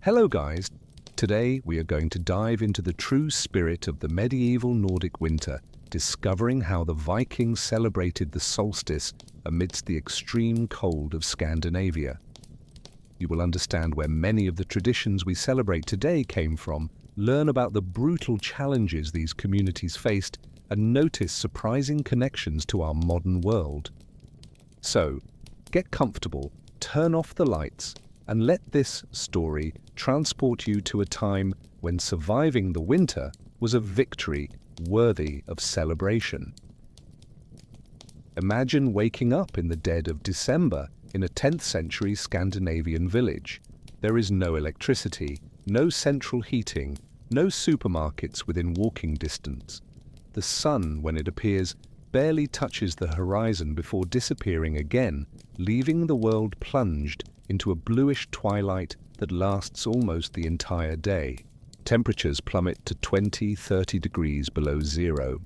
Hello guys, today we are going to dive into the true spirit of the medieval Nordic winter, discovering how the Vikings celebrated the solstice amidst the extreme cold of Scandinavia. You will understand where many of the traditions we celebrate today came from, learn about the brutal challenges these communities faced, and notice surprising connections to our modern world. So, get comfortable, turn off the lights, and let this story transport you to a time when surviving the winter was a victory worthy of celebration. Imagine waking up in the dead of December in a 10th century Scandinavian village. There is no electricity, no central heating, no supermarkets within walking distance. The sun, when it appears, barely touches the horizon before disappearing again, leaving the world plunged into a bluish twilight that lasts almost the entire day. Temperatures plummet to 20–30 degrees below zero.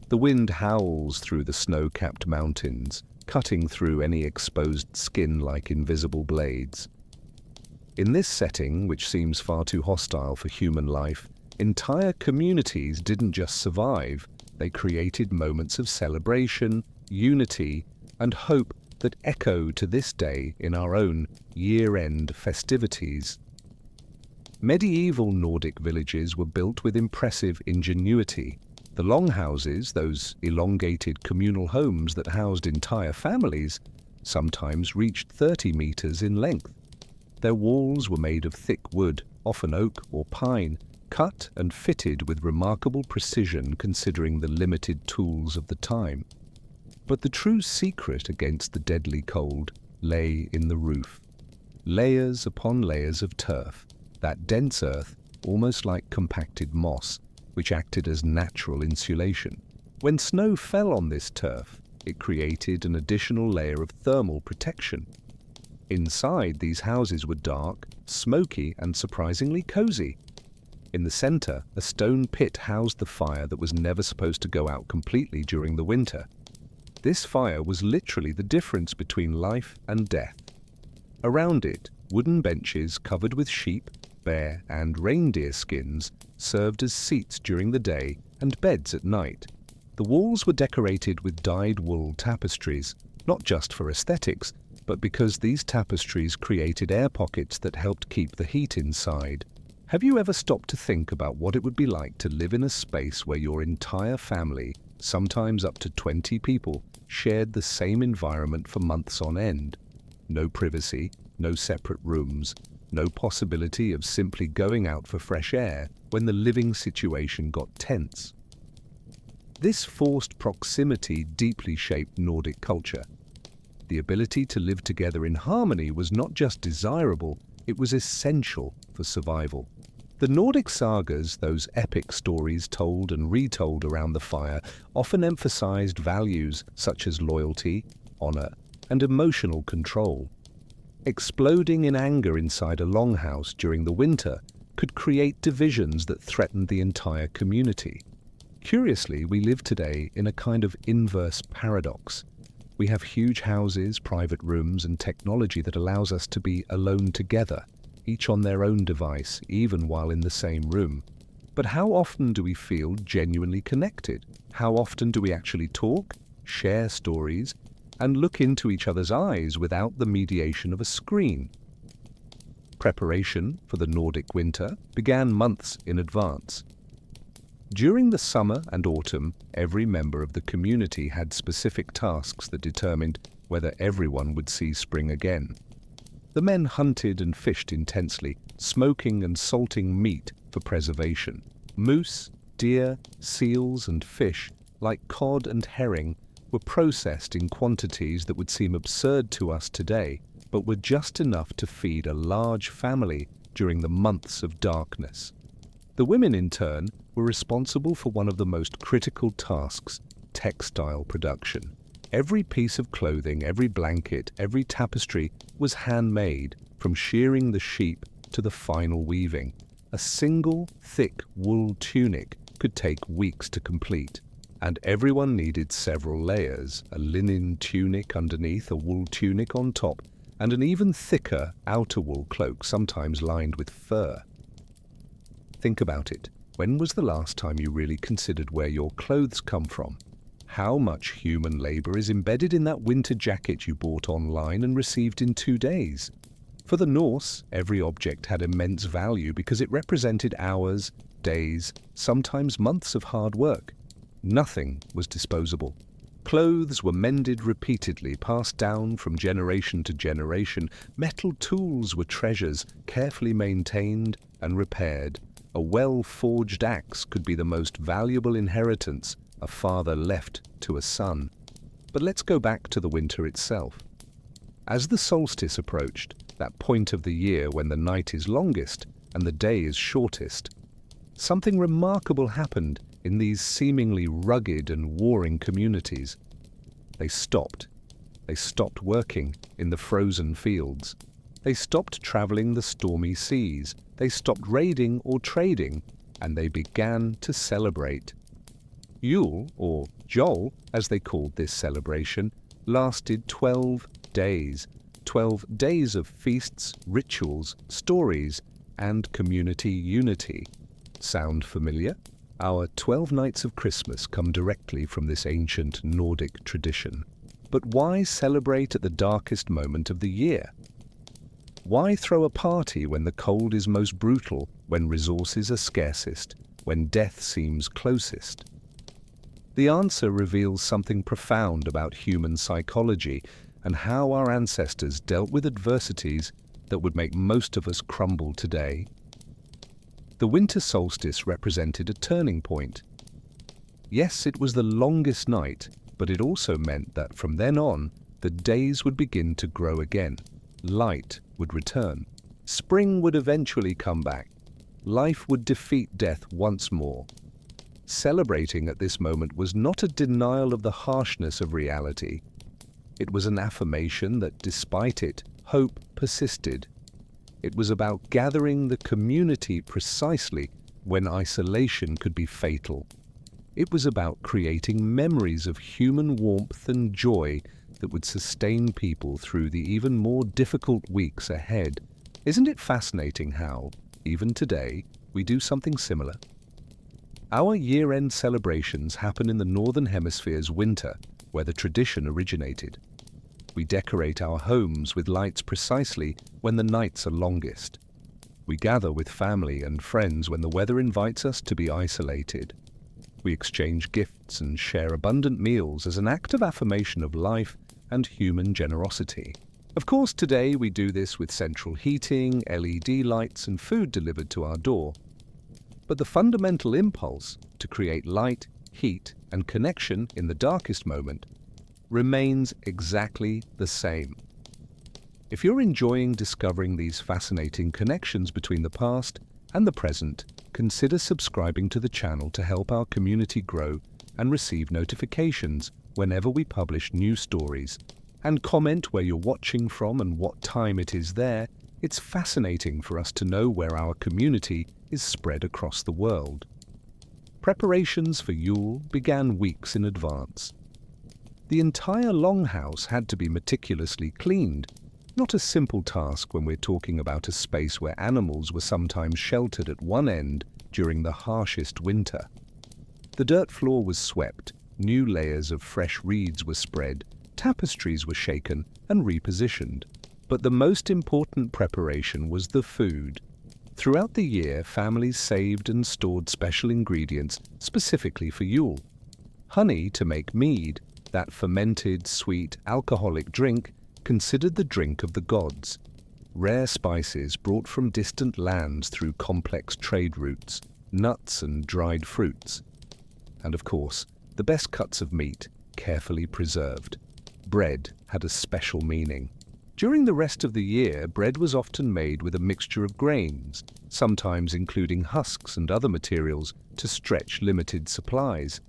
The wind howls through the snow-capped mountains, cutting through any exposed skin like invisible blades. In this setting, which seems far too hostile for human life, entire communities didn't just survive, they created moments of celebration, unity, and hope that echo to this day in our own year-end festivities. Medieval Nordic villages were built with impressive ingenuity. The longhouses, those elongated communal homes that housed entire families, sometimes reached 30 meters in length. Their walls were made of thick wood, often oak or pine, cut and fitted with remarkable precision considering the limited tools of the time. But the true secret against the deadly cold lay in the roof. Layers upon layers of turf, that dense earth, almost like compacted moss, which acted as natural insulation. When snow fell on this turf, it created an additional layer of thermal protection. Inside, these houses were dark, smoky, and surprisingly cozy. In the center, a stone pit housed the fire that was never supposed to go out completely during the winter. This fire was literally the difference between life and death. Around it, wooden benches covered with sheep, bear, and reindeer skins served as seats during the day and beds at night. The walls were decorated with dyed wool tapestries, not just for aesthetics, but because these tapestries created air pockets that helped keep the heat inside. Have you ever stopped to think about what it would be like to live in a space where your entire family, sometimes up to 20 people, shared the same environment for months on end? No privacy, no separate rooms, no possibility of simply going out for fresh air when the living situation got tense. This forced proximity deeply shaped Nordic culture. The ability to live together in harmony was not just desirable, it was essential for survival. The Nordic sagas, those epic stories told and retold around the fire, often emphasized values such as loyalty, honor, and emotional control. Exploding in anger inside a longhouse during the winter could create divisions that threatened the entire community. Curiously, we live today in a kind of inverse paradox. We have huge houses, private rooms, and technology that allows us to be alone together, each on their own device, even while in the same room. But how often do we feel genuinely connected? How often do we actually talk, share stories, and look into each other's eyes without the mediation of a screen? Preparation for the Nordic winter began months in advance. During the summer and autumn, every member of the community had specific tasks that determined whether everyone would see spring again. The men hunted and fished intensely, smoking and salting meat for preservation. Moose, deer, seals, and fish, like cod and herring, were processed in quantities that would seem absurd to us today, but were just enough to feed a large family during the months of darkness. The women, in turn, were responsible for one of the most critical tasks, textile production. Every piece of clothing, every blanket, every tapestry was handmade, from shearing the sheep to the final weaving. A single, thick wool tunic could take weeks to complete, and everyone needed several layers, a linen tunic underneath, a wool tunic on top, and an even thicker outer wool cloak, sometimes lined with fur. Think about it. When was the last time you really considered where your clothes come from? How much human labor is embedded in that winter jacket you bought online and received in 2 days? For the Norse, every object had immense value because it represented hours, days, sometimes months of hard work. Nothing was disposable. Clothes were mended repeatedly, passed down from generation to generation. Metal tools were treasures, carefully maintained and repaired. A well-forged axe could be the most valuable inheritance a father left to a son. But let's go back to the winter itself. As the solstice approached, that point of the year when the night is longest and the day is shortest, something remarkable happened in these seemingly rugged and warring communities. They stopped. They stopped working in the frozen fields. They stopped traveling the stormy seas. They stopped raiding or trading, and they began to celebrate. Yule, or Yule, as they called this celebration, lasted 12 days. 12 days of feasts, rituals, stories, and community unity. Sound familiar? Our 12 nights of Christmas come directly from this ancient Nordic tradition. But why celebrate at the darkest moment of the year? Why throw a party when the cold is most brutal, when resources are scarcest, when death seems closest? The answer reveals something profound about human psychology and how our ancestors dealt with adversities that would make most of us crumble today. The winter solstice represented a turning point. Yes, it was the longest night, but it also meant that from then on, the days would begin to grow again. Light would return. Spring would eventually come back. Life would defeat death once more. Celebrating at this moment was not a denial of the harshness of reality. It was an affirmation that, despite it, hope persisted. It was about gathering the community precisely when isolation could be fatal. It was about creating memories of human warmth and joy that would sustain people through the even more difficult weeks ahead. Isn't it fascinating how, even today, we do something similar? Our year-end celebrations happen in the Northern Hemisphere's winter, where the tradition originated. We decorate our homes with lights precisely when the nights are longest. We gather with family and friends when the weather invites us to be isolated. We exchange gifts and share abundant meals as an act of affirmation of life and human generosity. Of course, today we do this with central heating, LED lights, and food delivered to our door. But the fundamental impulse to create light, heat, and connection in the darkest moment remains exactly the same. If you're enjoying discovering these fascinating connections between the past and the present, consider subscribing to the channel to help our community grow and receive notifications whenever we publish new stories. And comment where you're watching from and what time it is there. It's fascinating for us to know where our community is spread across the world. Preparations for Yule began weeks in advance. The entire longhouse had to be meticulously cleaned, not a simple task when we're talking about a space where animals were sometimes sheltered at one end during the harshest winter. The dirt floor was swept, new layers of fresh reeds were spread, tapestries were shaken and repositioned. But the most important preparation was the food. Throughout the year, families saved and stored special ingredients specifically for Yule. Honey to make mead, that fermented, sweet, alcoholic drink considered the drink of the gods. Rare spices brought from distant lands through complex trade routes, nuts and dried fruits. And of course, the best cuts of meat, carefully preserved. Bread had a special meaning. During the rest of the year, bread was often made with a mixture of grains, sometimes including husks and other materials to stretch limited supplies.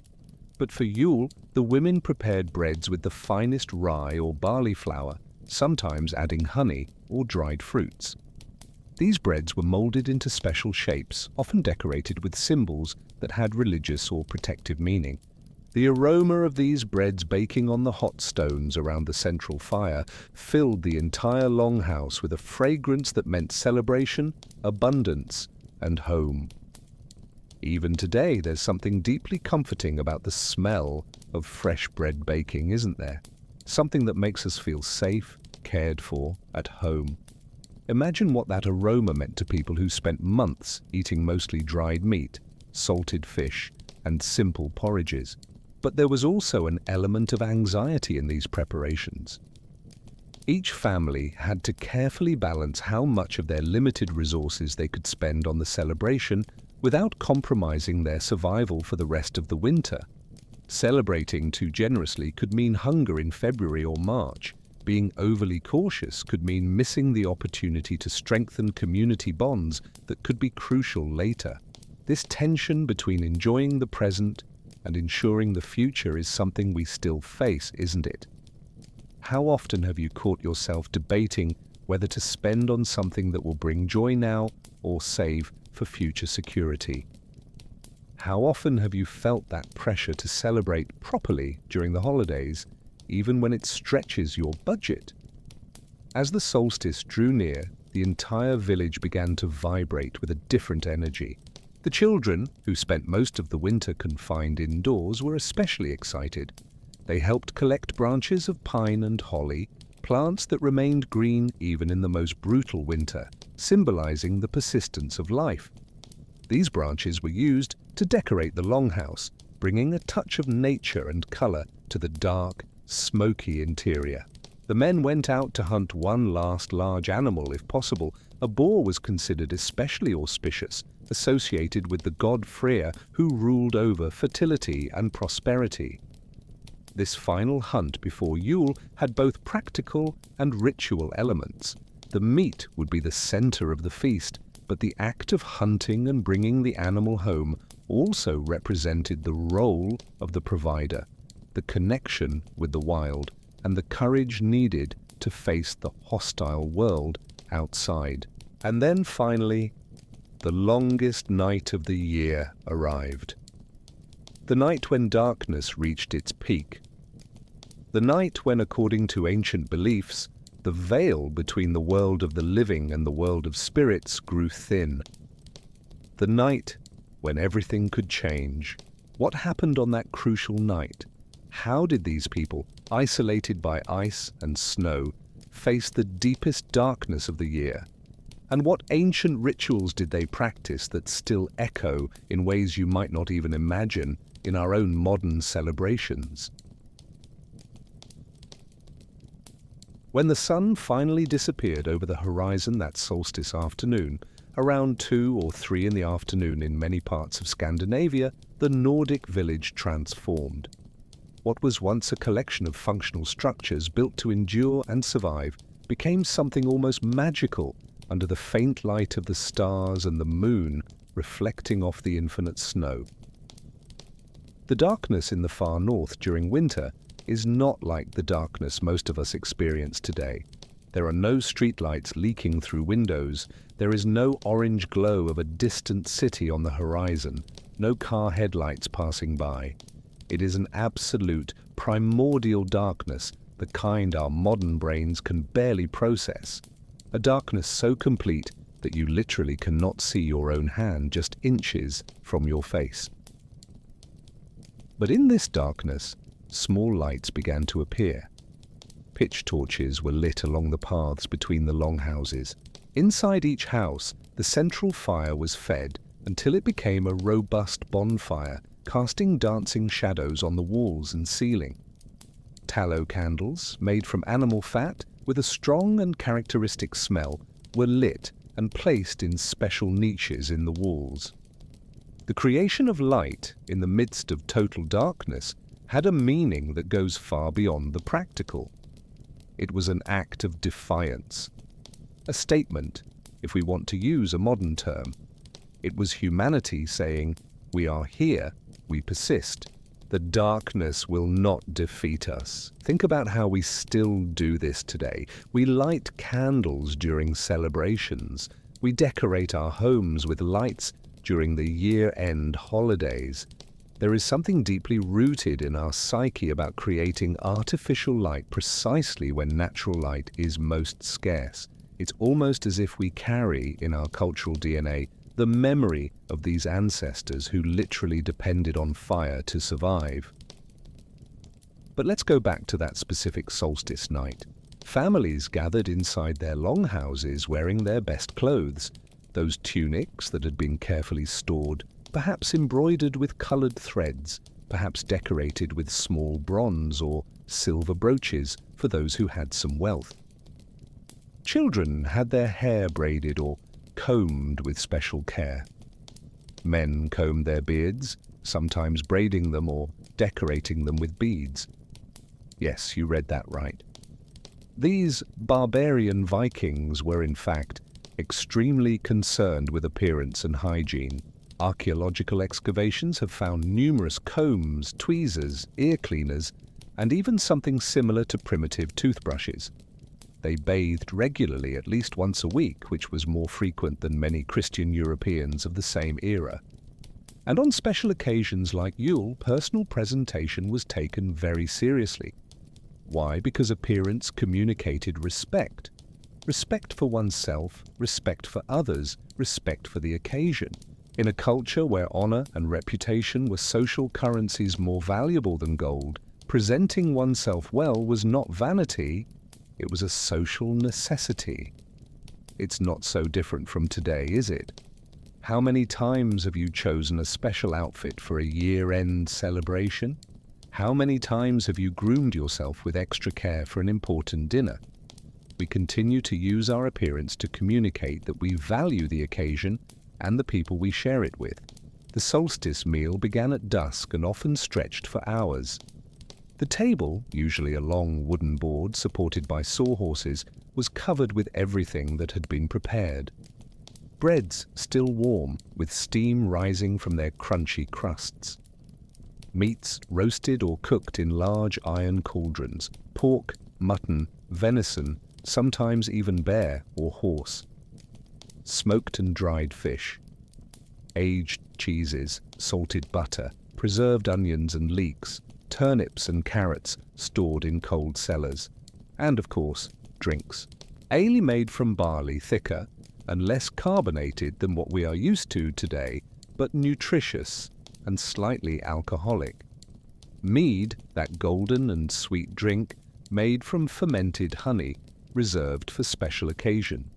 But for Yule, the women prepared breads with the finest rye or barley flour, sometimes adding honey or dried fruits. These breads were molded into special shapes, often decorated with symbols that had religious or protective meaning. The aroma of these breads baking on the hot stones around the central fire filled the entire longhouse with a fragrance that meant celebration, abundance, and home. Even today, there's something deeply comforting about the smell of fresh bread baking, isn't there? Something that makes us feel safe, cared for, at home. Imagine what that aroma meant to people who spent months eating mostly dried meat, salted fish, and simple porridges. But there was also an element of anxiety in these preparations. Each family had to carefully balance how much of their limited resources they could spend on the celebration without compromising their survival for the rest of the winter. Celebrating too generously could mean hunger in February or March. Being overly cautious could mean missing the opportunity to strengthen community bonds that could be crucial later. This tension between enjoying the present and ensuring the future is something we still face, isn't it? How often have you caught yourself debating whether to spend on something that will bring joy now or save for future security? How often have you felt that pressure to celebrate properly during the holidays, even when it stretches your budget? As the solstice drew near, the entire village began to vibrate with a different energy. The children, who spent most of the winter confined indoors, were especially excited. They helped collect branches of pine and holly, plants that remained green even in the most brutal winter, symbolizing the persistence of life. These branches were used to decorate the longhouse, bringing a touch of nature and color to the dark, smoky interior. The men went out to hunt one last large animal if possible. A boar was considered especially auspicious, associated with the god Freya, who ruled over fertility and prosperity. This final hunt before Yule had both practical and ritual elements. The meat would be the center of the feast, but the act of hunting and bringing the animal home also represented the role of the provider, the connection with the wild, and the courage needed to face the hostile world outside. And then finally, the longest night of the year arrived. The night when darkness reached its peak. The night when, according to ancient beliefs, the veil between the world of the living and the world of spirits grew thin. The night when everything could change. What happened on that crucial night? How did these people, isolated by ice and snow, face the deepest darkness of the year? And what ancient rituals did they practice that still echo in ways you might not even imagine in our own modern celebrations? When the sun finally disappeared over the horizon that solstice afternoon, around 2 or 3 in the afternoon in many parts of Scandinavia, the Nordic village transformed. What was once a collection of functional structures built to endure and survive became something almost magical under the faint light of the stars and the moon reflecting off the infinite snow. The darkness in the far north during winter is not like the darkness most of us experience today. There are no streetlights leaking through windows. There is no orange glow of a distant city on the horizon, no car headlights passing by. It is an absolute, primordial darkness, the kind our modern brains can barely process. A darkness so complete that you literally cannot see your own hand just inches from your face. But in this darkness, small lights began to appear. Pitch torches were lit along the paths between the longhouses. Inside each house, the central fire was fed until it became a robust bonfire, casting dancing shadows on the walls and ceiling. Tallow candles, made from animal fat, with a strong and characteristic smell, were lit and placed in special niches in the walls. The creation of light in the midst of total darkness had a meaning that goes far beyond the practical. It was an act of defiance, a statement, if we want to use a modern term. It was humanity saying, "We are here, we persist. The darkness will not defeat us." Think about how we still do this today. We light candles during celebrations. We decorate our homes with lights during the year-end holidays. There is something deeply rooted in our psyche about creating artificial light precisely when natural light is most scarce. It's almost as if we carry in our cultural DNA the memory of these ancestors who literally depended on fire to survive. But let's go back to that specific solstice night. Families gathered inside their longhouses wearing their best clothes, those tunics that had been carefully stored, perhaps embroidered with colored threads, perhaps decorated with small bronze or silver brooches for those who had some wealth. Children had their hair braided or combed with special care. Men combed their beards, sometimes braiding them or decorating them with beads. Yes, you read that right. These barbarian Vikings were, in fact, extremely concerned with appearance and hygiene. Archaeological excavations have found numerous combs, tweezers, ear cleaners, and even something similar to primitive toothbrushes. They bathed regularly at least once a week, which was more frequent than many Christian Europeans of the same era. And on special occasions like Yule, personal presentation was taken very seriously. Why? Because appearance communicated respect. Respect for oneself, respect for others, respect for the occasion. In a culture where honor and reputation were social currencies more valuable than gold, presenting oneself well was not vanity, it was a social necessity. It's not so different from today, is it? How many times have you chosen a special outfit for a year-end celebration? How many times have you groomed yourself with extra care for an important dinner? We continue to use our appearance to communicate that we value the occasion and the people we share it with. The solstice meal began at dusk and often stretched for hours. The table, usually a long wooden board supported by sawhorses, was covered with everything that had been prepared. Breads still warm, with steam rising from their crunchy crusts. Meats roasted or cooked in large iron cauldrons, pork, mutton, venison, sometimes even bear or horse. Smoked and dried fish, aged cheeses, salted butter, preserved onions and leeks, turnips and carrots stored in cold cellars, and of course, drinks. Ale made from barley, thicker and less carbonated than what we are used to today, but nutritious and slightly alcoholic. Mead, that golden and sweet drink, made from fermented honey, reserved for special occasion.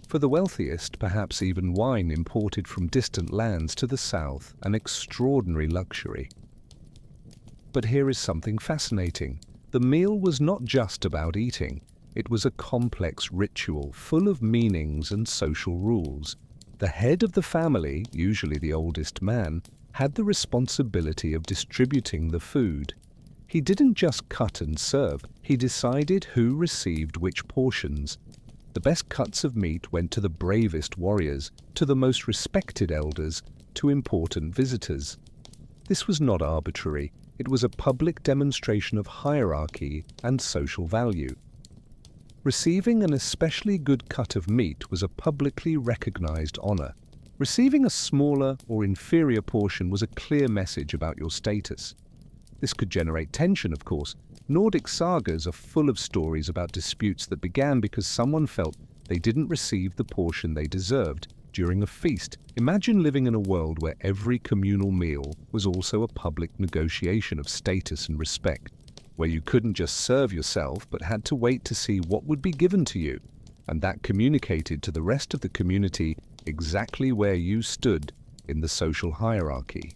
For the wealthiest, perhaps even wine imported from distant lands to the south, an extraordinary luxury. But here is something fascinating. The meal was not just about eating. It was a complex ritual full of meanings and social rules. The head of the family, usually the oldest man, had the responsibility of distributing the food. He didn't just cut and serve, he decided who received which portions. The best cuts of meat went to the bravest warriors, to the most respected elders, to important visitors. This was not arbitrary, it was a public demonstration of hierarchy and social value. Receiving an especially good cut of meat was a publicly recognized honor. Receiving a smaller or inferior portion was a clear message about your status. This could generate tension, of course. Nordic sagas are full of stories about disputes that began because someone felt they didn't receive the portion they deserved during a feast. Imagine living in a world where every communal meal was also a public negotiation of status and respect, where you couldn't just serve yourself but had to wait to see what would be given to you, and that communicated to the rest of the community exactly where you stood in the social hierarchy.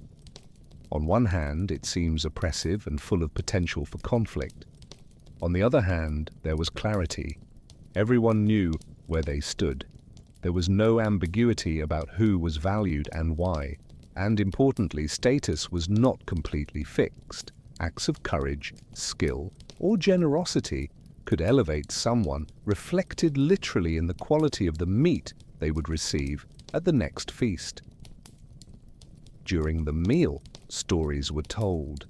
On one hand, it seems oppressive and full of potential for conflict. On the other hand, there was clarity. Everyone knew where they stood. There was no ambiguity about who was valued and why. And importantly, status was not completely fixed. Acts of courage, skill, or generosity could elevate someone, reflected literally in the quality of the meat they would receive at the next feast. During the meal, stories were told.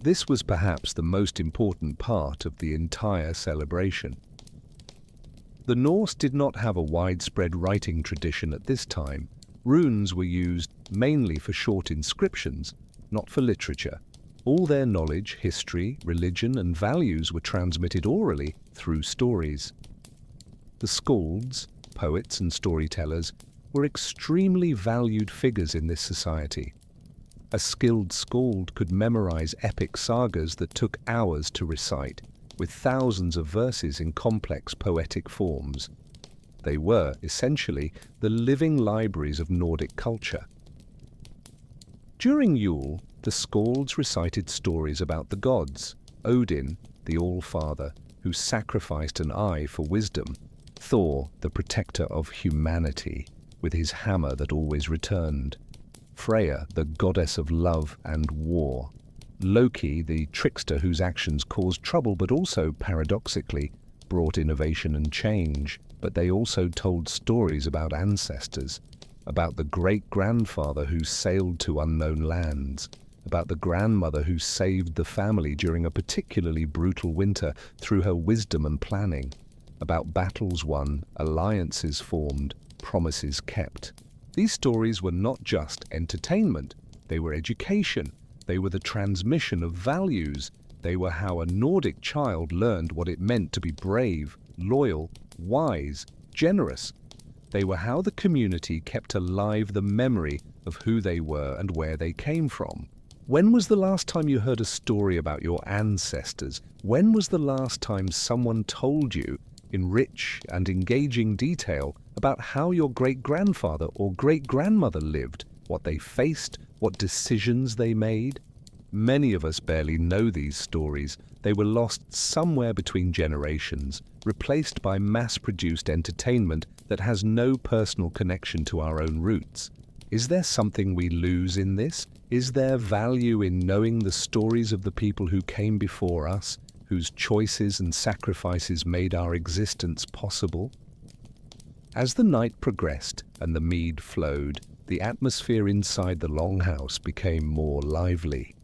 This was perhaps the most important part of the entire celebration. The Norse did not have a widespread writing tradition at this time. Runes were used mainly for short inscriptions, not for literature. All their knowledge, history, religion, and values were transmitted orally through stories. The skalds, poets and storytellers, were extremely valued figures in this society. A skilled skald could memorize epic sagas that took hours to recite, with thousands of verses in complex poetic forms. They were, essentially, the living libraries of Nordic culture. During Yule, the skalds recited stories about the gods: Odin, the All-Father, who sacrificed an eye for wisdom; Thor, the protector of humanity, with his hammer that always returned; Freya, the goddess of love and war; Loki, the trickster whose actions caused trouble but also, paradoxically, brought innovation and change. But they also told stories about ancestors, about the great-grandfather who sailed to unknown lands, about the grandmother who saved the family during a particularly brutal winter through her wisdom and planning, about battles won, alliances formed, promises kept. These stories were not just entertainment, they were education, they were the transmission of values, they were how a Nordic child learned what it meant to be brave, loyal, wise, generous. They were how the community kept alive the memory of who they were and where they came from. When was the last time you heard a story about your ancestors? When was the last time someone told you, in rich and engaging detail, about how your great-grandfather or great-grandmother lived, what they faced, what decisions they made? Many of us barely know these stories. They were lost somewhere between generations, replaced by mass-produced entertainment that has no personal connection to our own roots. Is there something we lose in this? Is there value in knowing the stories of the people who came before us, whose choices and sacrifices made our existence possible? As the night progressed and the mead flowed, the atmosphere inside the longhouse became more lively.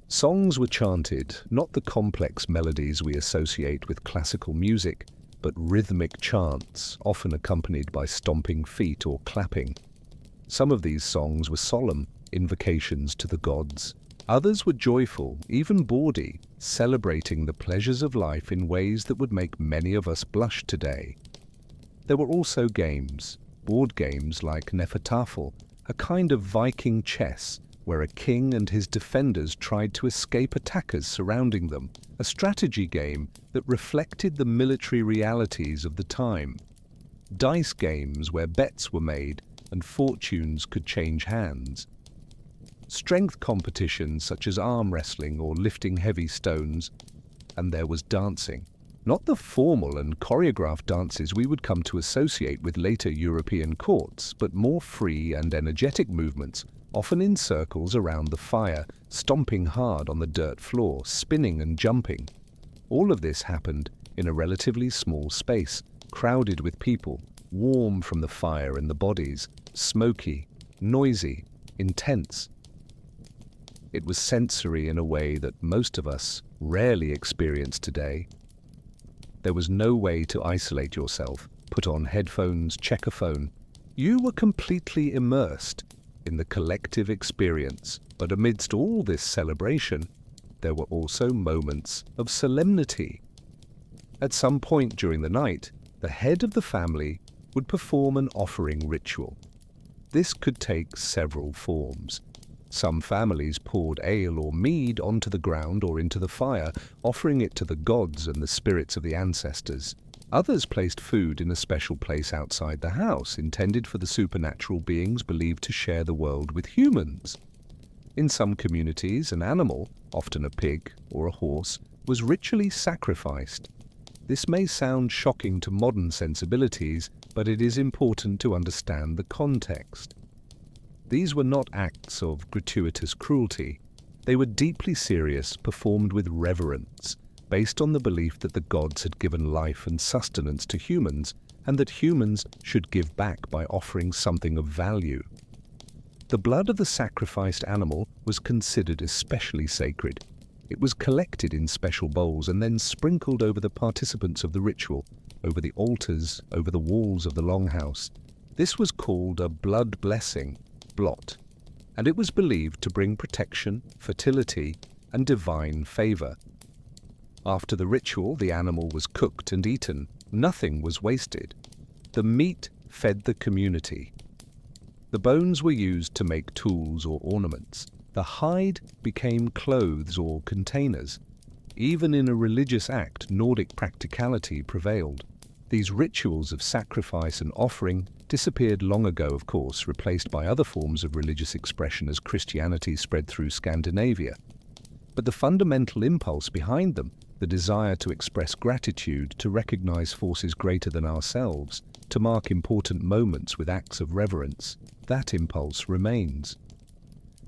Songs were chanted, not the complex melodies we associate with classical music, but rhythmic chants, often accompanied by stomping feet or clapping. Some of these songs were solemn, invocations to the gods. Others were joyful, even bawdy, celebrating the pleasures of life in ways that would make many of us blush today. There were also games, board games like Nefertafel, a kind of Viking chess, where a king and his defenders tried to escape attackers surrounding them, a strategy game that reflected the military realities of the time. Dice games where bets were made and fortunes could change hands. Strength competitions such as arm wrestling or lifting heavy stones. And there was dancing. Not the formal and choreographed dances we would come to associate with later European courts, but more free and energetic movements, often in circles around the fire, stomping hard on the dirt floor, spinning and jumping. All of this happened in a relatively small space, crowded with people, warm from the fire and the bodies, smoky, noisy, intense. It was sensory in a way that most of us rarely experience today. There was no way to isolate yourself, put on headphones, check a phone. You were completely immersed in the collective experience, but amidst all this celebration, there were also moments of solemnity. At some point during the night, the head of the family would perform an offering ritual. This could take several forms. Some families poured ale or mead onto the ground or into the fire, offering it to the gods and the spirits of the ancestors. Others placed food in a special place outside the house, intended for the supernatural beings believed to share the world with humans. In some communities, an animal, often a pig or a horse, was ritually sacrificed. This may sound shocking to modern sensibilities, but it is important to understand the context. These were not acts of gratuitous cruelty. They were deeply serious, performed with reverence, based on the belief that the gods had given life and sustenance to humans, and that humans should give back by offering something of value. The blood of the sacrificed animal was considered especially sacred. It was collected in special bowls and then sprinkled over the participants of the ritual, over the altars, over the walls of the longhouse. This was called a blood blessing, blot, and it was believed to bring protection, fertility, and divine favor. After the ritual, the animal was cooked and eaten. Nothing was wasted. The meat fed the community. The bones were used to make tools or ornaments. The hide became clothes or containers. Even in a religious act, Nordic practicality prevailed. These rituals of sacrifice and offering disappeared long ago, of course, replaced by other forms of religious expression as Christianity spread through Scandinavia. But the fundamental impulse behind them, the desire to express gratitude, to recognize forces greater than ourselves, to mark important moments with acts of reverence, that impulse remains.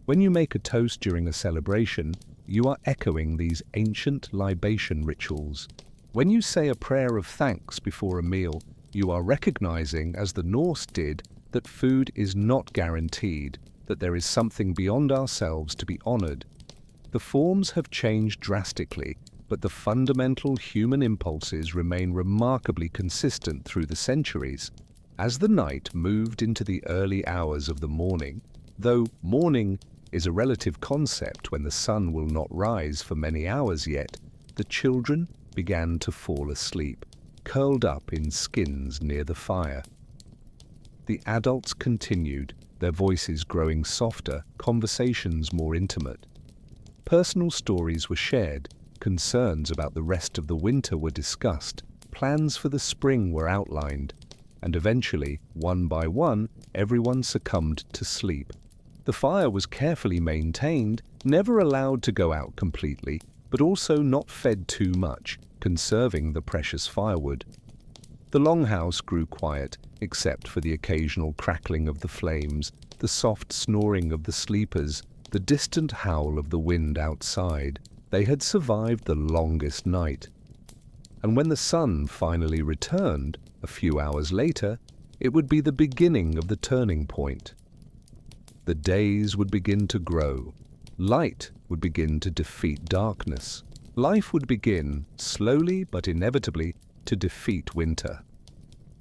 When you make a toast during a celebration, you are echoing these ancient libation rituals. When you say a prayer of thanks before a meal, you are recognizing, as the Norse did, that food is not guaranteed, that there is something beyond ourselves to be honored. The forms have changed drastically, but the fundamental human impulses remain remarkably consistent through the centuries. As the night moved into the early hours of the morning, though morning is a relative concept when the sun will not rise for many hours yet, the children began to fall asleep, curled up in skins near the fire. The adults continued, their voices growing softer, conversations more intimate. Personal stories were shared, concerns about the rest of the winter were discussed, plans for the spring were outlined, and eventually, one by one, everyone succumbed to sleep. The fire was carefully maintained, never allowed to go out completely, but also not fed too much, conserving the precious firewood. The longhouse grew quiet, except for the occasional crackling of the flames, the soft snoring of the sleepers, the distant howl of the wind outside. They had survived the longest night. And when the sun finally returned, a few hours later, it would be the beginning of the turning point. The days would begin to grow. Light would begin to defeat darkness. Life would begin, slowly but inevitably, to defeat winter.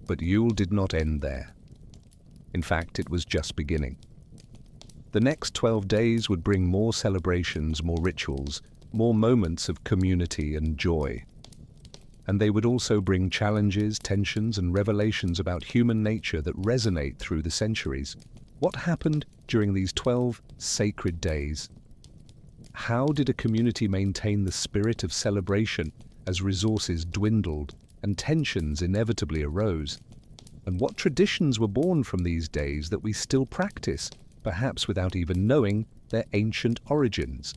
But Yule did not end there. In fact, it was just beginning. The next 12 days would bring more celebrations, more rituals, more moments of community and joy. And they would also bring challenges, tensions, and revelations about human nature that resonate through the centuries. What happened during these 12 sacred days? How did a community maintain the spirit of celebration as resources dwindled and tensions inevitably arose? And what traditions were born from these days that we still practice, perhaps without even knowing their ancient origins?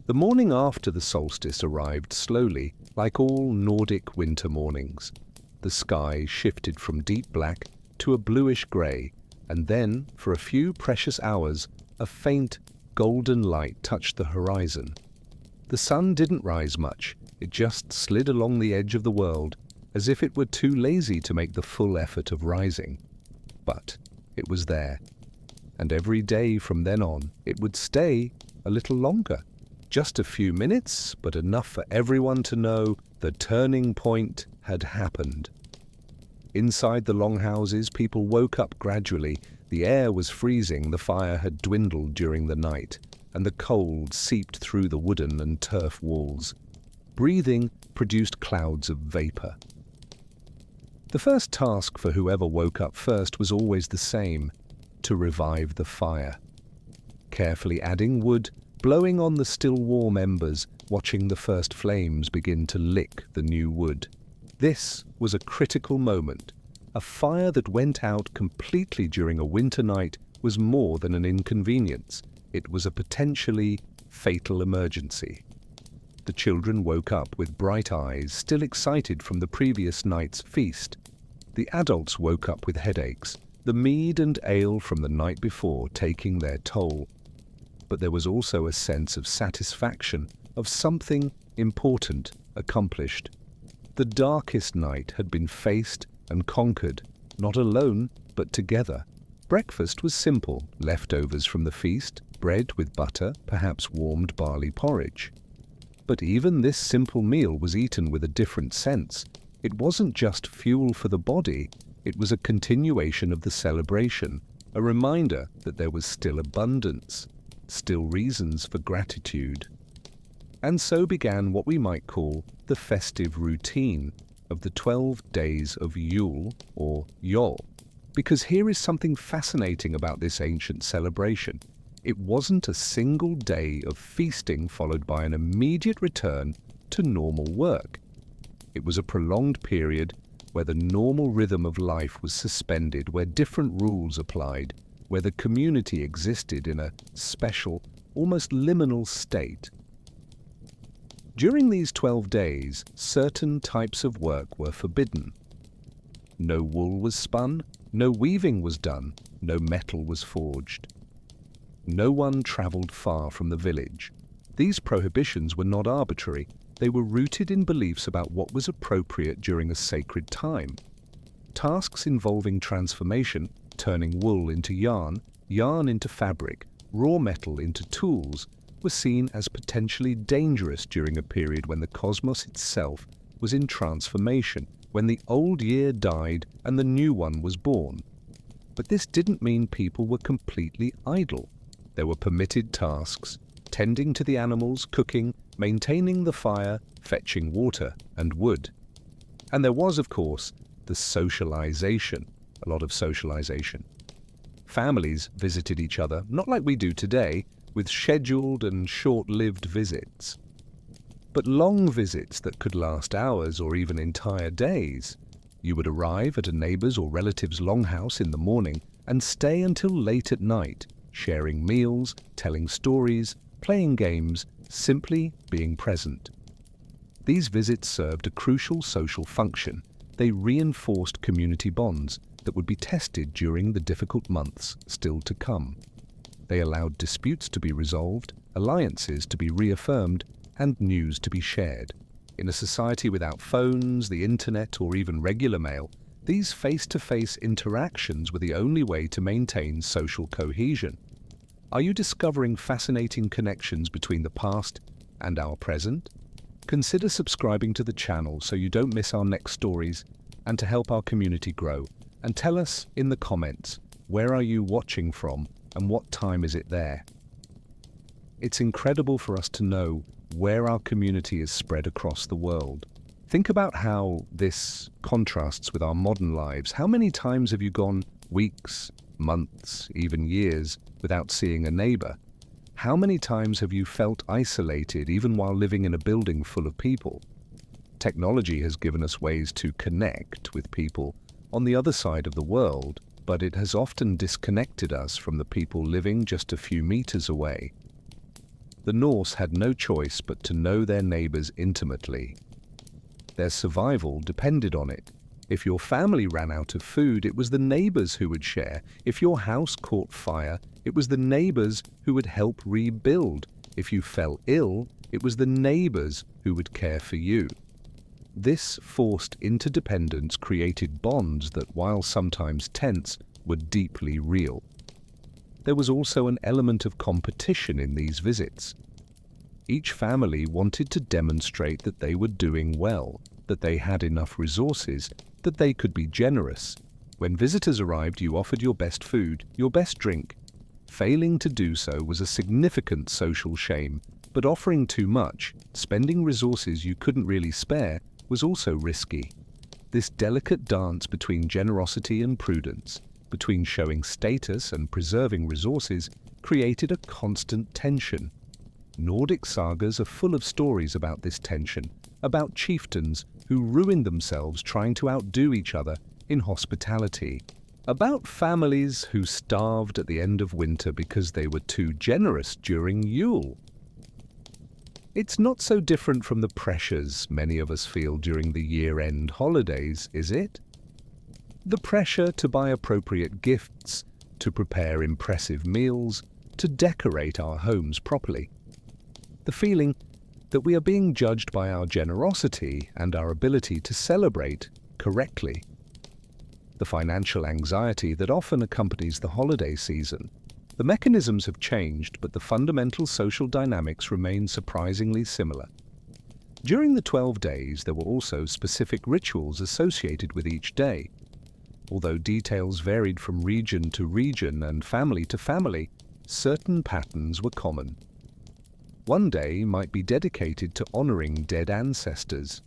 The morning after the solstice arrived slowly, like all Nordic winter mornings. The sky shifted from deep black to a bluish grey, and then, for a few precious hours, a faint, golden light touched the horizon. The sun didn't rise much, it just slid along the edge of the world, as if it were too lazy to make the full effort of rising. But it was there, and every day from then on, it would stay a little longer. Just a few minutes, but enough for everyone to know the turning point had happened. Inside the longhouses, people woke up gradually. The air was freezing, the fire had dwindled during the night, and the cold seeped through the wooden and turf walls. Breathing produced clouds of vapor. The first task for whoever woke up first was always the same: to revive the fire. Carefully adding wood, blowing on the still warm embers, watching the first flames begin to lick the new wood. This was a critical moment. A fire that went out completely during a winter night was more than an inconvenience. It was a potentially fatal emergency. The children woke up with bright eyes, still excited from the previous night's feast. The adults woke up with headaches, the mead and ale from the night before taking their toll. But there was also a sense of satisfaction, of something important accomplished. The darkest night had been faced and conquered, not alone, but together. Breakfast was simple, leftovers from the feast, bread with butter, perhaps warmed barley porridge. But even this simple meal was eaten with a different sense. It wasn't just fuel for the body, it was a continuation of the celebration, a reminder that there was still abundance, still reasons for gratitude. And so began what we might call the festive routine of the 12 days of Yule, or Yule. Because here is something fascinating about this ancient celebration. It wasn't a single day of feasting followed by an immediate return to normal work. It was a prolonged period where the normal rhythm of life was suspended, where different rules applied, where the community existed in a special, almost liminal state. During these 12 days, certain types of work were forbidden. No wool was spun, no weaving was done, no metal was forged. No one travelled far from the village. These prohibitions were not arbitrary. They were rooted in beliefs about what was appropriate during a sacred time. Tasks involving transformation, turning wool into yarn, yarn into fabric, raw metal into tools, were seen as potentially dangerous during a period when the cosmos itself was in transformation, when the old year died and the new one was born. But this didn't mean people were completely idle. There were permitted tasks, tending to the animals, cooking, maintaining the fire, fetching water and wood. And there was, of course, the socialization, a lot of socialization. Families visited each other, not like we do today, with scheduled and short-lived visits, but long visits that could last hours or even entire days. You would arrive at a neighbor's or relative's longhouse in the morning and stay until late at night, sharing meals, telling stories, playing games, simply being present. These visits served a crucial social function. They reinforced community bonds that would be tested during the difficult months still to come. They allowed disputes to be resolved, alliances to be reaffirmed, and news to be shared. In a society without phones, the internet, or even regular mail, these face-to-face interactions were the only way to maintain social cohesion. Are you discovering fascinating connections between the past and our present? Consider subscribing to the channel so you don't miss our next stories, and to help our community grow. And tell us in the comments, where are you watching from and what time is it there? It's incredible for us to know where our community is spread across the world. Think about how this contrasts with our modern lives. How many times have you gone weeks, months, even years without seeing a neighbor? How many times have you felt isolated even while living in a building full of people? Technology has given us ways to connect with people on the other side of the world, but it has often disconnected us from the people living just a few meters away. The Norse had no choice but to know their neighbors intimately. Their survival depended on it. If your family ran out of food, it was the neighbors who would share. If your house caught fire, it was the neighbors who would help rebuild. If you fell ill, it was the neighbors who would care for you. This forced interdependence created bonds that, while sometimes tense, were deeply real. There was also an element of competition in these visits. Each family wanted to demonstrate that they were doing well, that they had enough resources, that they could be generous. When visitors arrived, you offered your best food, your best drink. Failing to do so was a significant social shame, but offering too much, spending resources you couldn't really spare, was also risky. This delicate dance between generosity and prudence, between showing status and preserving resources, created a constant tension. Nordic sagas are full of stories about this tension, about chieftains who ruined themselves trying to outdo each other in hospitality, about families who starved at the end of winter because they were too generous during Yule. It's not so different from the pressures many of us feel during the year-end holidays, is it? The pressure to buy appropriate gifts, to prepare impressive meals, to decorate our homes properly. The feeling that we are being judged by our generosity and our ability to celebrate correctly. The financial anxiety that often accompanies the holiday season. The mechanisms have changed, but the fundamental social dynamics remain surprisingly similar. During the 12 days, there were also specific rituals associated with each day. Although details varied from region to region and family to family, certain patterns were common. One day might be dedicated to honoring dead ancestors.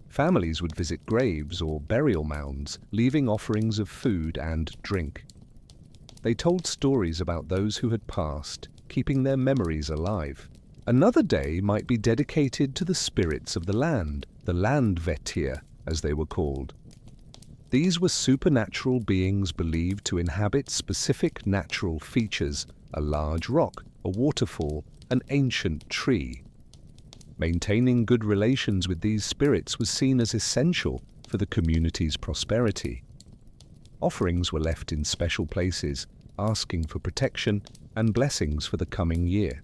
Families would visit graves or burial mounds, leaving offerings of food and drink. They told stories about those who had passed, keeping their memories alive. Another day might be dedicated to the spirits of the landvettir, as they were called. These were supernatural beings believed to inhabit specific natural features: a large rock, a waterfall, an ancient tree. Maintaining good relations with these spirits was seen as essential for the community's prosperity. Offerings were left in special places, asking for protection and blessings for the coming year.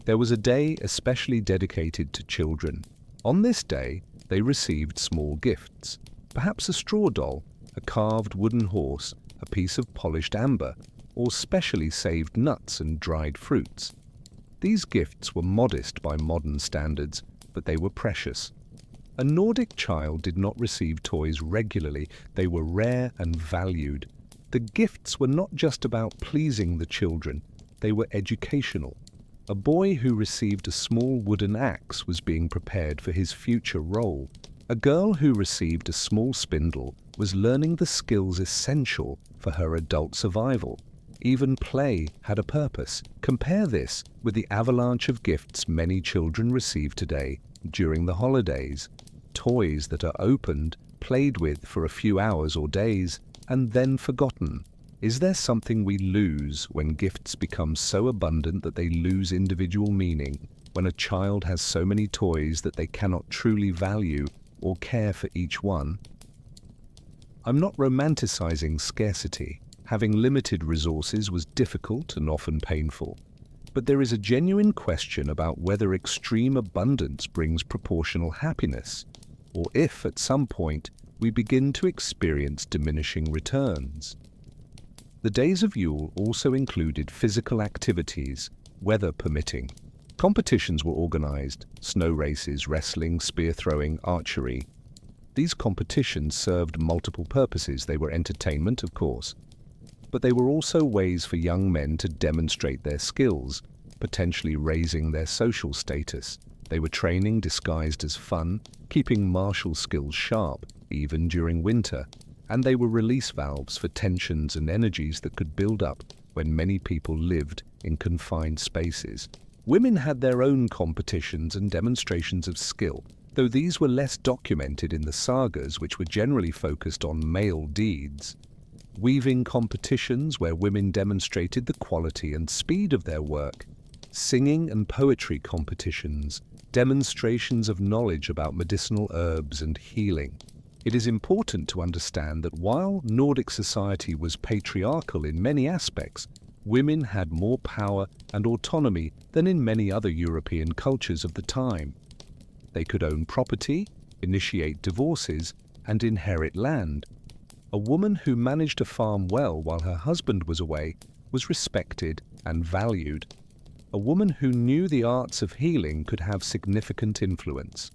There was a day especially dedicated to children. On this day, they received small gifts, perhaps a straw doll, a carved wooden horse, a piece of polished amber, or specially saved nuts and dried fruits. These gifts were modest by modern standards, but they were precious. A Nordic child did not receive toys regularly, they were rare and valued. The gifts were not just about pleasing the children, they were educational. A boy who received a small wooden axe was being prepared for his future role. A girl who received a small spindle was learning the skills essential for her adult survival. Even play had a purpose. Compare this with the avalanche of gifts many children receive today during the holidays. Toys that are opened, played with for a few hours or days, and then forgotten. Is there something we lose when gifts become so abundant that they lose individual meaning? When a child has so many toys that they cannot truly value or care for each one? I'm not romanticizing scarcity. Having limited resources was difficult and often painful. But there is a genuine question about whether extreme abundance brings proportional happiness, or if at some point we begin to experience diminishing returns. The days of Yule also included physical activities, weather permitting. Competitions were organized: snow races, wrestling, spear throwing, archery. These competitions served multiple purposes. They were entertainment, of course, but they were also ways for young men to demonstrate their skills, potentially raising their social status. They were training disguised as fun, keeping martial skills sharp, even during winter, and they were release valves for tensions and energies that could build up when many people lived in confined spaces. Women had their own competitions and demonstrations of skill, though these were less documented in the sagas, which were generally focused on male deeds. Weaving competitions where women demonstrated the quality and speed of their work. Singing and poetry competitions, demonstrations of knowledge about medicinal herbs and healing. It is important to understand that while Nordic society was patriarchal in many aspects, women had more power and autonomy than in many other European cultures of the time. They could own property, initiate divorces, and inherit land. A woman who managed a farm well while her husband was away was respected and valued. A woman who knew the arts of healing could have significant influence.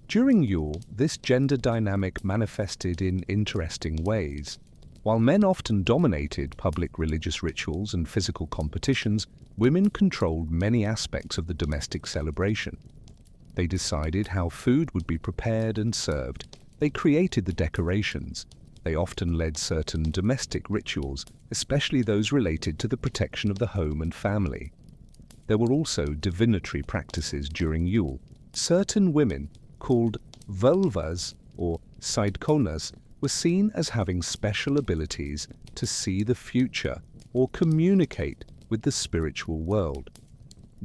During Yule, this gender dynamic manifested in interesting ways. While men often dominated public religious rituals and physical competitions, women controlled many aspects of the domestic celebration. They decided how food would be prepared and served. They created the decorations. They often led certain domestic rituals, especially those related to the protection of the home and family. There were also divinatory practices during Yule. Certain women, called vulvas or sidekonas, were seen as having special abilities to see the future or communicate with the spiritual world.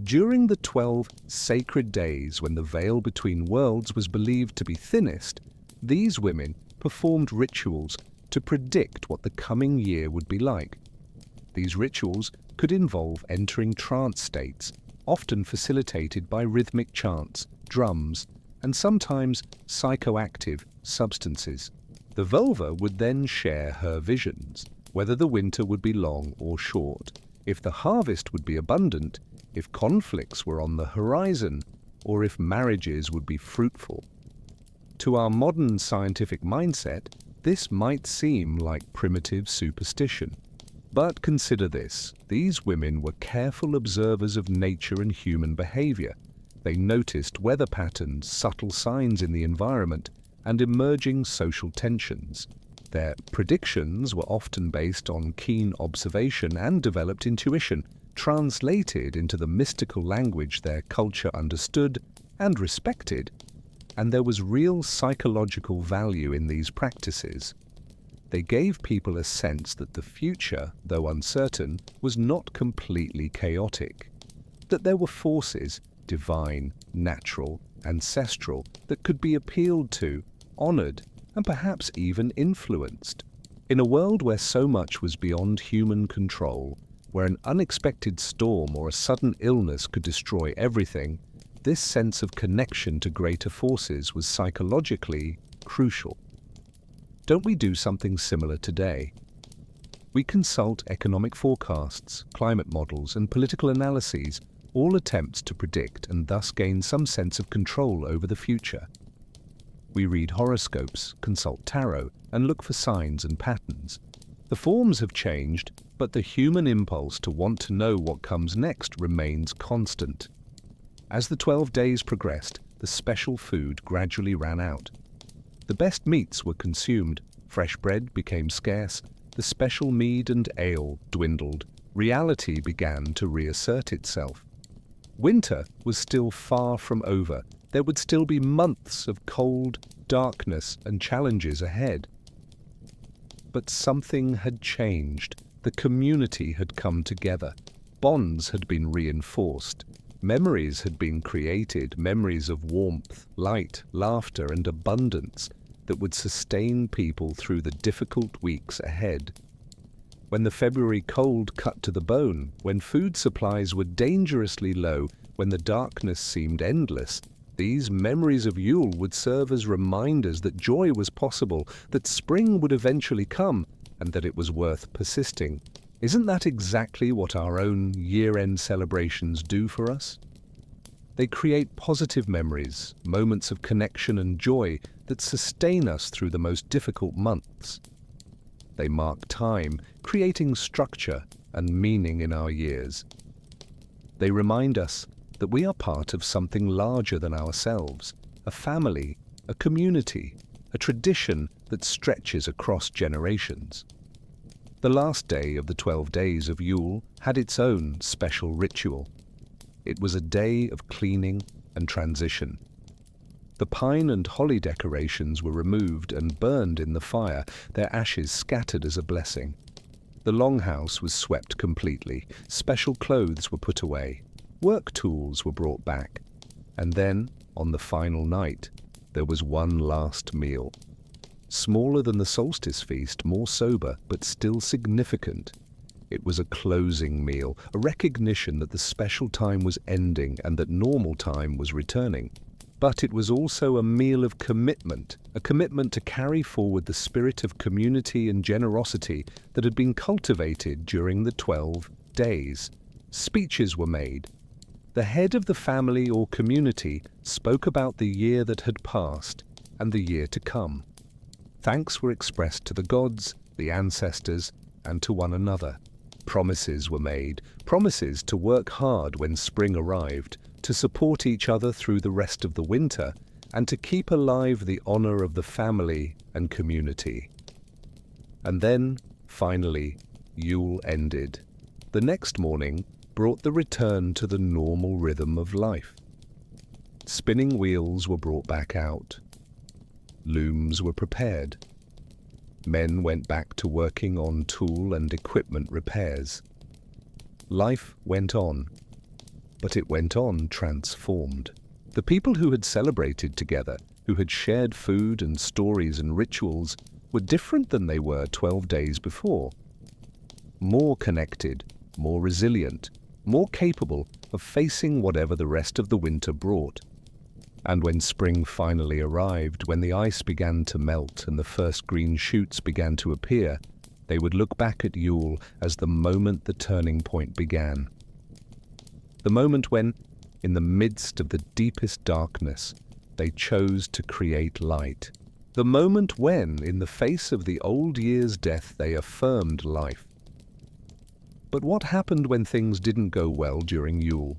During the 12 sacred days when the veil between worlds was believed to be thinnest, these women performed rituals to predict what the coming year would be like. These rituals could involve entering trance states, often facilitated by rhythmic chants, drums, and sometimes psychoactive substances. The vulva would then share her visions, whether the winter would be long or short, if the harvest would be abundant, if conflicts were on the horizon, or if marriages would be fruitful. To our modern scientific mindset, this might seem like primitive superstition. But consider this: these women were careful observers of nature and human behavior. They noticed weather patterns, subtle signs in the environment, and emerging social tensions. Their predictions were often based on keen observation and developed intuition, translated into the mystical language their culture understood and respected. And there was real psychological value in these practices. They gave people a sense that the future, though uncertain, was not completely chaotic. That there were forces, divine, natural, ancestral, that could be appealed to, honored, and perhaps even influenced. In a world where so much was beyond human control, where an unexpected storm or a sudden illness could destroy everything, this sense of connection to greater forces was psychologically crucial. Don't we do something similar today? We consult economic forecasts, climate models, and political analyses, all attempts to predict and thus gain some sense of control over the future. We read horoscopes, consult tarot, and look for signs and patterns. The forms have changed, but the human impulse to want to know what comes next remains constant. As the 12 days progressed, the special food gradually ran out. The best meats were consumed, fresh bread became scarce, the special mead and ale dwindled, reality began to reassert itself. Winter was still far from over. There would still be months of cold, darkness, and challenges ahead. But something had changed. The community had come together. Bonds had been reinforced. Memories had been created, memories of warmth, light, laughter, and abundance that would sustain people through the difficult weeks ahead. When the February cold cut to the bone, when food supplies were dangerously low, when the darkness seemed endless, these memories of Yule would serve as reminders that joy was possible, that spring would eventually come, and that it was worth persisting. Isn't that exactly what our own year-end celebrations do for us? They create positive memories, moments of connection and joy that sustain us through the most difficult months. They mark time, creating structure and meaning in our years. They remind us that we are part of something larger than ourselves, a family, a community, a tradition that stretches across generations. The last day of the 12 days of Yule had its own special ritual. It was a day of cleaning and transition. The pine and holly decorations were removed and burned in the fire, their ashes scattered as a blessing. The longhouse was swept completely, special clothes were put away, work tools were brought back, and then, on the final night, there was one last meal. Smaller than the Solstice feast, more sober, but still significant. It was a closing meal, a recognition that the special time was ending and that normal time was returning. But it was also a meal of commitment, a commitment to carry forward the spirit of community and generosity that had been cultivated during the 12 days. Speeches were made. The head of the family or community spoke about the year that had passed and the year to come. Thanks were expressed to the gods, the ancestors, and to one another. Promises were made, promises to work hard when spring arrived, to support each other through the rest of the winter, and to keep alive the honor of the family and community. And then, finally, Yule ended. The next morning brought the return to the normal rhythm of life. Spinning wheels were brought back out. Looms were prepared. Men went back to working on tool and equipment repairs. Life went on, but it went on transformed. The people who had celebrated together, who had shared food and stories and rituals, were different than they were 12 days before. More connected, more resilient, more capable of facing whatever the rest of the winter brought. And when spring finally arrived, when the ice began to melt and the first green shoots began to appear, they would look back at Yule as the moment the turning point began. The moment when, In the midst of the deepest darkness, they chose to create light. The moment when, in the face of the old year's death, they affirmed life. But what happened when things didn't go well during Yule?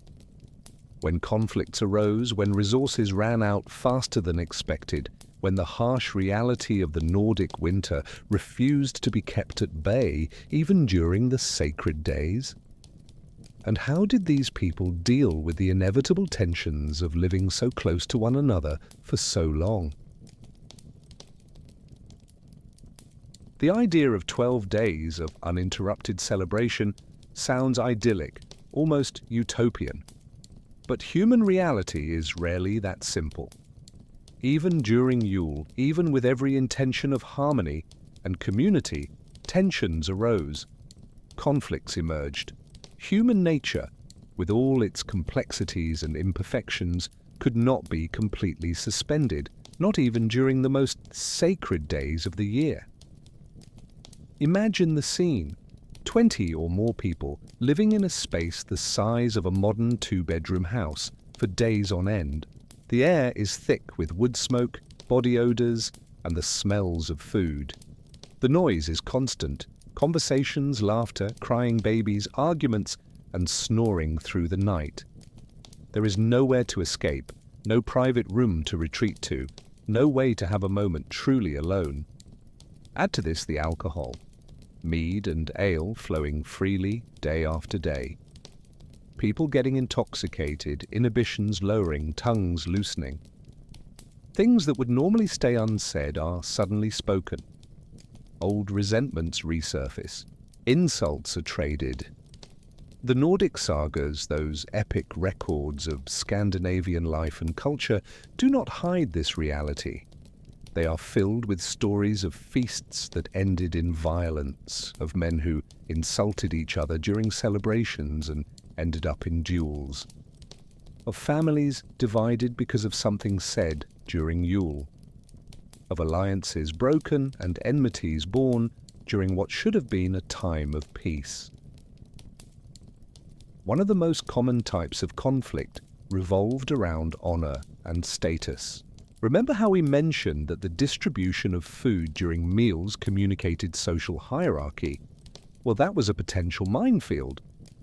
When conflicts arose, when resources ran out faster than expected, when the harsh reality of the Nordic winter refused to be kept at bay, even during the sacred days? And how did these people deal with the inevitable tensions of living so close to one another for so long? The idea of 12 days of uninterrupted celebration sounds idyllic, almost utopian. But human reality is rarely that simple. Even during Yule, even with every intention of harmony and community, tensions arose. Conflicts emerged. Human nature, with all its complexities and imperfections, could not be completely suspended, not even during the most sacred days of the year. Imagine the scene. 20 or more people living in a space the size of a modern two-bedroom house for days on end. The air is thick with wood smoke, body odors, and the smells of food. The noise is constant. Conversations, laughter, crying babies, arguments, and snoring through the night. There is nowhere to escape, no private room to retreat to, no way to have a moment truly alone. Add to this the alcohol. Mead and ale flowing freely day after day. People getting intoxicated, inhibitions lowering, tongues loosening. Things that would normally stay unsaid are suddenly spoken. Old resentments resurface. Insults are traded. The Nordic sagas, those epic records of Scandinavian life and culture, do not hide this reality. They are filled with stories of feasts that ended in violence, of men who insulted each other during celebrations and ended up in duels, of families divided because of something said during Yule, of alliances broken and enmities born during what should have been a time of peace. One of the most common types of conflict revolved around honor and status. Remember how we mentioned that the distribution of food during meals communicated social hierarchy? Well, that was a potential minefield.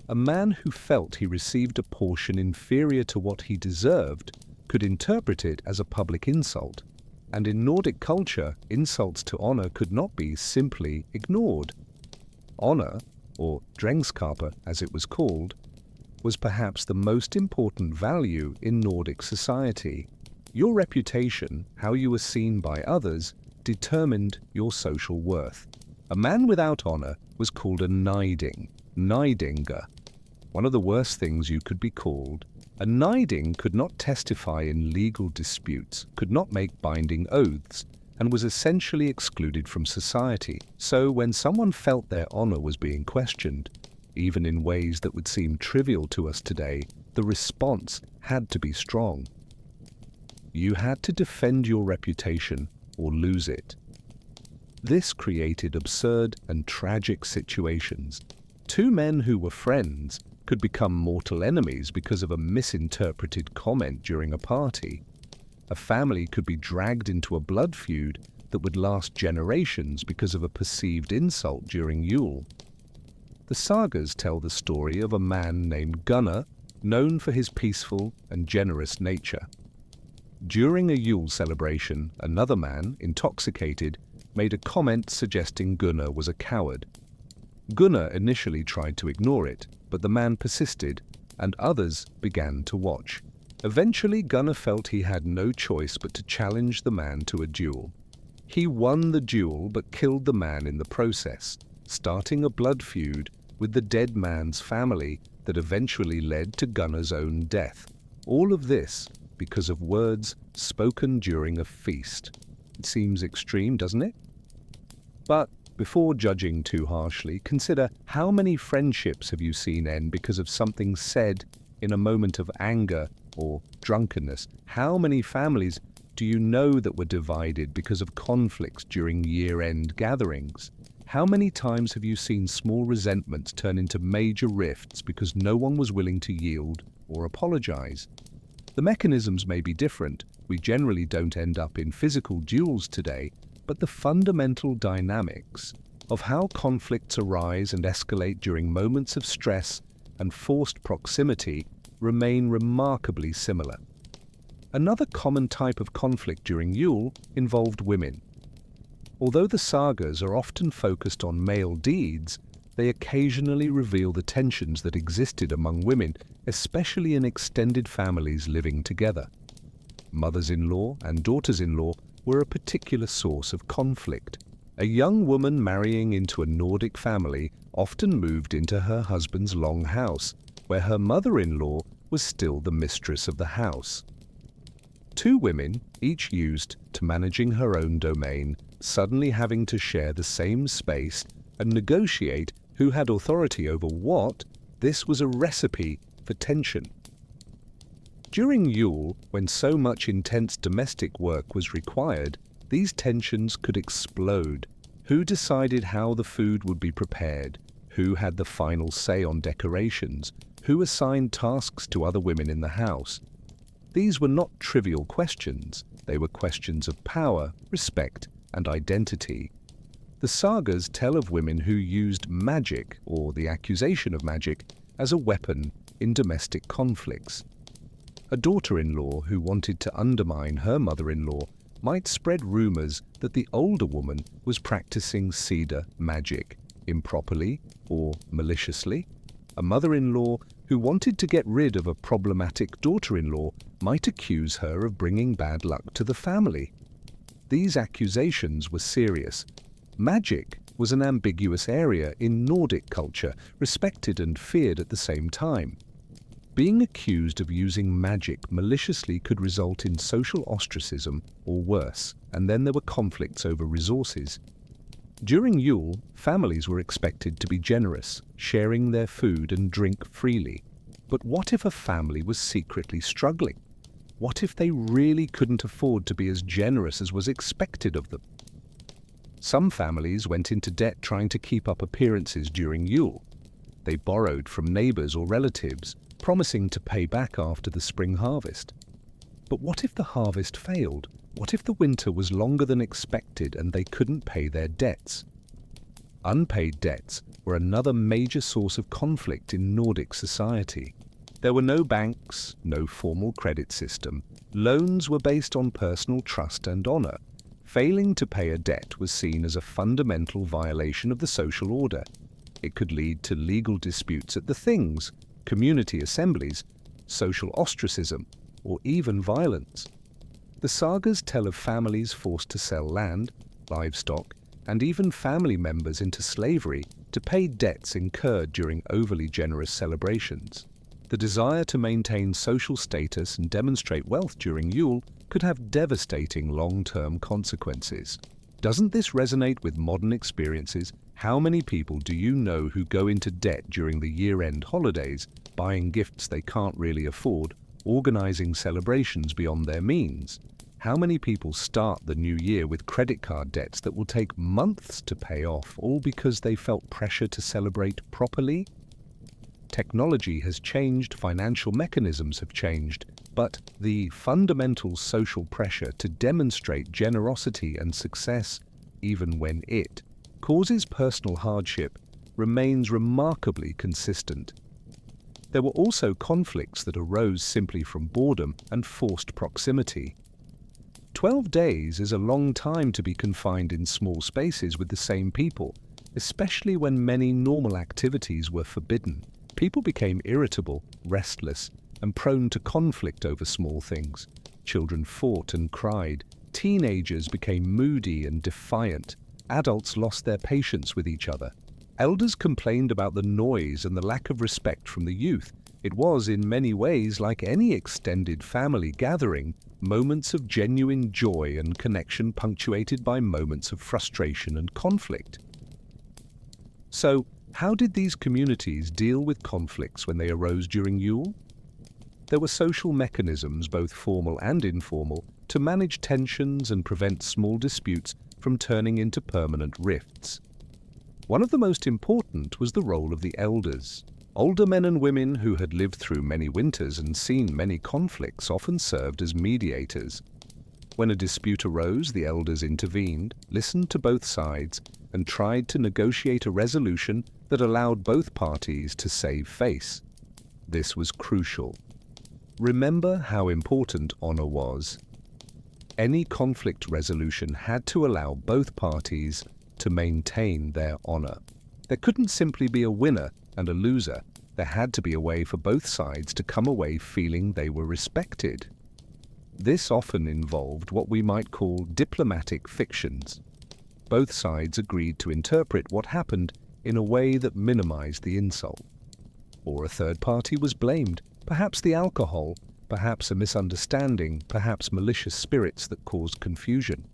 A man who felt he received a portion inferior to what he deserved could interpret it as a public insult. And in Nordic culture, insults to honor could not be simply ignored. Honor, or drengskaper as it was called, was perhaps the most important value in Nordic society. Your reputation, how you were seen by others, determined your social worth. A man without honor was called a niding, nidinga. One of the worst things you could be called. A niding could not testify in legal disputes, could not make binding oaths, and was essentially excluded from society. So when someone felt their honor was being questioned, even in ways that would seem trivial to us today, the response had to be strong. You had to defend your reputation or lose it. This created absurd and tragic situations. Two men who were friends could become mortal enemies because of a misinterpreted comment during a party. A family could be dragged into a blood feud that would last generations because of a perceived insult during Yule. The sagas tell the story of a man named Gunnar, known for his peaceful and generous nature. During a Yule celebration, another man, intoxicated, made a comment suggesting Gunnar was a coward. Gunnar initially tried to ignore it, but the man persisted, and others began to watch. Eventually, Gunnar felt he had no choice but to challenge the man to a duel. He won the duel but killed the man in the process, starting a blood feud with the dead man's family that eventually led to Gunnar's own death. All of this because of words spoken during a feast. It seems extreme, doesn't it? But before judging too harshly, consider how many friendships have you seen end because of something said in a moment of anger or drunkenness? How many families do you know that were divided because of conflicts during year-end gatherings? How many times have you seen small resentments turn into major rifts because no one was willing to yield or apologize. The mechanisms may be different. We generally don't end up in physical duels today, but the fundamental dynamics of how conflicts arise and escalate during moments of stress and forced proximity remain remarkably similar. Another common type of conflict during Yule involved women. Although the sagas are often focused on male deeds, they occasionally reveal the tensions that existed among women, especially in extended families living together. Mothers-in-law and daughters-in-law were a particular source of conflict. A young woman marrying into a Nordic family often moved into her husband's long house, where her mother-in-law was still the mistress of the house. Two women, each used to managing her own domain, suddenly having to share the same space and negotiate who had authority over what, this was a recipe for tension. During Yule, when so much intense domestic work was required, these tensions could explode. Who decided how the food would be prepared? Who had the final say on decorations? Who assigned tasks to other women in the house? These were not trivial questions. They were questions of power, respect, and identity. The sagas tell of women who used magic, or the accusation of magic, as a weapon in domestic conflicts. A daughter-in-law who wanted to undermine her mother-in-law might spread rumors that the older woman was practicing cedar magic, improperly or maliciously. A mother-in-law who wanted to get rid of a problematic daughter-in-law might accuse her of bringing bad luck to the family. These accusations were serious. Magic was an ambiguous area in Nordic culture, respected and feared at the same time. Being accused of using magic maliciously could result in social ostracism or worse, and then there were conflicts over resources. During Yule, families were expected to be generous, sharing their food and drink freely. But what if a family was secretly struggling? What if they really couldn't afford to be as generous as was expected of them? Some families went into debt trying to keep up appearances during Yule. They borrowed from neighbors or relatives, promising to pay back after the spring harvest. But what if the harvest failed? What if the winter was longer than expected and they couldn't pay their debts? Unpaid debts were another major source of conflict in Nordic society. There were no banks, no formal credit system. Loans were based on personal trust and honor. Failing to pay a debt was seen as a fundamental violation of the social order. It could lead to legal disputes at the things, community assemblies, social ostracism, or even violence. The sagas tell of families forced to sell land, livestock, and even family members into slavery to pay debts incurred during overly generous celebrations. The desire to maintain social status and demonstrate wealth during Yule could have devastating long-term consequences. Doesn't this resonate with modern experiences? How many people do you know who go into debt during the year-end holidays, buying gifts they can't really afford, organizing celebrations beyond their means? How many people start the new year with credit card debts that will take months to pay off, all because they felt pressure to celebrate properly? Technology has changed, financial mechanisms have changed, but the fundamental social pressure to demonstrate generosity and success, even when it causes personal hardship, remains remarkably consistent. There were also conflicts that arose simply from boredom and forced proximity. 12 days is a long time to be confined in small spaces with the same people, especially when many normal activities were forbidden. People became irritable, restless, and prone to conflict over small things. Children fought and cried. Teenagers became moody and defiant. Adults lost their patience with each other. Elders complained about the noise and the lack of respect from the youth. It was, in many ways, like any extended family gathering, moments of genuine joy and connection punctuated by moments of frustration and conflict. So, how did these communities deal with conflicts when they arose during Yule? There were social mechanisms, both formal and informal, to manage tensions and prevent small disputes from turning into permanent rifts. One of the most important was the role of the elders. Older men and women who had lived through many winters and seen many conflicts often served as mediators. When a dispute arose, the elders intervened, listened to both sides, and tried to negotiate a resolution that allowed both parties to save face. This was crucial. Remember how important honor was. Any conflict resolution had to allow both parties to maintain their honor. There couldn't simply be a winner and a loser. There had to be a way for both sides to come away feeling they were respected. This often involved what we might call diplomatic fictions. Both sides agreed to interpret what happened in a way that minimized the insult. Or a third party was blamed, perhaps the alcohol, perhaps a misunderstanding, perhaps malicious spirits that caused confusion.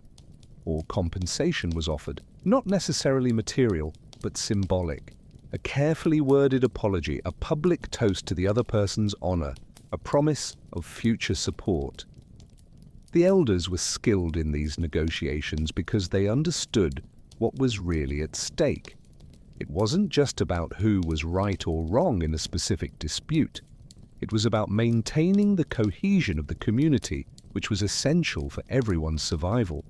Or compensation was offered, not necessarily material, but symbolic. A carefully worded apology, a public toast to the other person's honor, a promise of future support. The elders were skilled in these negotiations because they understood what was really at stake. It wasn't just about who was right or wrong in a specific dispute. It was about maintaining the cohesion of the community, which was essential for everyone's survival.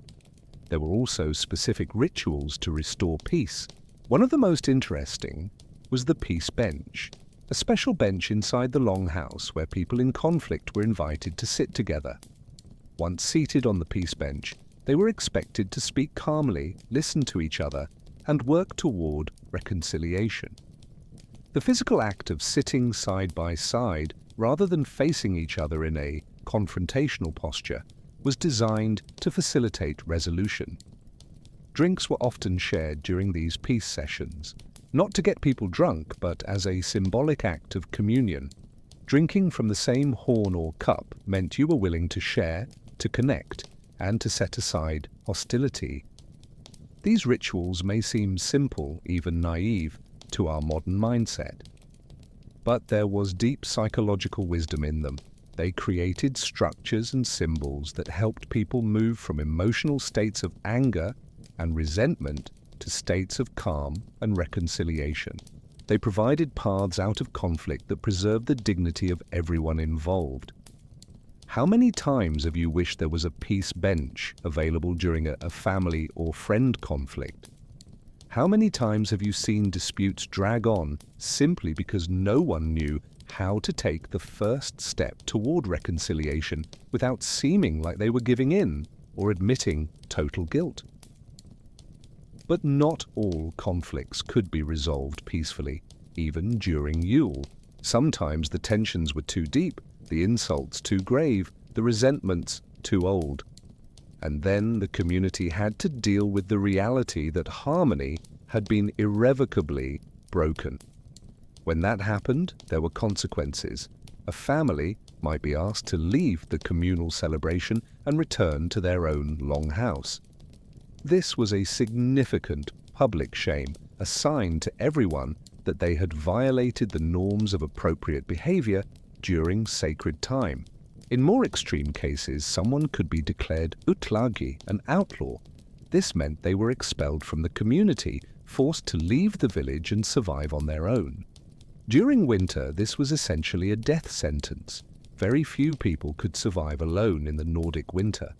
There were also specific rituals to restore peace. One of the most interesting was the peace bench, a special bench inside the longhouse where people in conflict were invited to sit together. Once seated on the peace bench, they were expected to speak calmly, listen to each other, and work toward reconciliation. The physical act of sitting side by side, rather than facing each other in a confrontational posture, was designed to facilitate resolution. Drinks were often shared during these peace sessions, not to get people drunk, but as a symbolic act of communion. Drinking from the same horn or cup meant you were willing to share, to connect, and to set aside hostility. These rituals may seem simple, even naive, to our modern mindset. But there was deep psychological wisdom in them. They created structures and symbols that helped people move from emotional states of anger and resentment to states of calm and reconciliation. They provided paths out of conflict that preserved the dignity of everyone involved. How many times have you wished there was a peace bench available during a family or friend conflict? How many times have you seen disputes drag on simply because no one knew how to take the first step toward reconciliation without seeming like they were giving in or admitting total guilt? But not all conflicts could be resolved peacefully, even during Yule. Sometimes the tensions were too deep, the insults too grave, the resentments too old. And then the community had to deal with the reality that harmony had been irrevocably broken. When that happened, there were consequences. A family might be asked to leave the communal celebration and return to their own longhouse. This was a significant public shame, a sign to everyone that they had violated the norms of appropriate behavior during sacred time. In more extreme cases, someone could be declared utlagi, an outlaw. This meant they were expelled from the community, forced to leave the village and survive on their own. During winter, this was essentially a death sentence. Very few people could survive alone in the Nordic winter.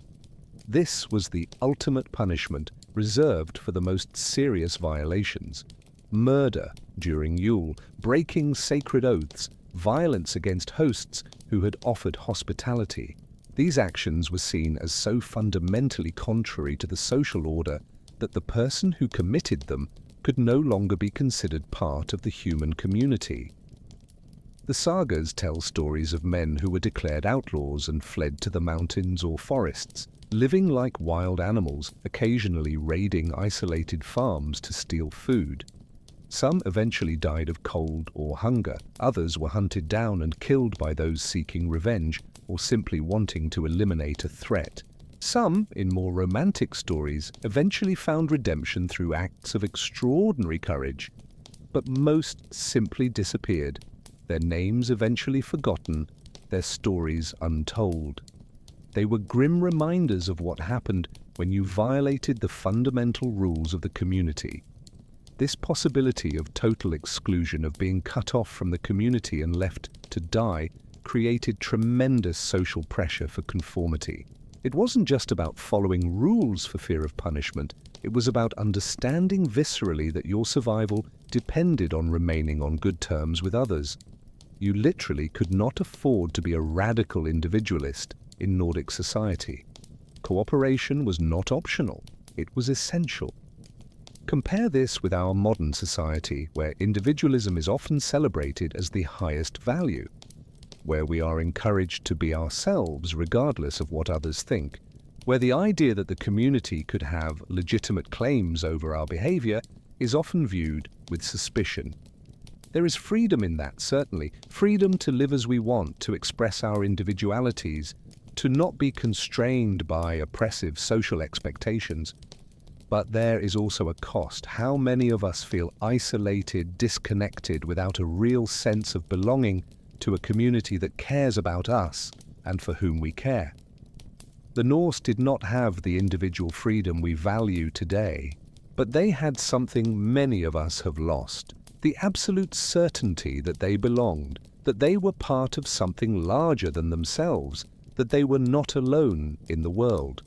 This was the ultimate punishment reserved for the most serious violations. Murder during Yule, breaking sacred oaths, violence against hosts who had offered hospitality. These actions were seen as so fundamentally contrary to the social order that the person who committed them could no longer be considered part of the human community. The sagas tell stories of men who were declared outlaws and fled to the mountains or forests, living like wild animals, occasionally raiding isolated farms to steal food. Some eventually died of cold or hunger. Others were hunted down and killed by those seeking revenge or simply wanting to eliminate a threat. Some, in more romantic stories, eventually found redemption through acts of extraordinary courage, but most simply disappeared, their names eventually forgotten, their stories untold. They were grim reminders of what happened when you violated the fundamental rules of the community. This possibility of total exclusion, of being cut off from the community and left to die, created tremendous social pressure for conformity. It wasn't just about following rules for fear of punishment, it was about understanding viscerally that your survival depended on remaining on good terms with others. You literally could not afford to be a radical individualist in Nordic society. Cooperation was not optional, it was essential. Compare this with our modern society, where individualism is often celebrated as the highest value, where we are encouraged to be ourselves regardless of what others think, where the idea that the community could have legitimate claims over our behavior is often viewed with suspicion. There is freedom in that, certainly, freedom to live as we want, to express our individualities, to not be constrained by oppressive social expectations. But there is also a cost. How many of us feel isolated, disconnected, without a real sense of belonging to a community that cares about us and for whom we care? The Norse did not have the individual freedom we value today, but they had something many of us have lost: the absolute certainty that they belonged, that they were part of something larger than themselves, that they were not alone in the world.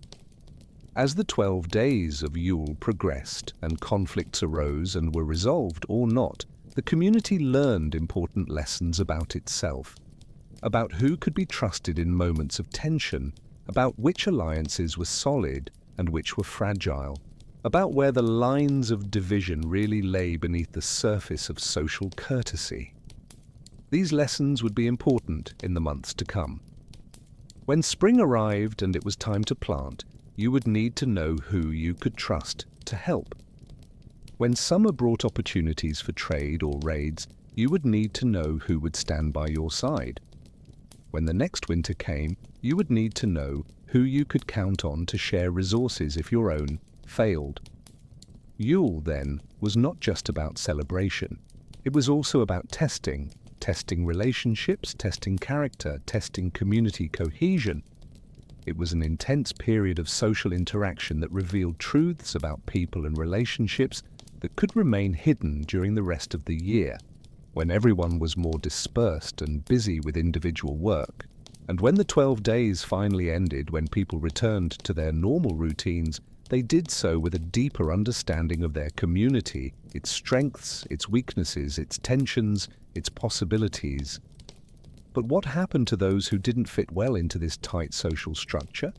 As the 12 days of Yule progressed and conflicts arose and were resolved or not, the community learned important lessons about itself, about who could be trusted in moments of tension, about which alliances were solid and which were fragile, about where the lines of division really lay beneath the surface of social courtesy. These lessons would be important in the months to come. When spring arrived and it was time to plant, you would need to know who you could trust to help. When summer brought opportunities for trade or raids, you would need to know who would stand by your side. When the next winter came, you would need to know who you could count on to share resources if your own failed. Yule, then, was not just about celebration. It was also about testing relationships, testing character, testing community cohesion. It was an intense period of social interaction that revealed truths about people and relationships that could remain hidden during the rest of the year, when everyone was more dispersed and busy with individual work. And when the 12 days finally ended, when people returned to their normal routines, they did so with a deeper understanding of their community, its strengths, its weaknesses, its tensions, its possibilities. But what happened to those who didn't fit well into this tight social structure?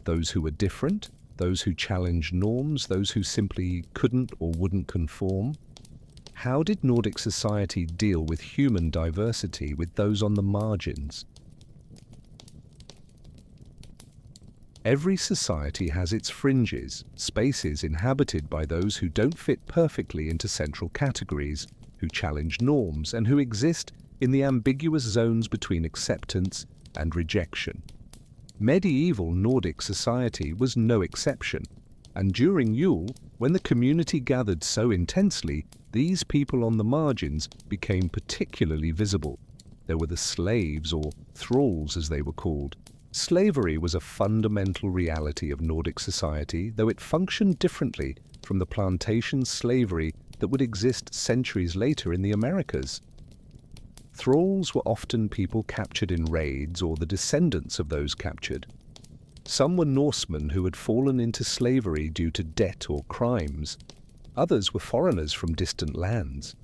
Those who were different? Those who challenged norms? Those who simply couldn't or wouldn't conform? How did Nordic society deal with human diversity, with those on the margins? Every society has its fringes, spaces inhabited by those who don't fit perfectly into central categories, who challenge norms, and who exist in the ambiguous zones between acceptance and rejection. Medieval Nordic society was no exception, and during Yule, when the community gathered so intensely, these people on the margins became particularly visible. There were the slaves, or thralls as they were called. Slavery was a fundamental reality of Nordic society, though it functioned differently from the plantation slavery that would exist centuries later in the Americas. Thralls were often people captured in raids or the descendants of those captured. Some were Norsemen who had fallen into slavery due to debt or crimes. Others were foreigners from distant lands.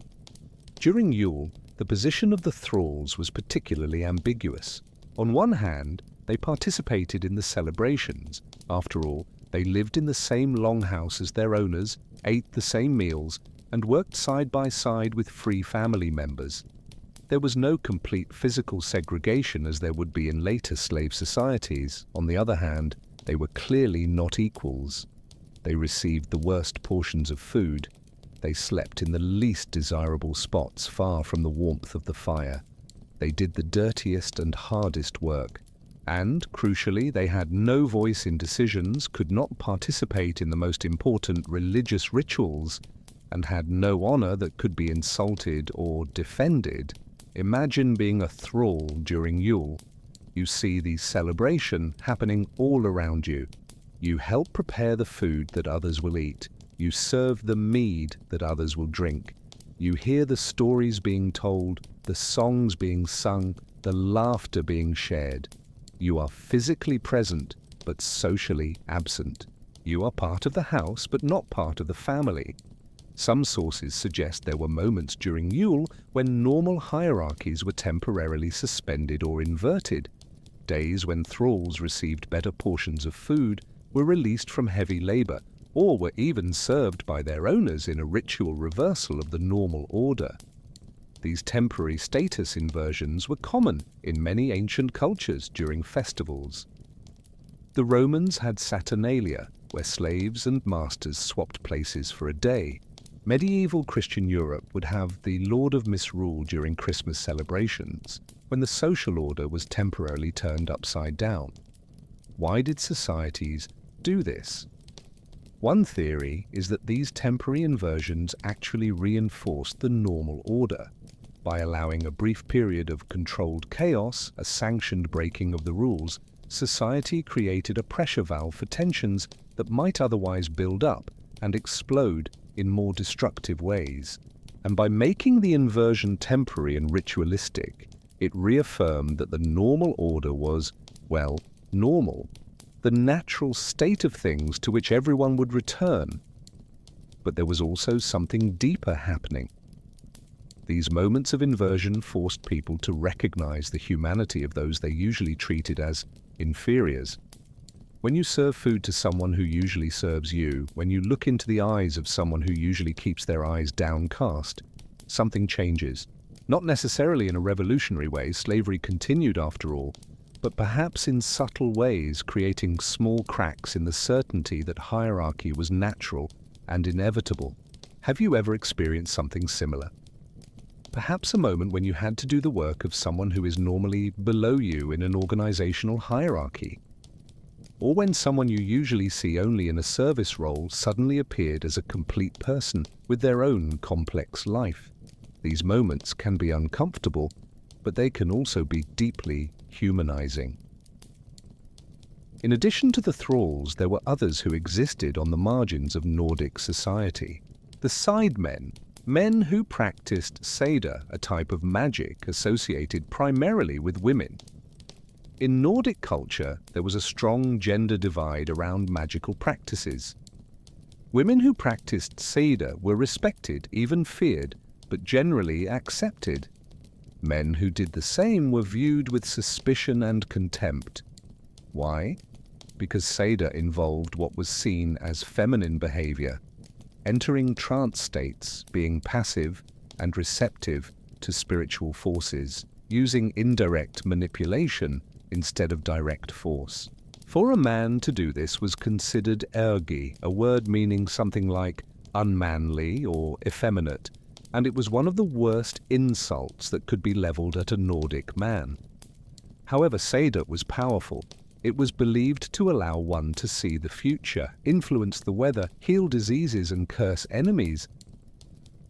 During Yule, the position of the thralls was particularly ambiguous. On one hand, they participated in the celebrations. After all, they lived in the same longhouse as their owners, ate the same meals, and worked side by side with free family members. There was no complete physical segregation as there would be in later slave societies. On the other hand, they were clearly not equals. They received the worst portions of food. They slept in the least desirable spots, far from the warmth of the fire. They did the dirtiest and hardest work. And, crucially, they had no voice in decisions, could not participate in the most important religious rituals, and had no honor that could be insulted or defended. Imagine being a thrall during Yule. You see the celebration happening all around you. You help prepare the food that others will eat. You serve the mead that others will drink. You hear the stories being told, the songs being sung, the laughter being shared. You are physically present, but socially absent. You are part of the house, but not part of the family. Some sources suggest there were moments during Yule when normal hierarchies were temporarily suspended or inverted. Days when thralls received better portions of food, were released from heavy labor, or were even served by their owners in a ritual reversal of the normal order. These temporary status inversions were common in many ancient cultures during festivals. The Romans had Saturnalia, where slaves and masters swapped places for a day. Medieval Christian Europe would have the Lord of Misrule during Christmas celebrations, when the social order was temporarily turned upside down. Why did societies do this? One theory is that these temporary inversions actually reinforced the normal order. By allowing a brief period of controlled chaos, a sanctioned breaking of the rules, society created a pressure valve for tensions that might otherwise build up and explode in more destructive ways. And by making the inversion temporary and ritualistic, it reaffirmed that the normal order was, well, normal, the natural state of things to which everyone would return. But there was also something deeper happening. These moments of inversion forced people to recognize the humanity of those they usually treated as inferiors. When you serve food to someone who usually serves you, when you look into the eyes of someone who usually keeps their eyes downcast, something changes. Not necessarily in a revolutionary way, slavery continued after all, but perhaps in subtle ways, creating small cracks in the certainty that hierarchy was natural and inevitable. Have you ever experienced something similar? Perhaps a moment when you had to do the work of someone who is normally below you in an organizational hierarchy. Or when someone you usually see only in a service role suddenly appeared as a complete person with their own complex life. These moments can be uncomfortable, but they can also be deeply humanizing. In addition to the thralls, there were others who existed on the margins of Nordic society. The sidemen, men who practiced Seda, a type of magic associated primarily with women. In Nordic culture, there was a strong gender divide around magical practices. Women who practiced Seda were respected, even feared, but generally accepted. Men who did the same were viewed with suspicion and contempt. Why? Because Seda involved what was seen as feminine behavior, entering trance states, being passive and receptive to spiritual forces, using indirect manipulation instead of direct force. For a man to do this was considered ergi, a word meaning something like unmanly or effeminate, and it was one of the worst insults that could be leveled at a Nordic man. However, Seda was powerful. It was believed to allow one to see the future, influence the weather, heal diseases, and curse enemies.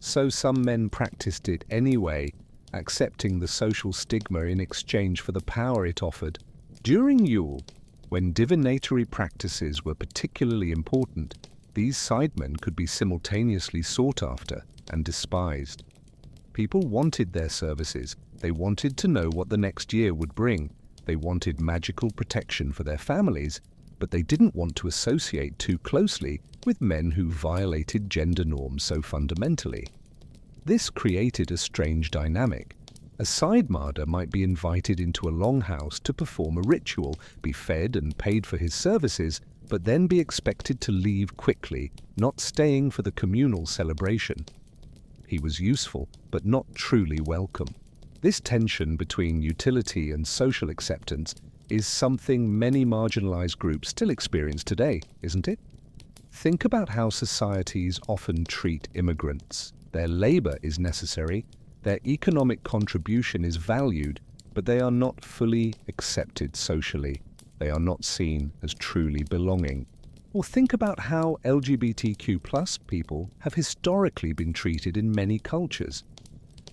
So some men practiced it anyway, accepting the social stigma in exchange for the power it offered. During Yule, when divinatory practices were particularly important, these sidemen could be simultaneously sought after and despised. People wanted their services. They wanted to know what the next year would bring. They wanted magical protection for their families, but they didn't want to associate too closely with men who violated gender norms so fundamentally. This created a strange dynamic. A sidemarder might be invited into a longhouse to perform a ritual, be fed and paid for his services, but then be expected to leave quickly, not staying for the communal celebration. He was useful, but not truly welcome. This tension between utility and social acceptance is something many marginalized groups still experience today, isn't it? Think about how societies often treat immigrants. Their labor is necessary, their economic contribution is valued, but they are not fully accepted socially. They are not seen as truly belonging. Or think about how LGBTQ+ people have historically been treated in many cultures.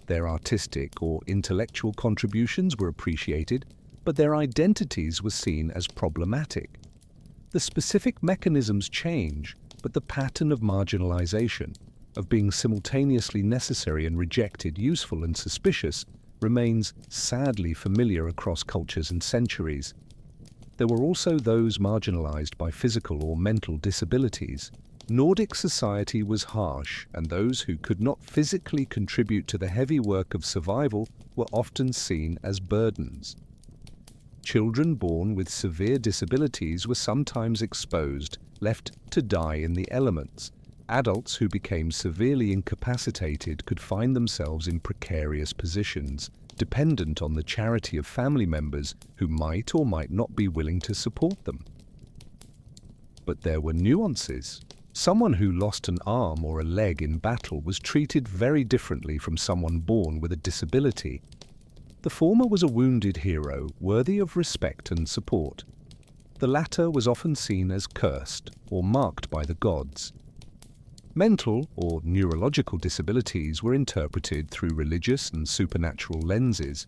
Their artistic or intellectual contributions were appreciated, but their identities were seen as problematic. The specific mechanisms change, but the pattern of marginalization, of being simultaneously necessary and rejected, useful and suspicious, remains sadly familiar across cultures and centuries. There were also those marginalized by physical or mental disabilities. Nordic society was harsh, and those who could not physically contribute to the heavy work of survival were often seen as burdens. Children born with severe disabilities were sometimes exposed, left to die in the elements. Adults who became severely incapacitated could find themselves in precarious positions, dependent on the charity of family members who might or might not be willing to support them. But there were nuances. Someone who lost an arm or a leg in battle was treated very differently from someone born with a disability. The former was a wounded hero, worthy of respect and support. The latter was often seen as cursed or marked by the gods. Mental or neurological disabilities were interpreted through religious and supernatural lenses.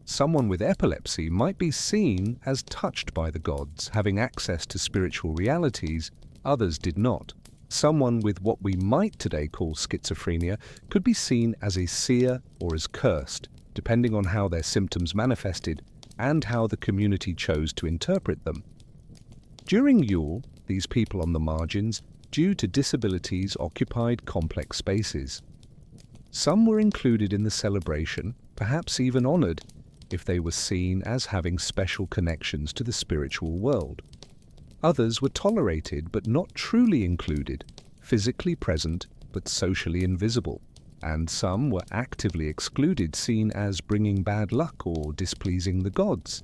Someone with epilepsy might be seen as touched by the gods, having access to spiritual realities. Others did not. Someone with what we might today call schizophrenia could be seen as a seer or as cursed, depending on how their symptoms manifested and how the community chose to interpret them. During Yule, these people on the margins, due to disabilities, occupied complex spaces. Some were included in the celebration, perhaps even honored, if they were seen as having special connections to the spiritual world. Others were tolerated but not truly included, physically present but socially invisible. And some were actively excluded, seen as bringing bad luck or displeasing the gods.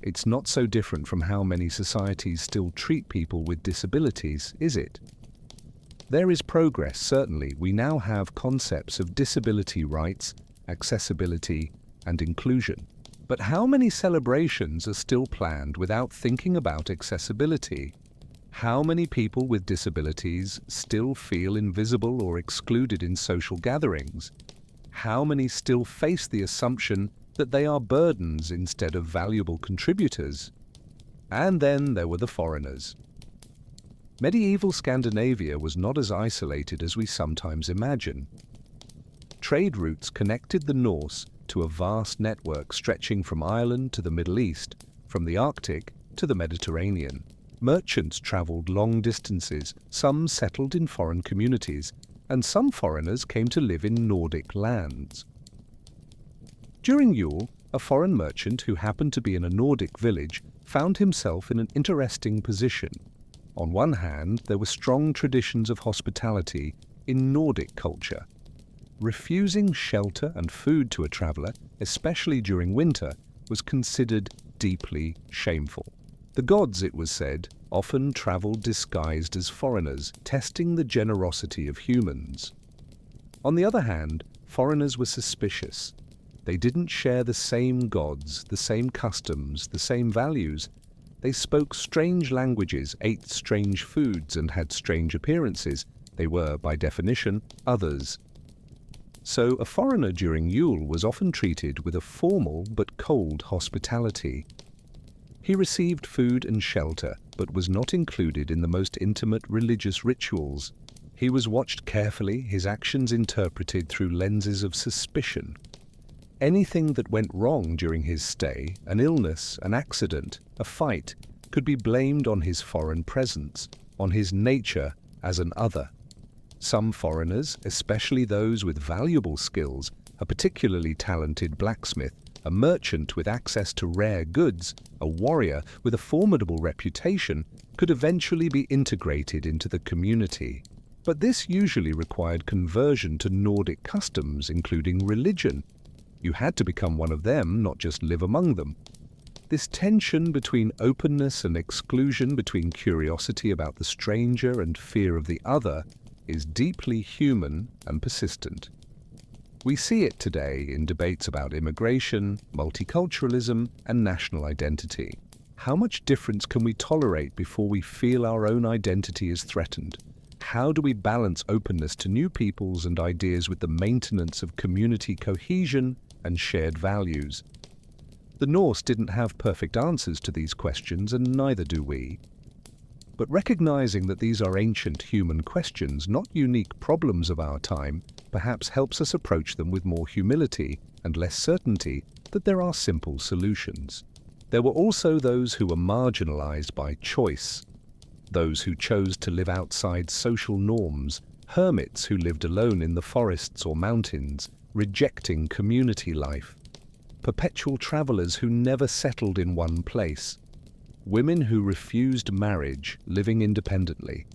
It's not so different from how many societies still treat people with disabilities, is it? There is progress, certainly. We now have concepts of disability rights, accessibility, and inclusion. But how many celebrations are still planned without thinking about accessibility? How many people with disabilities still feel invisible or excluded in social gatherings? How many still face the assumption that they are burdens instead of valuable contributors? And then there were the foreigners. Medieval Scandinavia was not as isolated as we sometimes imagine. Trade routes connected the Norse to a vast network stretching from Ireland to the Middle East, from the Arctic to the Mediterranean. Merchants traveled long distances, some settled in foreign communities, and some foreigners came to live in Nordic lands. During Yule, a foreign merchant who happened to be in a Nordic village found himself in an interesting position. On one hand, there were strong traditions of hospitality in Nordic culture. Refusing shelter and food to a traveller, especially during winter, was considered deeply shameful. The gods, it was said, often travelled disguised as foreigners, testing the generosity of humans. On the other hand, foreigners were suspicious. They didn't share the same gods, the same customs, the same values. They spoke strange languages, ate strange foods, and had strange appearances. They were, by definition, others. So a foreigner during Yule was often treated with a formal but cold hospitality. He received food and shelter, but was not included in the most intimate religious rituals. He was watched carefully, his actions interpreted through lenses of suspicion. Anything that went wrong during his stay, an illness, an accident, a fight, could be blamed on his foreign presence, on his nature as an other. Some foreigners, especially those with valuable skills, a particularly talented blacksmith, a merchant with access to rare goods, a warrior with a formidable reputation, could eventually be integrated into the community. But this usually required conversion to Nordic customs, including religion. You had to become one of them, not just live among them. This tension between openness and exclusion, between curiosity about the stranger and fear of the other, is deeply human and persistent. We see it today in debates about immigration, multiculturalism, and national identity. How much difference can we tolerate before we feel our own identity is threatened? How do we balance openness to new peoples and ideas with the maintenance of community cohesion and shared values? The Norse didn't have perfect answers to these questions, and neither do we. But recognizing that these are ancient human questions, not unique problems of our time, perhaps helps us approach them with more humility and less certainty that there are simple solutions. There were also those who were marginalized by choice, those who chose to live outside social norms, hermits who lived alone in the forests or mountains, rejecting community life, perpetual travelers who never settled in one place, women who refused marriage, living independently.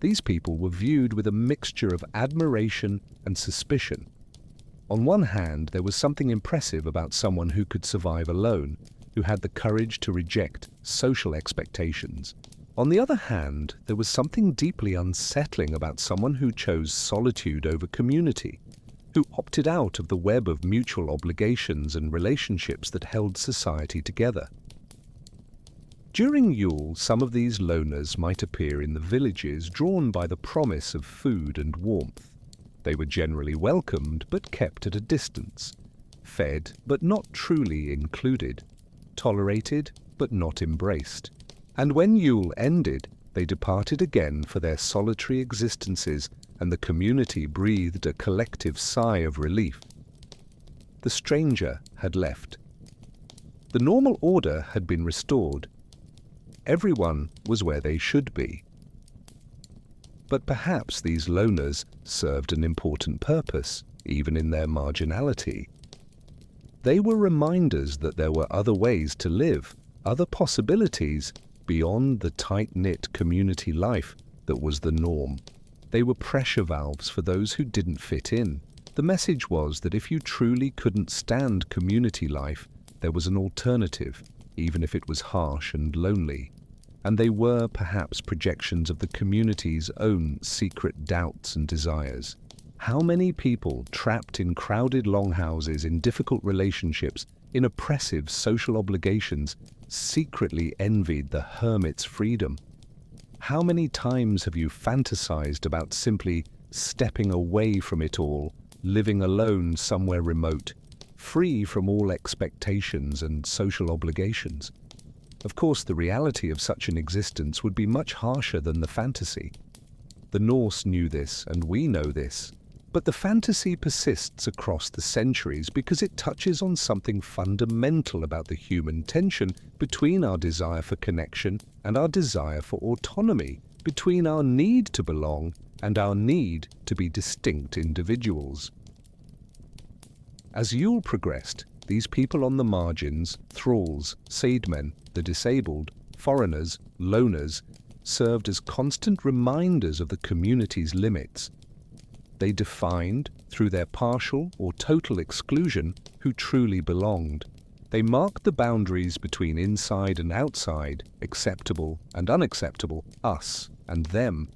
These people were viewed with a mixture of admiration and suspicion. On one hand, there was something impressive about someone who could survive alone, who had the courage to reject social expectations. On the other hand, there was something deeply unsettling about someone who chose solitude over community, who opted out of the web of mutual obligations and relationships that held society together. During Yule, some of these loners might appear in the villages, drawn by the promise of food and warmth. They were generally welcomed but kept at a distance, fed but not truly included, tolerated but not embraced. And when Yule ended, they departed again for their solitary existences, and the community breathed a collective sigh of relief. The stranger had left. The normal order had been restored. Everyone was where they should be. But perhaps these loners served an important purpose, even in their marginality. They were reminders that there were other ways to live, other possibilities beyond the tight-knit community life that was the norm. They were pressure valves for those who didn't fit in. The message was that if you truly couldn't stand community life, there was an alternative, even if it was harsh and lonely. And they were perhaps projections of the community's own secret doubts and desires. How many people trapped in crowded longhouses, in difficult relationships, in oppressive social obligations, secretly envied the hermit's freedom? How many times have you fantasized about simply stepping away from it all, living alone somewhere remote, free from all expectations and social obligations? Of course, the reality of such an existence would be much harsher than the fantasy. The Norse knew this, and we know this. But the fantasy persists across the centuries because it touches on something fundamental about the human tension between our desire for connection and our desire for autonomy, between our need to belong and our need to be distinct individuals. As Yule progressed, these people on the margins, thralls, seidmen, the disabled, foreigners, loners, served as constant reminders of the community's limits. They defined, through their partial or total exclusion, who truly belonged. They marked the boundaries between inside and outside, acceptable and unacceptable, us and them.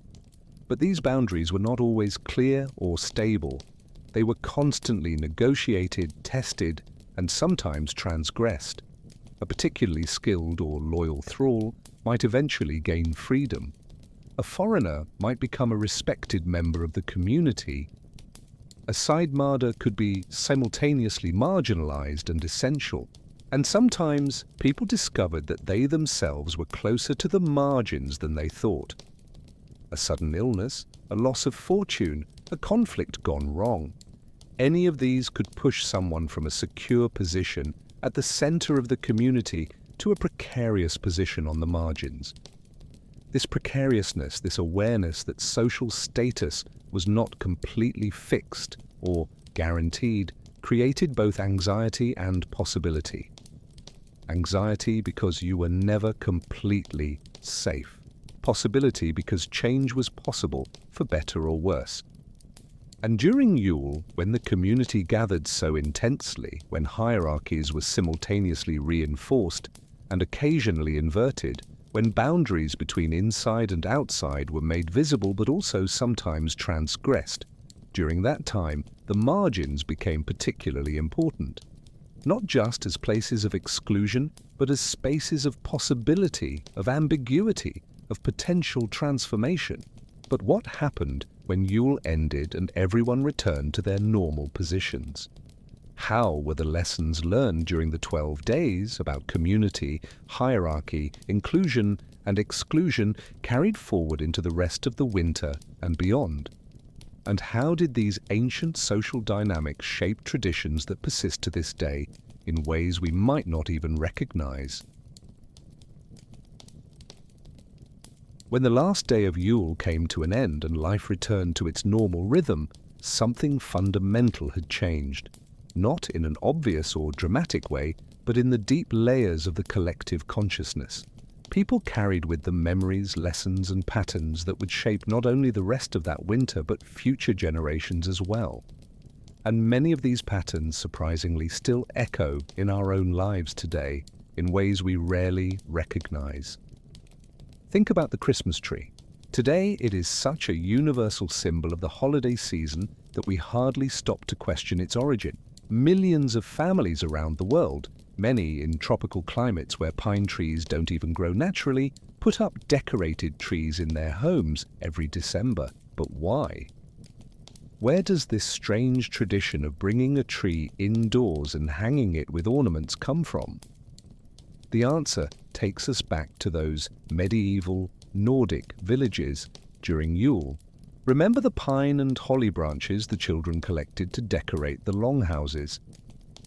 But these boundaries were not always clear or stable. They were constantly negotiated, tested, and sometimes transgressed. A particularly skilled or loyal thrall might eventually gain freedom. A foreigner might become a respected member of the community. A sidemarder could be simultaneously marginalized and essential. And sometimes people discovered that they themselves were closer to the margins than they thought. A sudden illness, a loss of fortune, a conflict gone wrong. Any of these could push someone from a secure position at the center of the community to a precarious position on the margins. This precariousness, this awareness that social status was not completely fixed or guaranteed, created both anxiety and possibility. Anxiety because you were never completely safe. Possibility because change was possible, for better or worse. And during Yule, when the community gathered so intensely, when hierarchies were simultaneously reinforced and occasionally inverted, when boundaries between inside and outside were made visible but also sometimes transgressed, during that time the margins became particularly important, not just as places of exclusion, but as spaces of possibility, of ambiguity, of potential transformation. But what happened when Yule ended and everyone returned to their normal positions? How were the lessons learned during the 12 days about community, hierarchy, inclusion, and exclusion carried forward into the rest of the winter and beyond? And how did these ancient social dynamics shape traditions that persist to this day in ways we might not even recognize? When the last day of Yule came to an end and life returned to its normal rhythm, something fundamental had changed. Not in an obvious or dramatic way, but in the deep layers of the collective consciousness. People carried with them memories, lessons, and patterns that would shape not only the rest of that winter, but future generations as well. And many of these patterns, surprisingly, still echo in our own lives today in ways we rarely recognize. Think about the Christmas tree. Today, it is such a universal symbol of the holiday season that we hardly stop to question its origin. Millions of families around the world, many in tropical climates where pine trees don't even grow naturally, put up decorated trees in their homes every December. But why? Where does this strange tradition of bringing a tree indoors and hanging it with ornaments come from? The answer takes us back to those medieval Nordic villages during Yule. Remember the pine and holly branches the children collected to decorate the longhouses?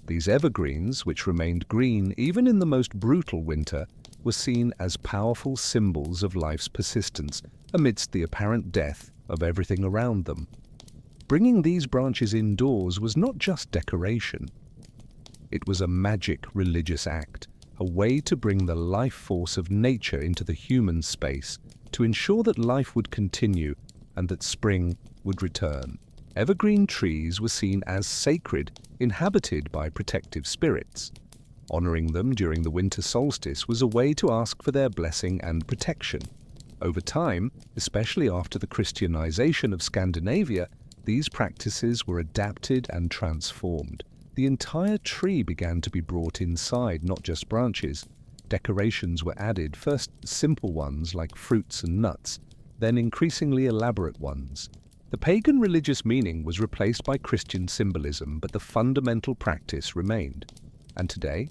These evergreens, which remained green even in the most brutal winter, were seen as powerful symbols of life's persistence amidst the apparent death of everything around them. Bringing these branches indoors was not just decoration. It was a magic religious act, a way to bring the life force of nature into the human space, to ensure that life would continue and that spring would return. Evergreen trees were seen as sacred, inhabited by protective spirits. Honoring them during the winter solstice was a way to ask for their blessing and protection. Over time, especially after the Christianization of Scandinavia, these practices were adapted and transformed. The entire tree began to be brought inside, not just branches. Decorations were added, first simple ones like fruits and nuts, then increasingly elaborate ones. The pagan religious meaning was replaced by Christian symbolism, but the fundamental practice remained. And today?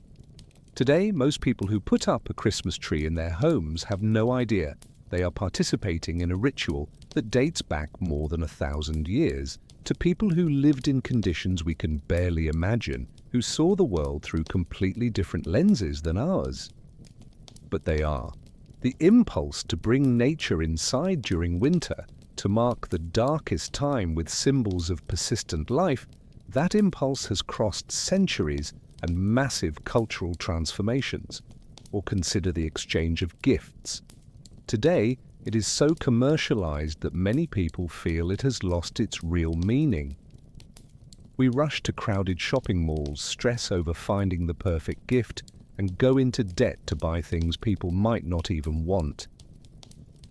Today, most people who put up a Christmas tree in their homes have no idea they are participating in a ritual that dates back more than 1,000 years, to people who lived in conditions we can barely imagine, who saw the world through completely different lenses than ours. But they are. The impulse to bring nature inside during winter, to mark the darkest time with symbols of persistent life, that impulse has crossed centuries and massive cultural transformations. Or consider the exchange of gifts. Today, it is so commercialized that many people feel it has lost its real meaning. We rush to crowded shopping malls, stress over finding the perfect gift, and go into debt to buy things people might not even want.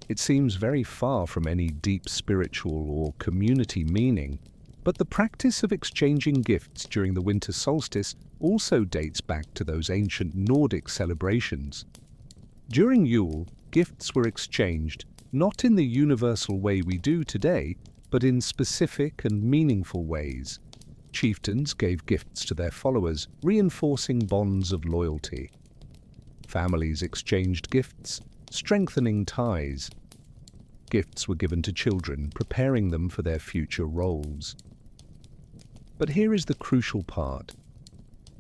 It seems very far from any deep spiritual or community meaning, but the practice of exchanging gifts during the winter solstice also dates back to those ancient Nordic celebrations. During Yule, gifts were exchanged, not in the universal way we do today, but in specific and meaningful ways. Chieftains gave gifts to their followers, reinforcing bonds of loyalty. Families exchanged gifts, strengthening ties. Gifts were given to children, preparing them for their future roles. But here is the crucial part.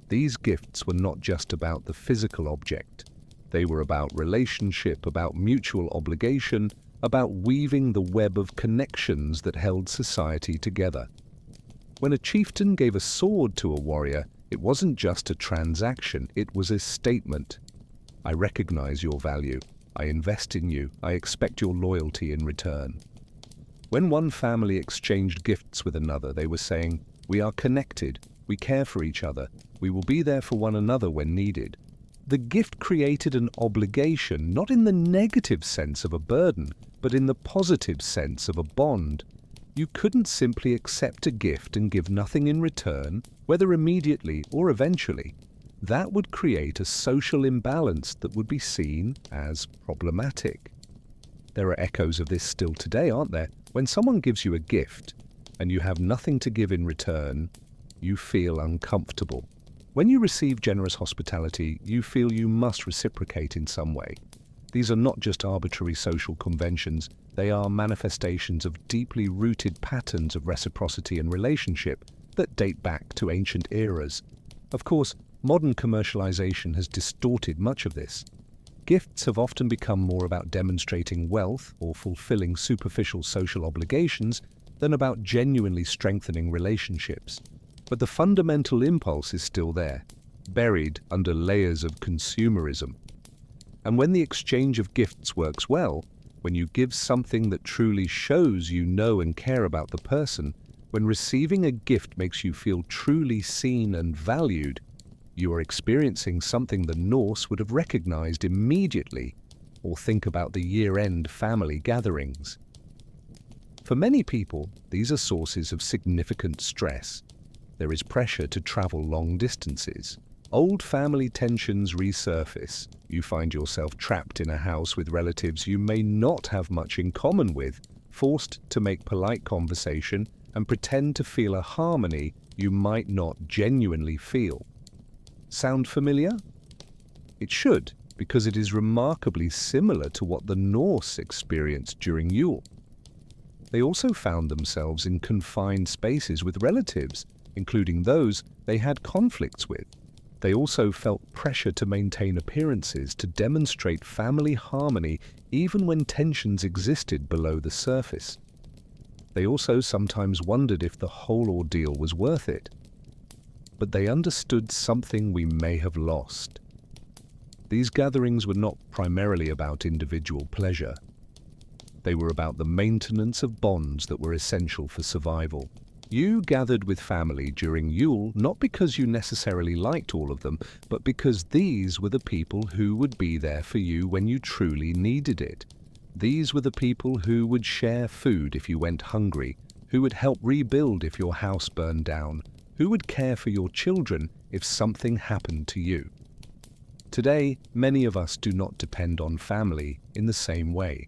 These gifts were not just about the physical object. They were about relationship, about mutual obligation, about weaving the web of connections that held society together. When a chieftain gave a sword to a warrior, it wasn't just a transaction, it was a statement. I recognize your value. I invest in you. I expect your loyalty in return. When one family exchanged gifts with another, they were saying, we are connected, we care for each other, we will be there for one another when needed. The gift created an obligation, not in the negative sense of a burden, but in the positive sense of a bond. You couldn't simply accept a gift and give nothing in return, whether immediately or eventually. That would create a social imbalance that would be seen as problematic. There are echoes of this still today, aren't there? When someone gives you a gift and you have nothing to give in return, you feel uncomfortable. When you receive generous hospitality, you feel you must reciprocate in some way. These are not just arbitrary social conventions, they are manifestations of deeply rooted patterns of reciprocity and relationship that date back to ancient eras. Of course, modern commercialization has distorted much of this. Gifts have often become more about demonstrating wealth or fulfilling superficial social obligations than about genuinely strengthening relationships. But the fundamental impulse is still there, buried under layers of consumerism. And when the exchange of gifts works well, when you give something that truly shows you know and care about the person, when receiving a gift makes you feel truly seen and valued, you are experiencing something the Norse would have recognized immediately. Or think about the year-end family gatherings. For many people, these are sources of significant stress. There is pressure to travel long distances. Old family tensions resurface. You find yourself trapped in a house with relatives you may not have much in common with, forced to make polite conversation and pretend to feel a harmony you might not genuinely feel. Sound familiar? It should, because it is remarkably similar to what the Norse experienced during Yule. They also found themselves in confined spaces with relatives, including those they had conflicts with. They also felt pressure to maintain appearances, to demonstrate family harmony even when tensions existed below the surface. They also sometimes wondered if the whole ordeal was worth it. But they understood something we may have lost. These gatherings were not primarily about individual pleasure. They were about the maintenance of bonds that were essential for survival. You gathered with family during Yule not because you necessarily liked all of them, but because these were the people who would be there for you when you truly needed it. These were the people who would share food if you went hungry, who would help rebuild if your house burned down, who would care for your children if something happened to you. Today, many of us do not depend on family in the same way.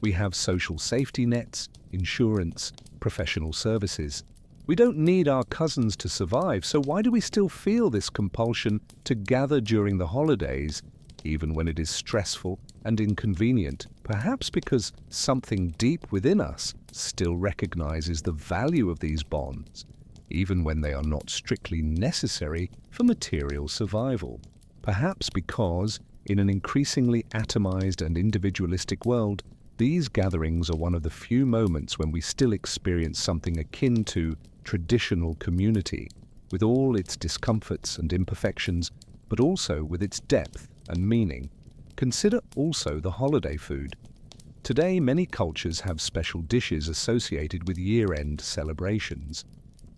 We have social safety nets, insurance, professional services. We don't need our cousins to survive, so why do we still feel this compulsion to gather during the holidays, even when it is stressful and inconvenient? Perhaps because something deep within us still recognizes the value of these bonds, even when they are not strictly necessary for material survival. Perhaps because, in an increasingly atomized and individualistic world, these gatherings are one of the few moments when we still experience something akin to traditional community, with all its discomforts and imperfections, but also with its depth and meaning. Consider also the holiday food. Today, many cultures have special dishes associated with year-end celebrations.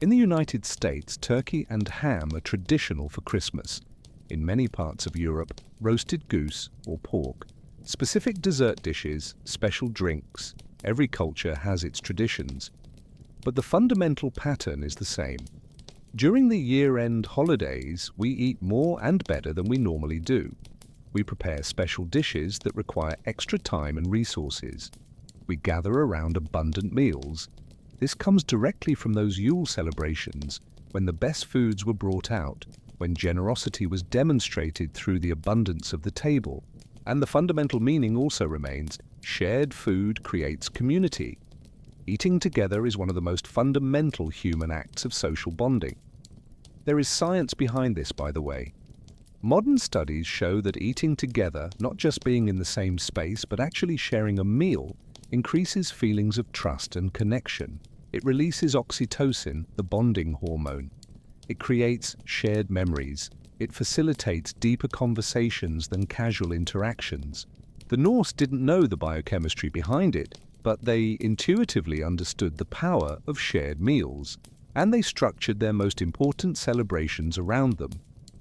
In the United States, turkey and ham are traditional for Christmas. In many parts of Europe, roasted goose or pork. Specific dessert dishes, special drinks. Every culture has its traditions. But the fundamental pattern is the same. During the year-end holidays, we eat more and better than we normally do. We prepare special dishes that require extra time and resources. We gather around abundant meals. This comes directly from those Yule celebrations, when the best foods were brought out, when generosity was demonstrated through the abundance of the table. And the fundamental meaning also remains: shared food creates community. Eating together is one of the most fundamental human acts of social bonding. There is science behind this, by the way. Modern studies show that eating together, not just being in the same space, but actually sharing a meal, increases feelings of trust and connection. It releases oxytocin, the bonding hormone. It creates shared memories. It facilitates deeper conversations than casual interactions. The Norse didn't know the biochemistry behind it, but they intuitively understood the power of shared meals, and they structured their most important celebrations around them.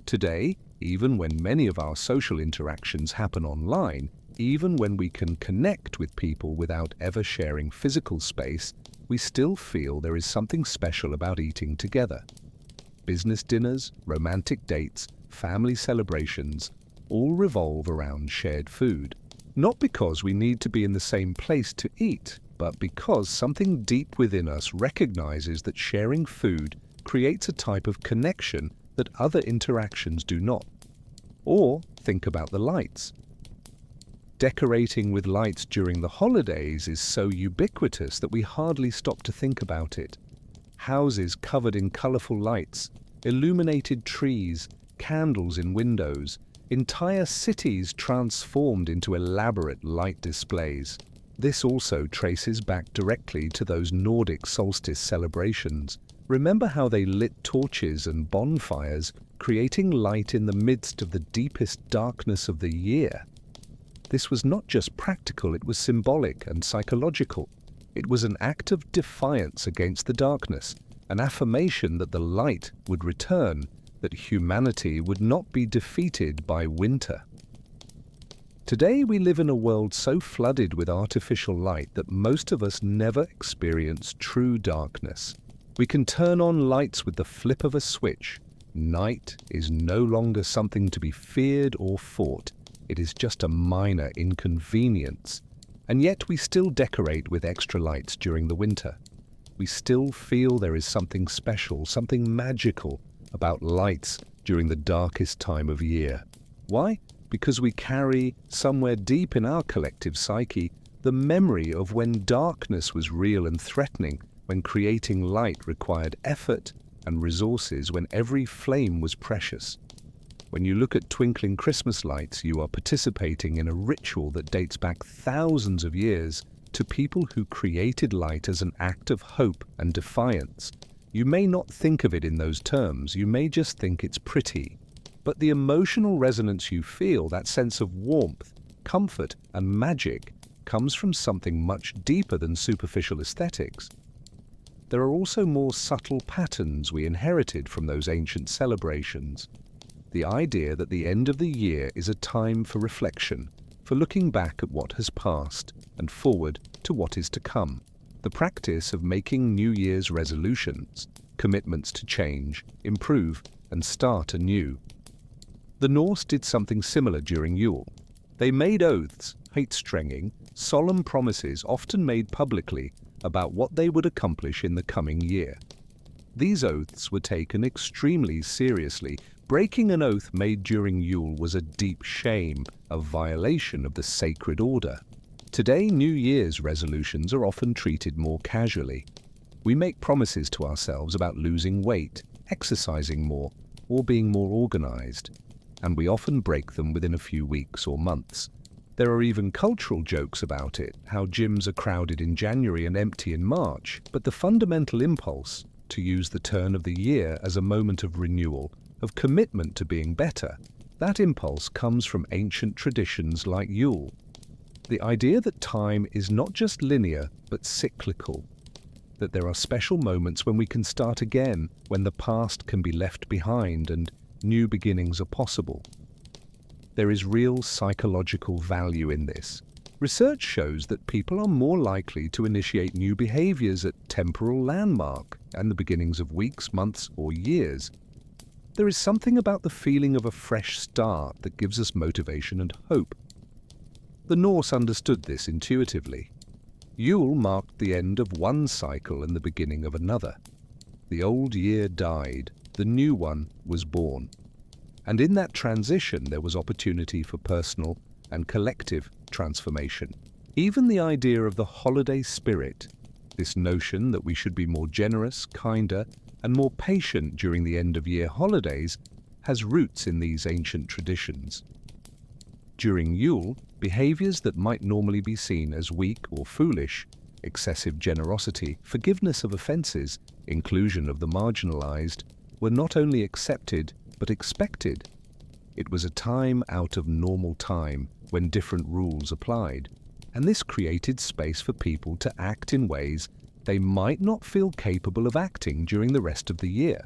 Today, even when many of our social interactions happen online, even when we can connect with people without ever sharing physical space, we still feel there is something special about eating together. Business dinners, romantic dates, family celebrations, all revolve around shared food. Not because we need to be in the same place to eat, but because something deep within us recognizes that sharing food creates a type of connection that other interactions do not. Or think about the lights. Decorating with lights during the holidays is so ubiquitous that we hardly stop to think about it. Houses covered in colourful lights, illuminated trees, candles in windows, entire cities transformed into elaborate light displays. This also traces back directly to those Nordic solstice celebrations. Remember how they lit torches and bonfires, creating light in the midst of the deepest darkness of the year? This was not just practical, it was symbolic and psychological. It was an act of defiance against the darkness, an affirmation that the light would return, that humanity would not be defeated by winter. Today we live in a world so flooded with artificial light that most of us never experience true darkness. We can turn on lights with the flip of a switch. Night is no longer something to be feared or fought. It is just a minor inconvenience. And yet we still decorate with extra lights during the winter. We still feel there is something special, something magical about lights during the darkest time of year. Why? Because we carry, somewhere deep in our collective psyche, the memory of when darkness was real and threatening, when creating light required effort and resources, when every flame was precious. When you look at twinkling Christmas lights, you are participating in a ritual that dates back thousands of years to people who created light as an act of hope and defiance. You may not think of it in those terms, you may just think it's pretty. But the emotional resonance you feel, that sense of warmth, comfort, and magic, comes from something much deeper than superficial aesthetics. There are also more subtle patterns we inherited from those ancient celebrations. The idea that the end of the year is a time for reflection, for looking back at what has passed and forward to what is to come. The practice of making New Year's resolutions, commitments to change, improve, and start anew. The Norse did something similar during Yule. They made oaths, hate-strenging, solemn promises often made publicly about what they would accomplish in the coming year. These oaths were taken extremely seriously. Breaking an oath made during Yule was a deep shame, a violation of the sacred order. Today, New Year's resolutions are often treated more casually. We make promises to ourselves about losing weight, exercising more, or being more organized, and we often break them within a few weeks or months. There are even cultural jokes about it, how gyms are crowded in January and empty in March, but the fundamental impulse, to use the turn of the year as a moment of renewal, of commitment to being better, that impulse comes from ancient traditions like Yule. The idea that time is not just linear, but cyclical, that there are special moments when we can start again, when the past can be left behind and new beginnings are possible. There is real psychological value in this. Research shows that people are more likely to initiate new behaviors at temporal landmark and the beginnings of weeks, months, or years. There is something about the feeling of a fresh start that gives us motivation and hope. The Norse understood this intuitively. Yule marked the end of one cycle and the beginning of another. The old year died, the new one was born. And in that transition there was opportunity for personal and collective transformation. Even the idea of the holiday spirit, this notion that we should be more generous, kinder, and more patient during the end-of-year holidays, has roots in these ancient traditions. During Yule, behaviors that might normally be seen as weak or foolish, excessive generosity, forgiveness of offenses, inclusion of the marginalized, were not only accepted but expected. It was a time out of normal time when different rules applied, and this created space for people to act in ways they might not feel capable of acting during the rest of the year.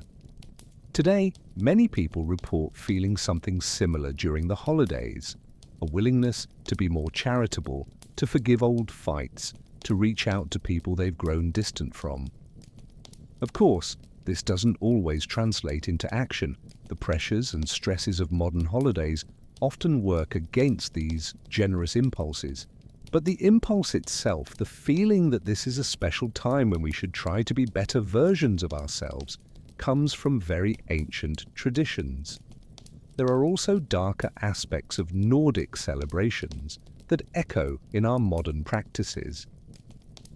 Today, many people report feeling something similar during the holidays, a willingness to be more charitable, to forgive old fights, to reach out to people they've grown distant from. Of course, this doesn't always translate into action. The pressures and stresses of modern holidays often work against these generous impulses. But the impulse itself, the feeling that this is a special time when we should try to be better versions of ourselves, comes from very ancient traditions. There are also darker aspects of Nordic celebrations. that echo in our modern practices.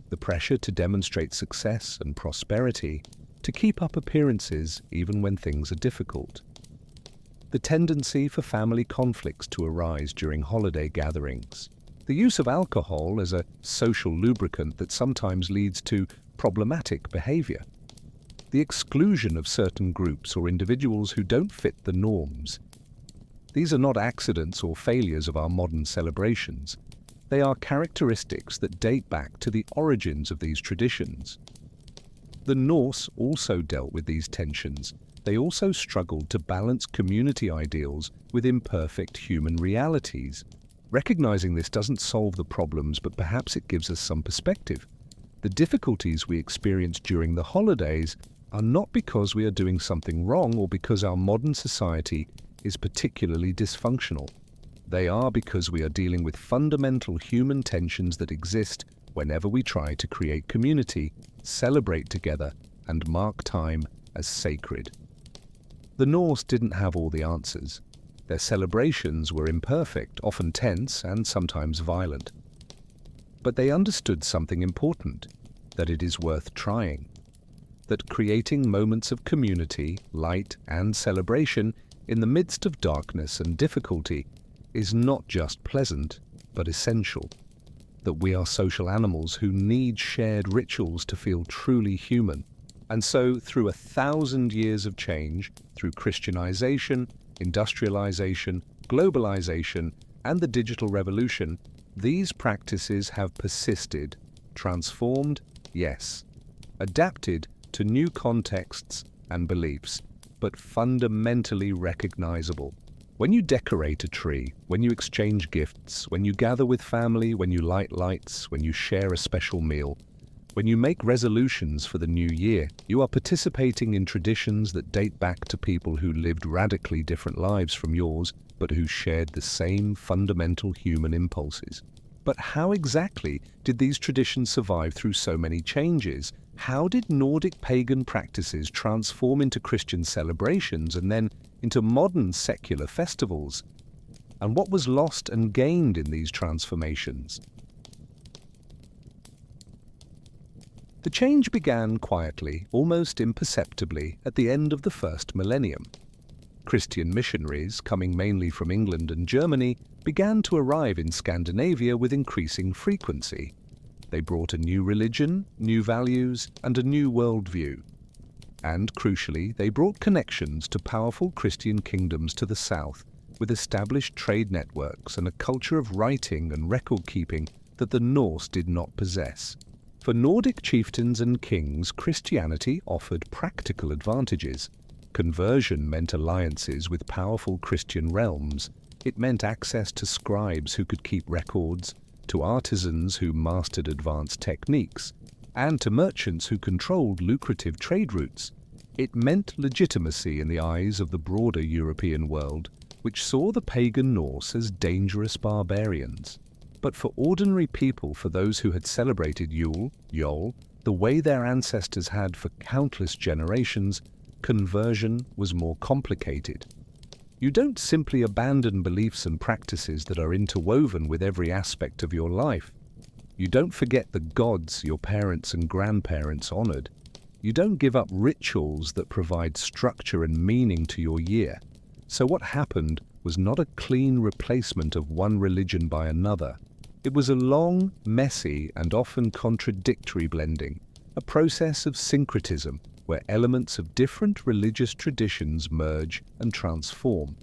The pressure to demonstrate success and prosperity, to keep up appearances even when things are difficult. The tendency for family conflicts to arise during holiday gatherings. The use of alcohol as a social lubricant that sometimes leads to problematic behavior. The exclusion of certain groups or individuals who don't fit the norms. These are not accidents or failures of our modern celebrations. They are characteristics that date back to the origins of these traditions. The Norse also dealt with these tensions. They also struggled to balance community ideals with imperfect human realities. Recognizing this doesn't solve the problems, but perhaps it gives us some perspective. The difficulties we experience during the holidays are not because we are doing something wrong or because our modern society is particularly dysfunctional. They are because we are dealing with fundamental human tensions that exist whenever we try to create community, celebrate together, and mark time as sacred. The Norse didn't have all the answers. Their celebrations were imperfect, often tense, and sometimes violent. But they understood something important, that it is worth trying. That creating moments of community, light, and celebration in the midst of darkness and difficulty is not just pleasant, but essential. That we are social animals who need shared rituals to feel truly human. And so, through 1,000 years of change, through Christianization, industrialization, globalization, and the digital revolution, these practices have persisted, transformed, yes, adapted to new contexts and beliefs, but fundamentally recognizable. When you decorate a tree, when you exchange gifts, when you gather with family, when you light lights, when you share a special meal, when you make resolutions for the new year, you are participating in traditions that date back to people who lived radically different lives from yours, but who shared the same fundamental human impulses. But how exactly did these traditions survive through so many changes? How did Nordic pagan practices transform into Christian celebrations and then into modern secular festivals? And what was lost and gained in these transformations? The change began quietly, almost imperceptibly, at the end of the first millennium. Christian missionaries, coming mainly from England and Germany, began to arrive in Scandinavia with increasing frequency. They brought a new religion, new values, and a new worldview. And, crucially, they brought connections to powerful Christian kingdoms to the south, with established trade networks and a culture of writing and record-keeping that the Norse did not possess. For Nordic chieftains and kings, Christianity offered practical advantages. Conversion meant alliances with powerful Christian realms. It meant access to scribes who could keep records, to artisans who mastered advanced techniques, and to merchants who controlled lucrative trade routes. It meant legitimacy in the eyes of the broader European world, which saw the pagan Norse as dangerous barbarians. But for ordinary people, for those who had celebrated Yule, the way their ancestors had for countless generations, conversion was more complicated. You don't simply abandon beliefs and practices that are interwoven with every aspect of your life. You don't forget the gods your parents and grandparents honored. You don't give up rituals that provide structure and meaning to your year. So what happened was not a clean replacement of one religion by another. It was a long, messy, and often contradictory blending, a process of syncretism where elements of different religious traditions merge and transform.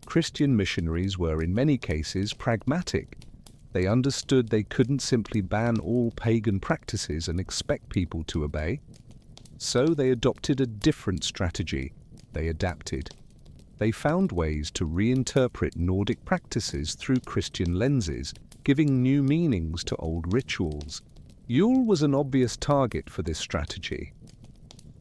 Christian missionaries were in many cases pragmatic. They understood they couldn't simply ban all pagan practices and expect people to obey. So they adopted a different strategy. They adapted. They found ways to reinterpret Nordic practices through Christian lenses, giving new meanings to old rituals. Yule was an obvious target for this strategy.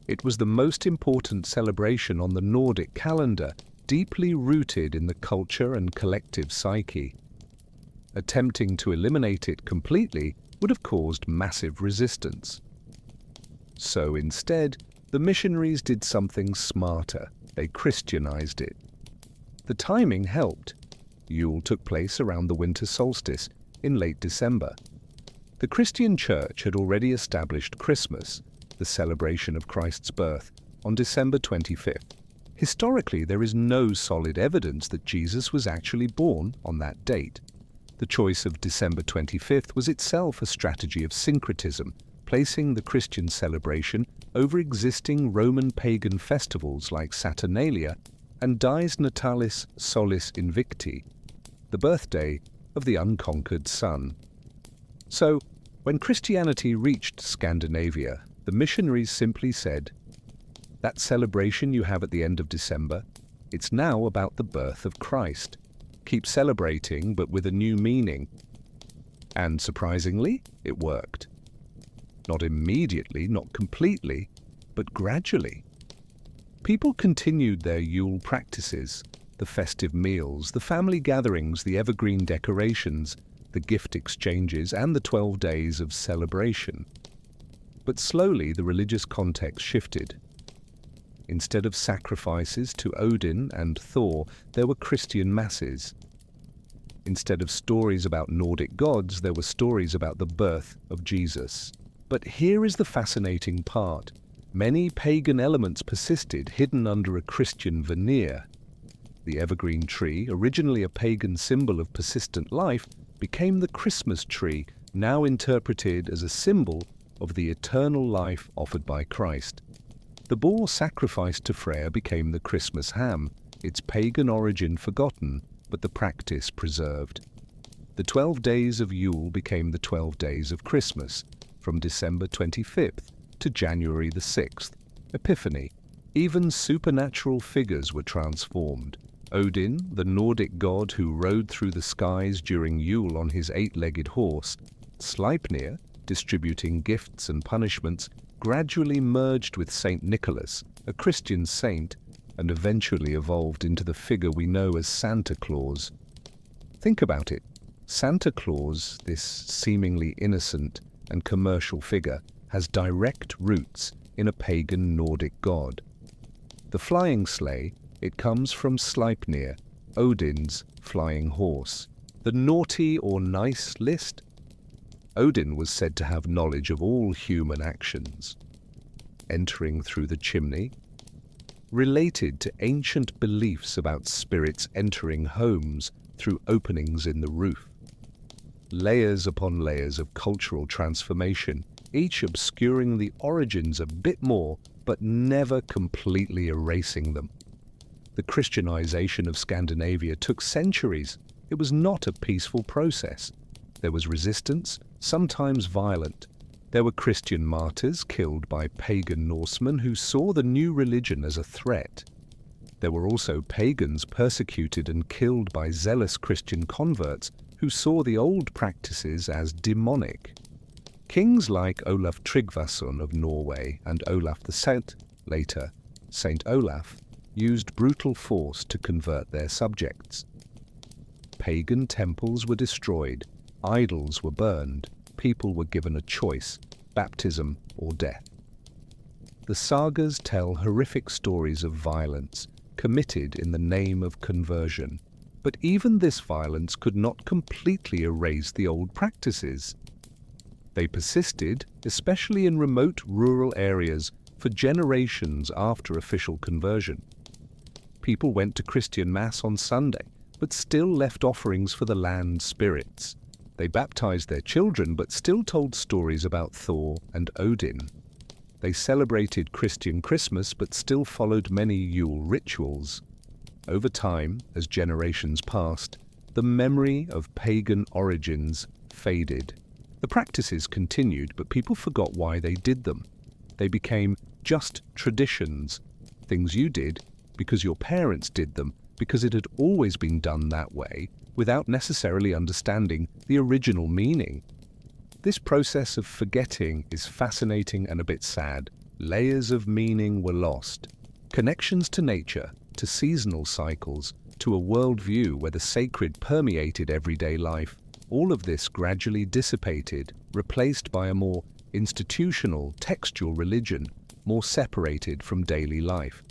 It was the most important celebration on the Nordic calendar, deeply rooted in the culture and collective psyche. Attempting to eliminate it completely would have caused massive resistance. So instead, the missionaries did something smarter. They Christianized it. The timing helped. Yule took place around the winter solstice in late December. The Christian Church had already established Christmas, the celebration of Christ's birth, on December 25th. Historically, there is no solid evidence that Jesus was actually born on that date. The choice of December 25th was itself a strategy of syncretism, placing the Christian celebration over existing Roman pagan festivals like Saturnalia and Dies Natalis Solis Invicti, the birthday of the unconquered sun. So, when Christianity reached Scandinavia, the missionaries simply said, "That celebration you have at the end of December, it's now about the birth of Christ. Keep celebrating, but with a new meaning." And surprisingly, it worked. Not immediately, not completely, but gradually. People continued their Yule practices, the festive meals, the family gatherings, the evergreen decorations, the gift exchanges, and the 12 days of celebration. But slowly the religious context shifted. Instead of sacrifices to Odin and Thor, there were Christian masses. Instead of stories about Nordic gods, there were stories about the birth of Jesus. But here is the fascinating part. Many pagan elements persisted, hidden under a Christian veneer. The evergreen tree, originally a pagan symbol of persistent life, became the Christmas tree, now interpreted as a symbol of the eternal life offered by Christ. The boar sacrificed to Freya became the Christmas ham, its pagan origin forgotten, but the practice preserved. The 12 days of Yule became the 12 days of Christmas, from December 25th to January the 6th, Epiphany. Even supernatural figures were transformed. Odin, the Nordic god who rode through the skies during Yule on his 8-legged horse, Sleipnir, distributing gifts and punishments, gradually merged with Saint Nicholas, a Christian saint, and eventually evolved into the figure we know as Santa Claus. Think about it. Santa Claus, this seemingly innocent and commercial figure, has direct roots in a pagan Nordic god. The flying sleigh, it comes from Sleipnir, Odin's flying horse. The naughty or nice list? Odin was said to have knowledge of all human actions. Entering through the chimney, related to ancient beliefs about spirits entering homes through openings in the roof. Layers upon layers of cultural transformation, each obscuring the origins a bit more, but never completely erasing them. The Christianization of Scandinavia took centuries. It was not a peaceful process. There was resistance, sometimes violent. There were Christian martyrs killed by pagan Norsemen who saw the new religion as a threat. There were also pagans persecuted and killed by zealous Christian converts who saw the old practices as demonic. Kings like Olaf Tryggvason of Norway and Olaf the Saint, later Saint Olaf, used brutal force to convert their subjects. Pagan temples were destroyed, idols were burned, people were given a choice, baptism or death. The sagas tell horrific stories of violence committed in the name of conversion, but even this violence could not completely erase the old practices. They persisted, especially in remote rural areas, for generations after official conversion. People went to Christian Mass on Sunday, but still left offerings for the land spirits. They baptized their children, but still told stories about Thor and Odin. They celebrated Christian Christmas, but still followed many Yule rituals. Over time, as generations passed, the memory of pagan origins faded. The practices continued, but people forgot why they did them. They became just traditions, things you did because your parents did them, because it had always been done that way, without necessarily understanding the original meaning. This process of forgetting is fascinating and a bit sad. Layers of meaning were lost. Connections to nature, to seasonal cycles, to a worldview where the sacred permeated everyday life. All of this gradually dissipated, replaced by a more institutional, textual religion, more separated from daily life.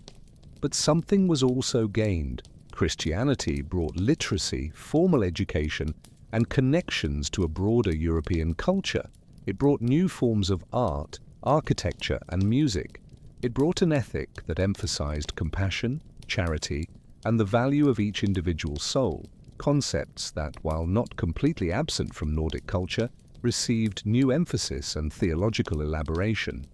But something was also gained. Christianity brought literacy, formal education, and connections to a broader European culture. It brought new forms of art, architecture, and music. It brought an ethic that emphasized compassion, charity, and the value of each individual soul, concepts that, while not completely absent from Nordic culture, received new emphasis and theological elaboration.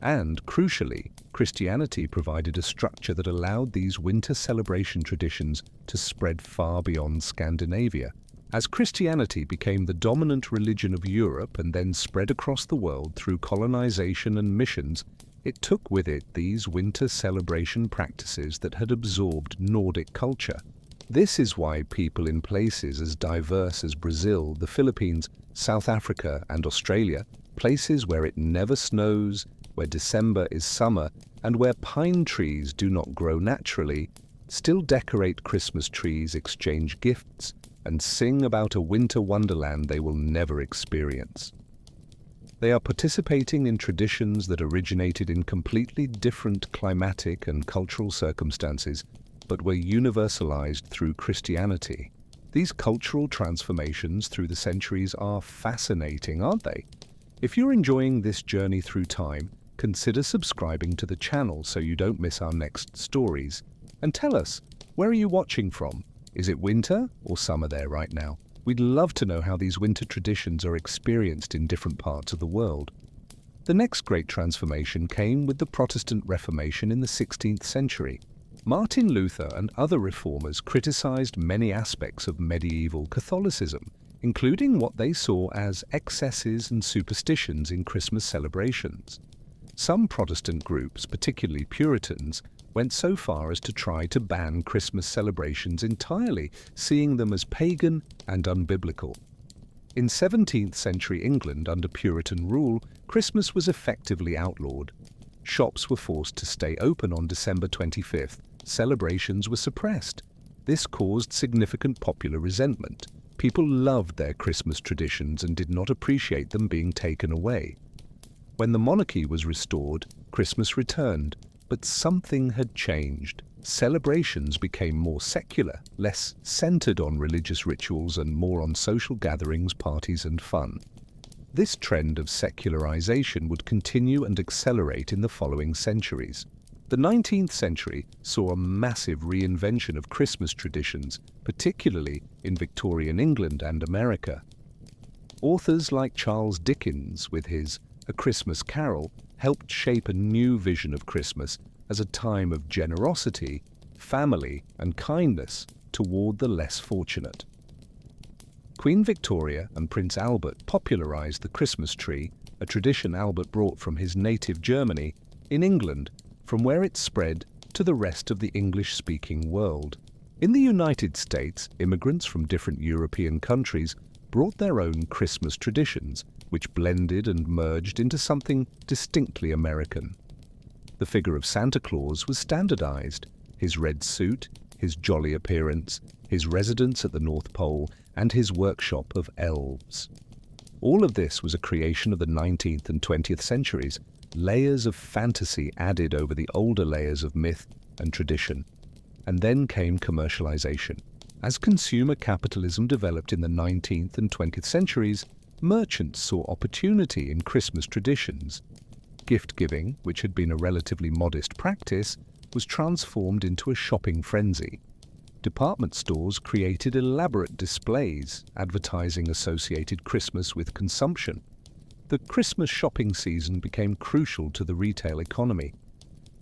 And, crucially, Christianity provided a structure that allowed these winter celebration traditions to spread far beyond Scandinavia. As Christianity became the dominant religion of Europe and then spread across the world through colonization and missions, it took with it these winter celebration practices that had absorbed Nordic culture. This is why people in places as diverse as Brazil, the Philippines, South Africa, and Australia, places where it never snows, where December is summer, and where pine trees do not grow naturally, still decorate Christmas trees, exchange gifts, and sing about a winter wonderland they will never experience. They are participating in traditions that originated in completely different climatic and cultural circumstances, but were universalized through Christianity. These cultural transformations through the centuries are fascinating, aren't they? If you're enjoying this journey through time, consider subscribing to the channel so you don't miss our next stories. And tell us, where are you watching from? Is it winter or summer there right now? We'd love to know how these winter traditions are experienced in different parts of the world. The next great transformation came with the Protestant Reformation in the 16th century. Martin Luther and other reformers criticized many aspects of medieval Catholicism, including what they saw as excesses and superstitions in Christmas celebrations. Some Protestant groups, particularly Puritans, went so far as to try to ban Christmas celebrations entirely, seeing them as pagan and unbiblical. In 17th century England, under Puritan rule, Christmas was effectively outlawed. Shops were forced to stay open on December 25th. Celebrations were suppressed. This caused significant popular resentment. People loved their Christmas traditions and did not appreciate them being taken away. When the monarchy was restored, Christmas returned, but something had changed. Celebrations became more secular, less centered on religious rituals and more on social gatherings, parties, and fun. This trend of secularization would continue and accelerate in the following centuries. The 19th century saw a massive reinvention of Christmas traditions, particularly in Victorian England and America. Authors like Charles Dickens, with his A Christmas Carol, helped shape a new vision of Christmas as a time of generosity, family, and kindness toward the less fortunate. Queen Victoria and Prince Albert popularized the Christmas tree, a tradition Albert brought from his native Germany, in England, from where it spread to the rest of the English-speaking world. In the United States, immigrants from different European countries brought their own Christmas traditions, which blended and merged into something distinctly American. The figure of Santa Claus was standardized. His red suit, his jolly appearance, his residence at the North Pole, and his workshop of elves. All of this was a creation of the 19th and 20th centuries, layers of fantasy added over the older layers of myth and tradition. And then came commercialization. As consumer capitalism developed in the 19th and 20th centuries, merchants saw opportunity in Christmas traditions. Gift-giving, which had been a relatively modest practice, was transformed into a shopping frenzy. Department stores created elaborate displays, advertising associated Christmas with consumption. The Christmas shopping season became crucial to the retail economy.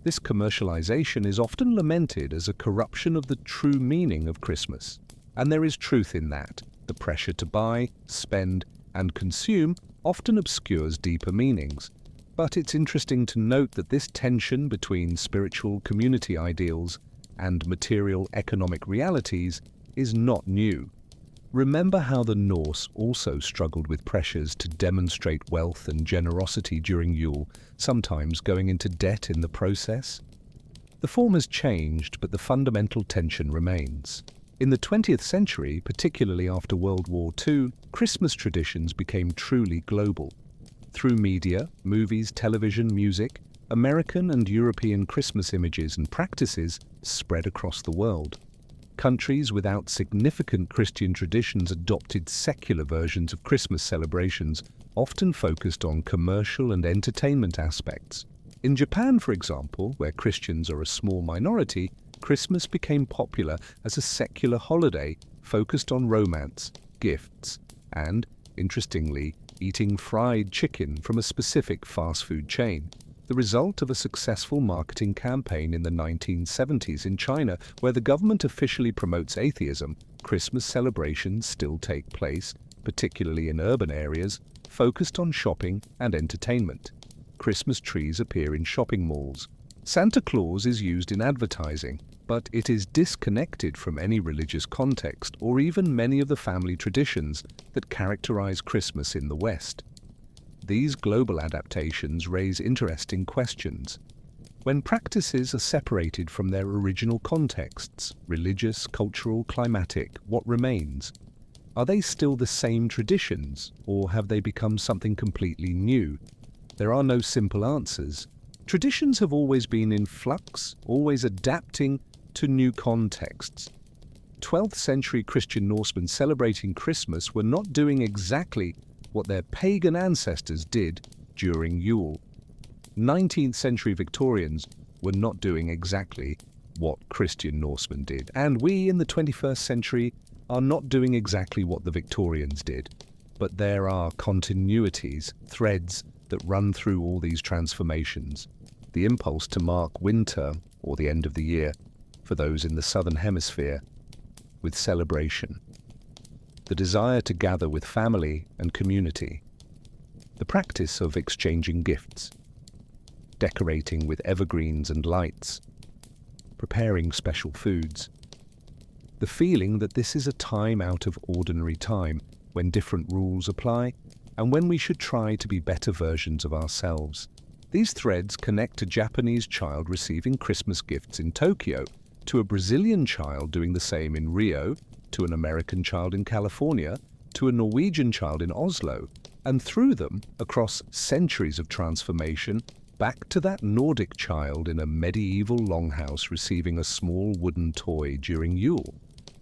This commercialization is often lamented as a corruption of the true meaning of Christmas. And there is truth in that. The pressure to buy, spend, and consume often obscures deeper meanings. But it's interesting to note that this tension between spiritual community ideals and material economic realities is not new. Remember how the Norse also struggled with pressures to demonstrate wealth and generosity during Yule, sometimes going into debt in the process? The form has changed, but the fundamental tension remains. In the 20th century, particularly after World War II, Christmas traditions became truly global. Through media, movies, television, music, American and European Christmas images and practices spread across the world. Countries without significant Christian traditions adopted secular versions of Christmas celebrations, often focused on commercial and entertainment aspects. In Japan, for example, where Christians are a small minority, Christmas became popular as a secular holiday focused on romance, gifts, and, interestingly, eating fried chicken from a specific fast food chain. The result of a successful marketing campaign in the 1970s in China, where the government officially promotes atheism, Christmas celebrations still take place, particularly in urban areas, focused on shopping and entertainment. Christmas trees appear in shopping malls. Santa Claus is used in advertising, but it is disconnected from any religious context or even many of the family traditions that characterize Christmas in the West. These global adaptations raise interesting questions. When practices are separated from their original contexts, religious, cultural, climatic, what remains? Are they still the same traditions, or have they become something completely new? There are no simple answers. Traditions have always been in flux, always adapting to new contexts. 12th century Christian Norsemen celebrating Christmas were not doing exactly what their pagan ancestors did during Yule. 19th century Victorians were not doing exactly what Christian Norsemen did. And we in the 21st century are not doing exactly what the Victorians did. But there are continuities, threads that run through all these transformations. The impulse to mark winter, or the end of the year, for those in the Southern Hemisphere, with celebration. The desire to gather with family and community. The practice of exchanging gifts. Decorating with evergreens and lights. Preparing special foods. The feeling that this is a time out of ordinary time, when different rules apply, and when we should try to be better versions of ourselves. These threads connect a Japanese child receiving Christmas gifts in Tokyo, to a Brazilian child doing the same in Rio, to an American child in California, to a Norwegian child in Oslo, and through them, across centuries of transformation, back to that Nordic child in a medieval longhouse receiving a small wooden toy during Yule.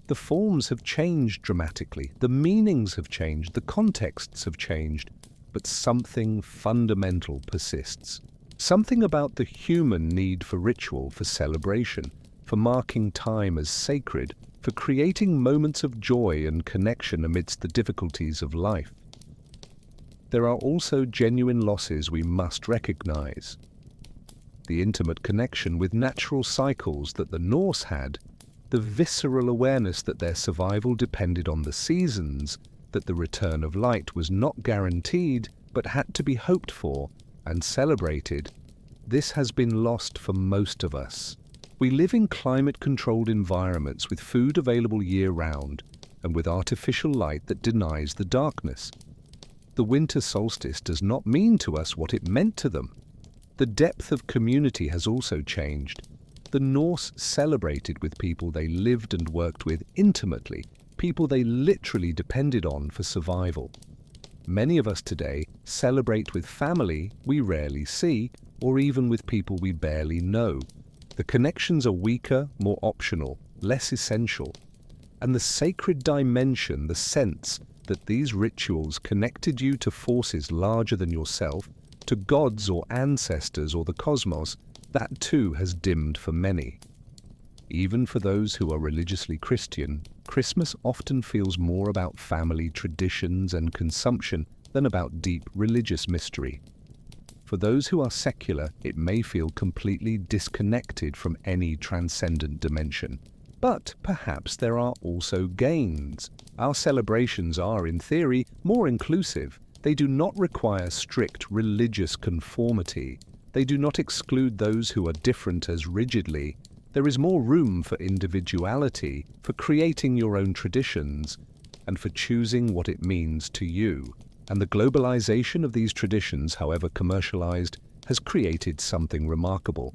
The forms have changed dramatically, the meanings have changed, the contexts have changed, but something fundamental persists. Something about the human need for ritual, for celebration, for marking time as sacred, for creating moments of joy and connection amidst the difficulties of life. There are also genuine losses we must recognize. The intimate connection with natural cycles that the Norse had, the visceral awareness that their survival depended on the seasons, that the return of light was not guaranteed but had to be hoped for and celebrated, this has been lost for most of us. We live in climate-controlled environments with food available year-round and with artificial light that denies the darkness. The winter solstice does not mean to us what it meant to them. The depth of community has also changed. The Norse celebrated with people they lived and worked with intimately, people they literally depended on for survival. Many of us today celebrate with family we rarely see, or even with people we barely know. The connections are weaker, more optional, less essential. And the sacred dimension, the sense that these rituals connected you to forces larger than yourself, to gods or ancestors or the cosmos, that too has dimmed for many. Even for those who are religiously Christian, Christmas often feels more about family traditions and consumption than about deep religious mystery. For those who are secular, it may feel completely disconnected from any transcendent dimension. But perhaps there are also gains. Our celebrations are, in theory, more inclusive. They do not require strict religious conformity. They do not exclude those who are different as rigidly. There is more room for individuality, for creating your own traditions, and for choosing what it means to you. And the globalization of these traditions, however commercialized, has created something remarkable.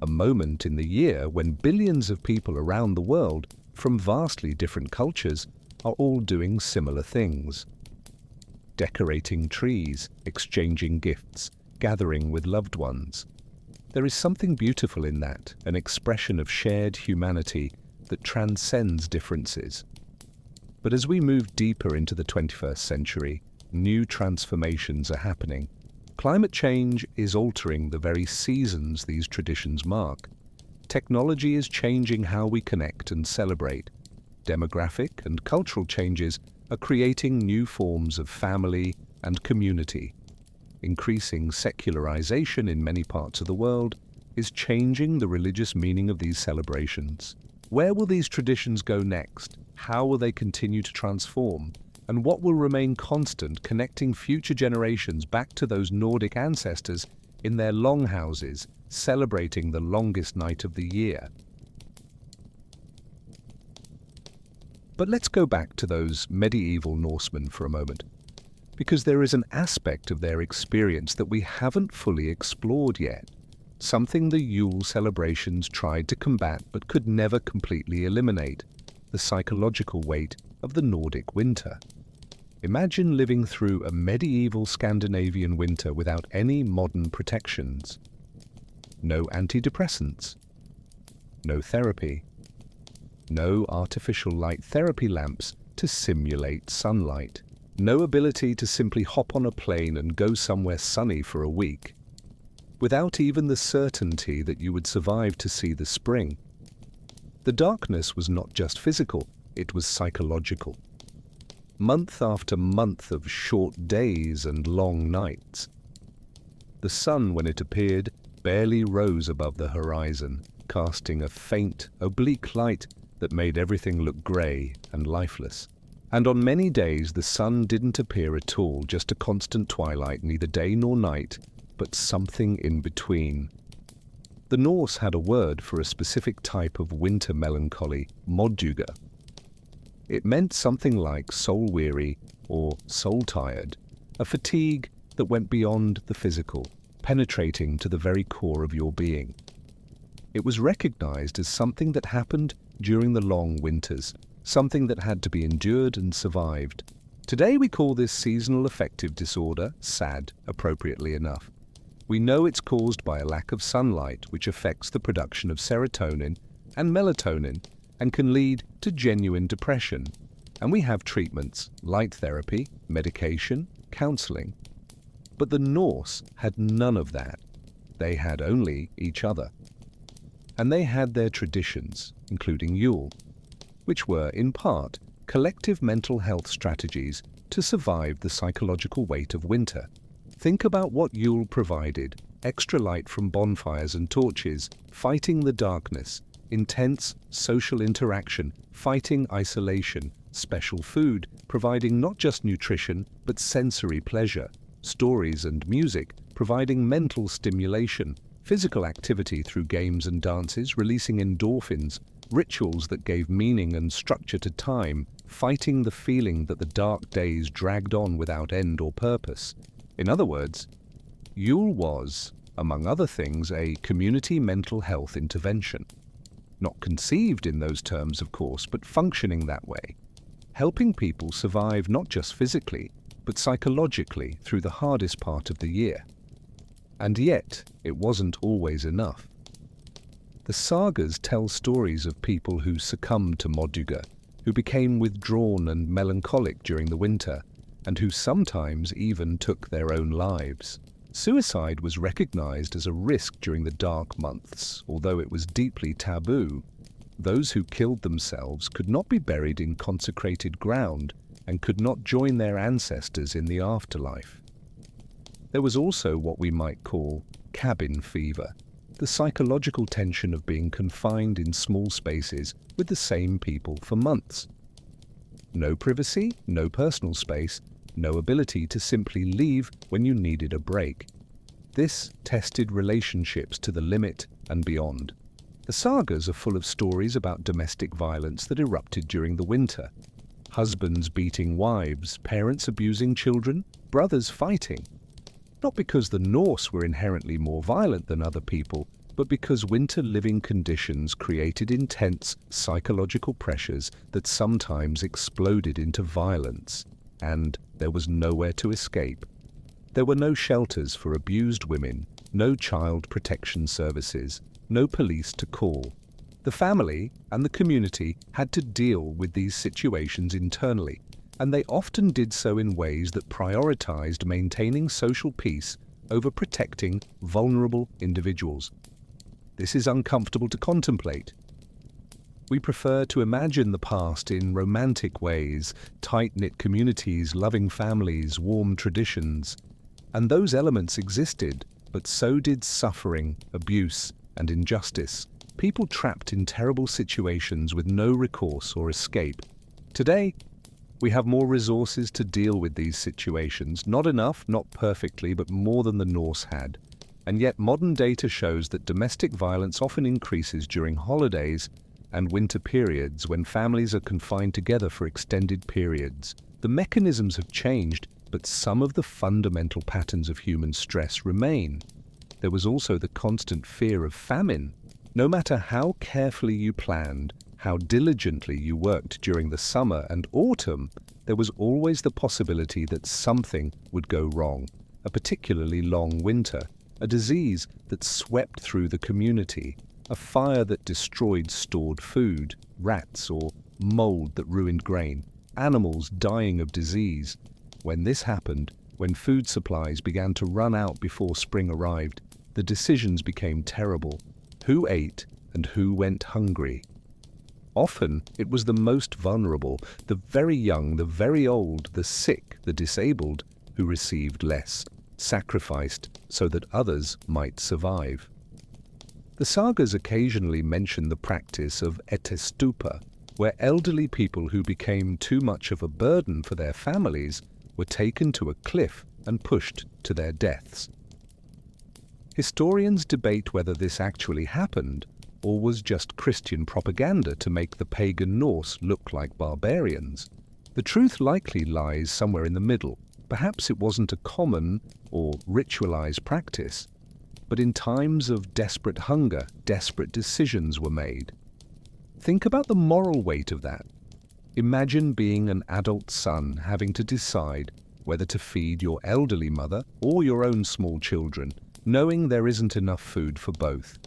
A moment in the year when billions of people around the world, from vastly different cultures, are all doing similar things. Decorating trees, exchanging gifts, gathering with loved ones. There is something beautiful in that, an expression of shared humanity that transcends differences. But as we move deeper into the 21st century, new transformations are happening. Climate change is altering the very seasons these traditions mark. Technology is changing how we connect and celebrate. Demographic and cultural changes are creating new forms of family and community. Increasing secularization in many parts of the world is changing the religious meaning of these celebrations. Where will these traditions go next? How will they continue to transform? And what will remain constant, connecting future generations back to those Nordic ancestors in their longhouses, celebrating the longest night of the year? But let's go back to those medieval Norsemen for a moment, because there is an aspect of their experience that we haven't fully explored yet, something the Yule celebrations tried to combat but could never completely eliminate: the psychological weight of the Nordic winter. Imagine living through a medieval Scandinavian winter without any modern protections. No antidepressants, no therapy, no artificial light therapy lamps to simulate sunlight, no ability to simply hop on a plane and go somewhere sunny for a week, without even the certainty that you would survive to see the spring. The darkness was not just physical, it was psychological. Month after month of short days and long nights. The sun, when it appeared, barely rose above the horizon, casting a faint, oblique light that made everything look grey and lifeless. And on many days the sun didn't appear at all, just a constant twilight, neither day nor night, but something in between. The Norse had a word for a specific type of winter melancholy, modduga. It meant something like soul-weary or soul-tired, a fatigue that went beyond the physical, penetrating to the very core of your being. It was recognized as something that happened during the long winters, something that had to be endured and survived. Today we call this seasonal affective disorder SAD, appropriately enough. We know it's caused by a lack of sunlight, which affects the production of serotonin and melatonin, and can lead to genuine depression. And we have treatments, light therapy, medication, counseling. But the Norse had none of that. They had only each other. And they had their traditions, including Yule, which were, in part, collective mental health strategies to survive the psychological weight of winter. Think about what Yule provided: extra light from bonfires and torches, fighting the darkness, intense social interaction, fighting isolation, special food, providing not just nutrition, but sensory pleasure, stories and music, providing mental stimulation, physical activity through games and dances, releasing endorphins, rituals that gave meaning and structure to time, fighting the feeling that the dark days dragged on without end or purpose. In other words, Yule was, among other things, a community mental health intervention. Not conceived in those terms, of course, but functioning that way, helping people survive not just physically, but psychologically through the hardest part of the year. And yet, it wasn't always enough. The sagas tell stories of people who succumbed to modduga, who became withdrawn and melancholic during the winter, and who sometimes even took their own lives. Suicide was recognized as a risk during the dark months, although it was deeply taboo. Those who killed themselves could not be buried in consecrated ground and could not join their ancestors in the afterlife. There was also what we might call cabin fever, the psychological tension of being confined in small spaces with the same people for months. No privacy, no personal space, no ability to simply leave when you needed a break. This tested relationships to the limit and beyond. The sagas are full of stories about domestic violence that erupted during the winter. Husbands beating wives, parents abusing children, brothers fighting. Not because the Norse were inherently more violent than other people, but because winter living conditions created intense psychological pressures that sometimes exploded into violence. And there was nowhere to escape. There were no shelters for abused women, no child protection services, no police to call. The family and the community had to deal with these situations internally, and they often did so in ways that prioritized maintaining social peace over protecting vulnerable individuals. This is uncomfortable to contemplate. We prefer to imagine the past in romantic ways, tight-knit communities, loving families, warm traditions. And those elements existed, but so did suffering, abuse, and injustice. People trapped in terrible situations with no recourse or escape. Today, we have more resources to deal with these situations. Not enough, not perfectly, but more than the Norse had. And yet modern data shows that domestic violence often increases during holidays and winter periods when families are confined together for extended periods. The mechanisms have changed, but some of the fundamental patterns of human stress remain. There was also the constant fear of famine. No matter how carefully you planned, how diligently you worked during the summer and autumn, there was always the possibility that something would go wrong. A particularly long winter, a disease that swept through the community, a fire that destroyed stored food, rats or mold that ruined grain, animals dying of disease. When this happened, when food supplies began to run out before spring arrived, the decisions became terrible. Who ate and who went hungry? Often it was the most vulnerable, the very young, the very old, the sick, the disabled, who received less, sacrificed so that others might survive. The sagas occasionally mention the practice of etestupa, where elderly people who became too much of a burden for their families were taken to a cliff and pushed to their deaths. Historians debate whether this actually happened or was just Christian propaganda to make the pagan Norse look like barbarians. The truth likely lies somewhere in the middle. Perhaps it wasn't a common or ritualized practice, but in times of desperate hunger, desperate decisions were made. Think about the moral weight of that. Imagine being an adult son having to decide whether to feed your elderly mother or your own small children, knowing there isn't enough food for both.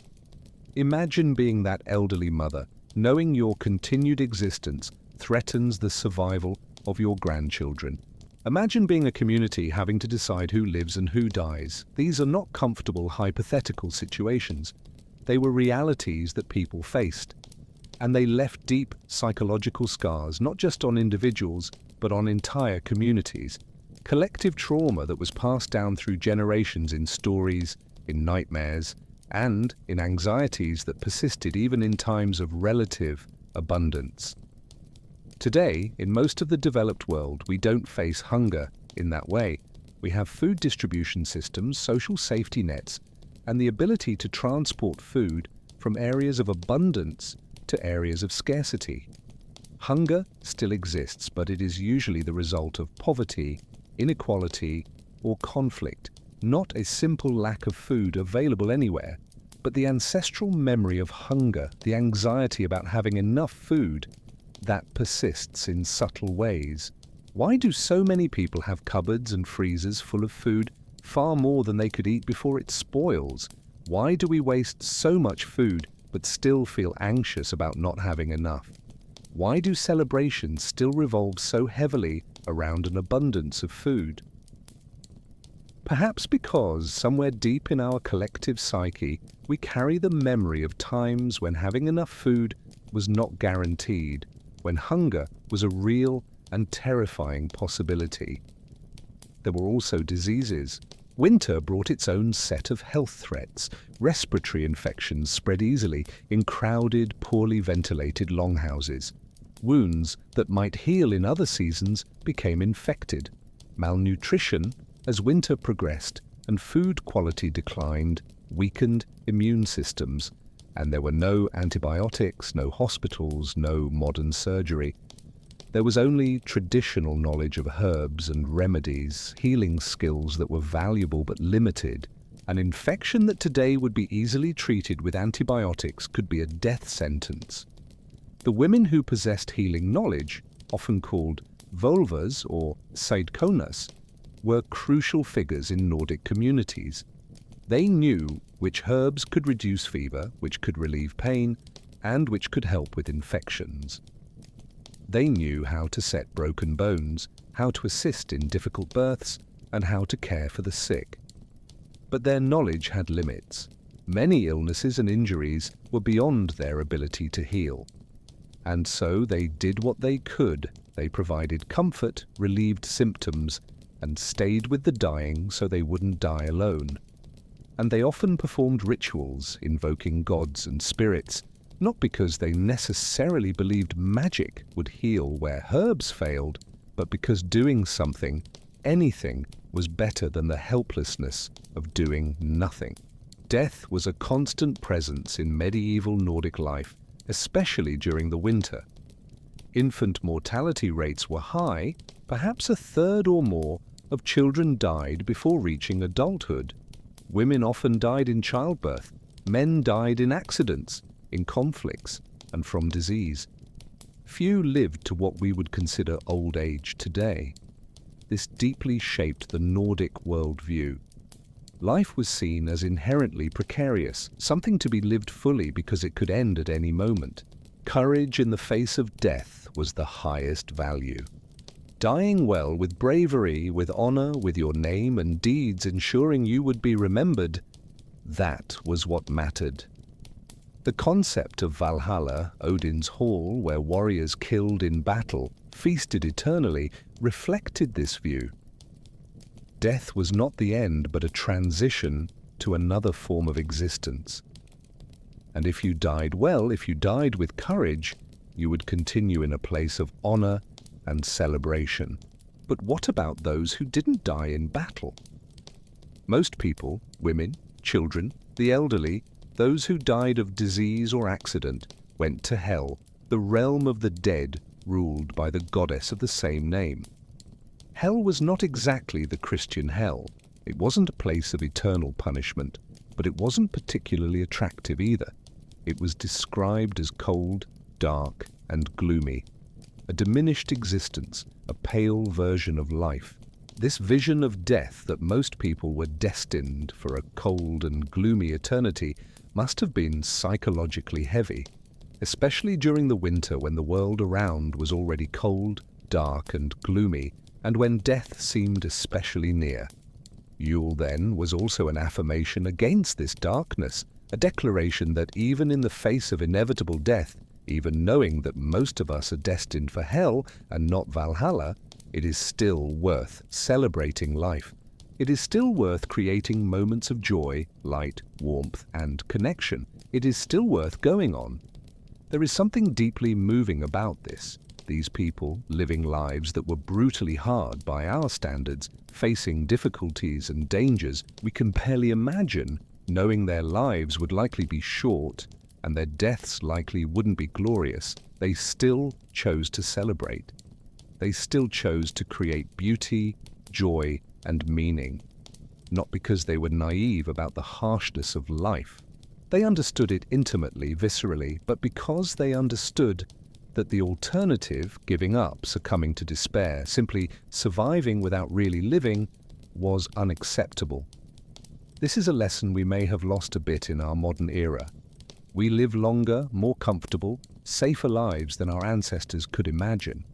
Imagine being that elderly mother, knowing your continued existence threatens the survival of your grandchildren. Imagine being a community having to decide who lives and who dies. These are not comfortable, hypothetical situations. They were realities that people faced. And they left deep psychological scars, not just on individuals, but on entire communities. Collective trauma that was passed down through generations in stories, in nightmares, and in anxieties that persisted even in times of relative abundance. Today, in most of the developed world, we don't face hunger in that way. We have food distribution systems, social safety nets, and the ability to transport food from areas of abundance to areas of scarcity. Hunger still exists, but it is usually the result of poverty, inequality, or conflict, not a simple lack of food available anywhere, but the ancestral memory of hunger, the anxiety about having enough food, that persists in subtle ways. Why do so many people have cupboards and freezers full of food, far more than they could eat before it spoils? Why do we waste so much food but still feel anxious about not having enough? Why do celebrations still revolve so heavily around an abundance of food? Perhaps because somewhere deep in our collective psyche, we carry the memory of times when having enough food was not guaranteed, when hunger was a real and terrifying possibility. There were also diseases. Winter brought its own set of health threats. Respiratory infections spread easily in crowded, poorly ventilated longhouses. Wounds that might heal in other seasons became infected. Malnutrition, as winter progressed and food quality declined, weakened immune systems, and there were no antibiotics, no hospitals, no modern surgery. There was only traditional knowledge of herbs and remedies, healing skills that were valuable but limited. An infection that today would be easily treated with antibiotics could be a death sentence. The women who possessed healing knowledge, often called vulvas or seidkonas, were crucial figures in Nordic communities. They knew which herbs could reduce fever, which could relieve pain, and which could help with infections. They knew how to set broken bones, how to assist in difficult births, and how to care for the sick. But their knowledge had limits. Many illnesses and injuries were beyond their ability to heal. And so they did what they could. They provided comfort, relieved symptoms, and stayed with the dying so they wouldn't die alone. And they often performed rituals invoking gods and spirits, not because they necessarily believed magic would heal where herbs failed, but because doing something, anything, was better than the helplessness of doing nothing. Death was a constant presence in medieval Nordic life, especially during the winter. Infant mortality rates were high. Perhaps a third or more of children died before reaching adulthood. Women often died in childbirth. Men died in accidents, in conflicts, and from disease. Few lived to what we would consider old age today. This deeply shaped the Nordic worldview. Life was seen as inherently precarious, something to be lived fully because it could end at any moment. Courage in the face of death was the highest value. Dying well with bravery, with honor, with your name and deeds ensuring you would be remembered, that was what mattered. The concept of Valhalla, Odin's hall where warriors killed in battle, feasted eternally, reflected this view. Death was not the end, but a transition to another form of existence. And if you died well, if you died with courage, you would continue in a place of honor and celebration. But what about those who didn't die in battle? Most people, women, children, the elderly, those who died of disease or accident, went to hell, the realm of the dead ruled by the goddess of the same name. Hell was not exactly the Christian hell. It wasn't a place of eternal punishment, but it wasn't particularly attractive either. It was described as cold, dark, and gloomy. A diminished existence, a pale version of life. This vision of death that most people were destined for a cold and gloomy eternity must have been psychologically heavy, especially during the winter when the world around was already cold, dark, and gloomy, and when death seemed especially near. Yule, then, was also an affirmation against this darkness, a declaration that even in the face of inevitable death, even knowing that most of us are destined for hell and not Valhalla, it is still worth celebrating life. It is still worth creating moments of joy, light, warmth, and connection. It is still worth going on. There is something deeply moving about this. These people, living lives that were brutally hard by our standards, facing difficulties and dangers we can barely imagine, knowing their lives would likely be short and their deaths likely wouldn't be glorious, they still chose to celebrate. They still chose to create beauty, joy, and meaning. Not because they were naive about the harshness of life. They understood it intimately, viscerally, but because they understood that the alternative, giving up, succumbing to despair, simply surviving without really living, was unacceptable. This is a lesson we may have lost a bit in our modern era. We live longer, more comfortable, safer lives than our ancestors could imagine.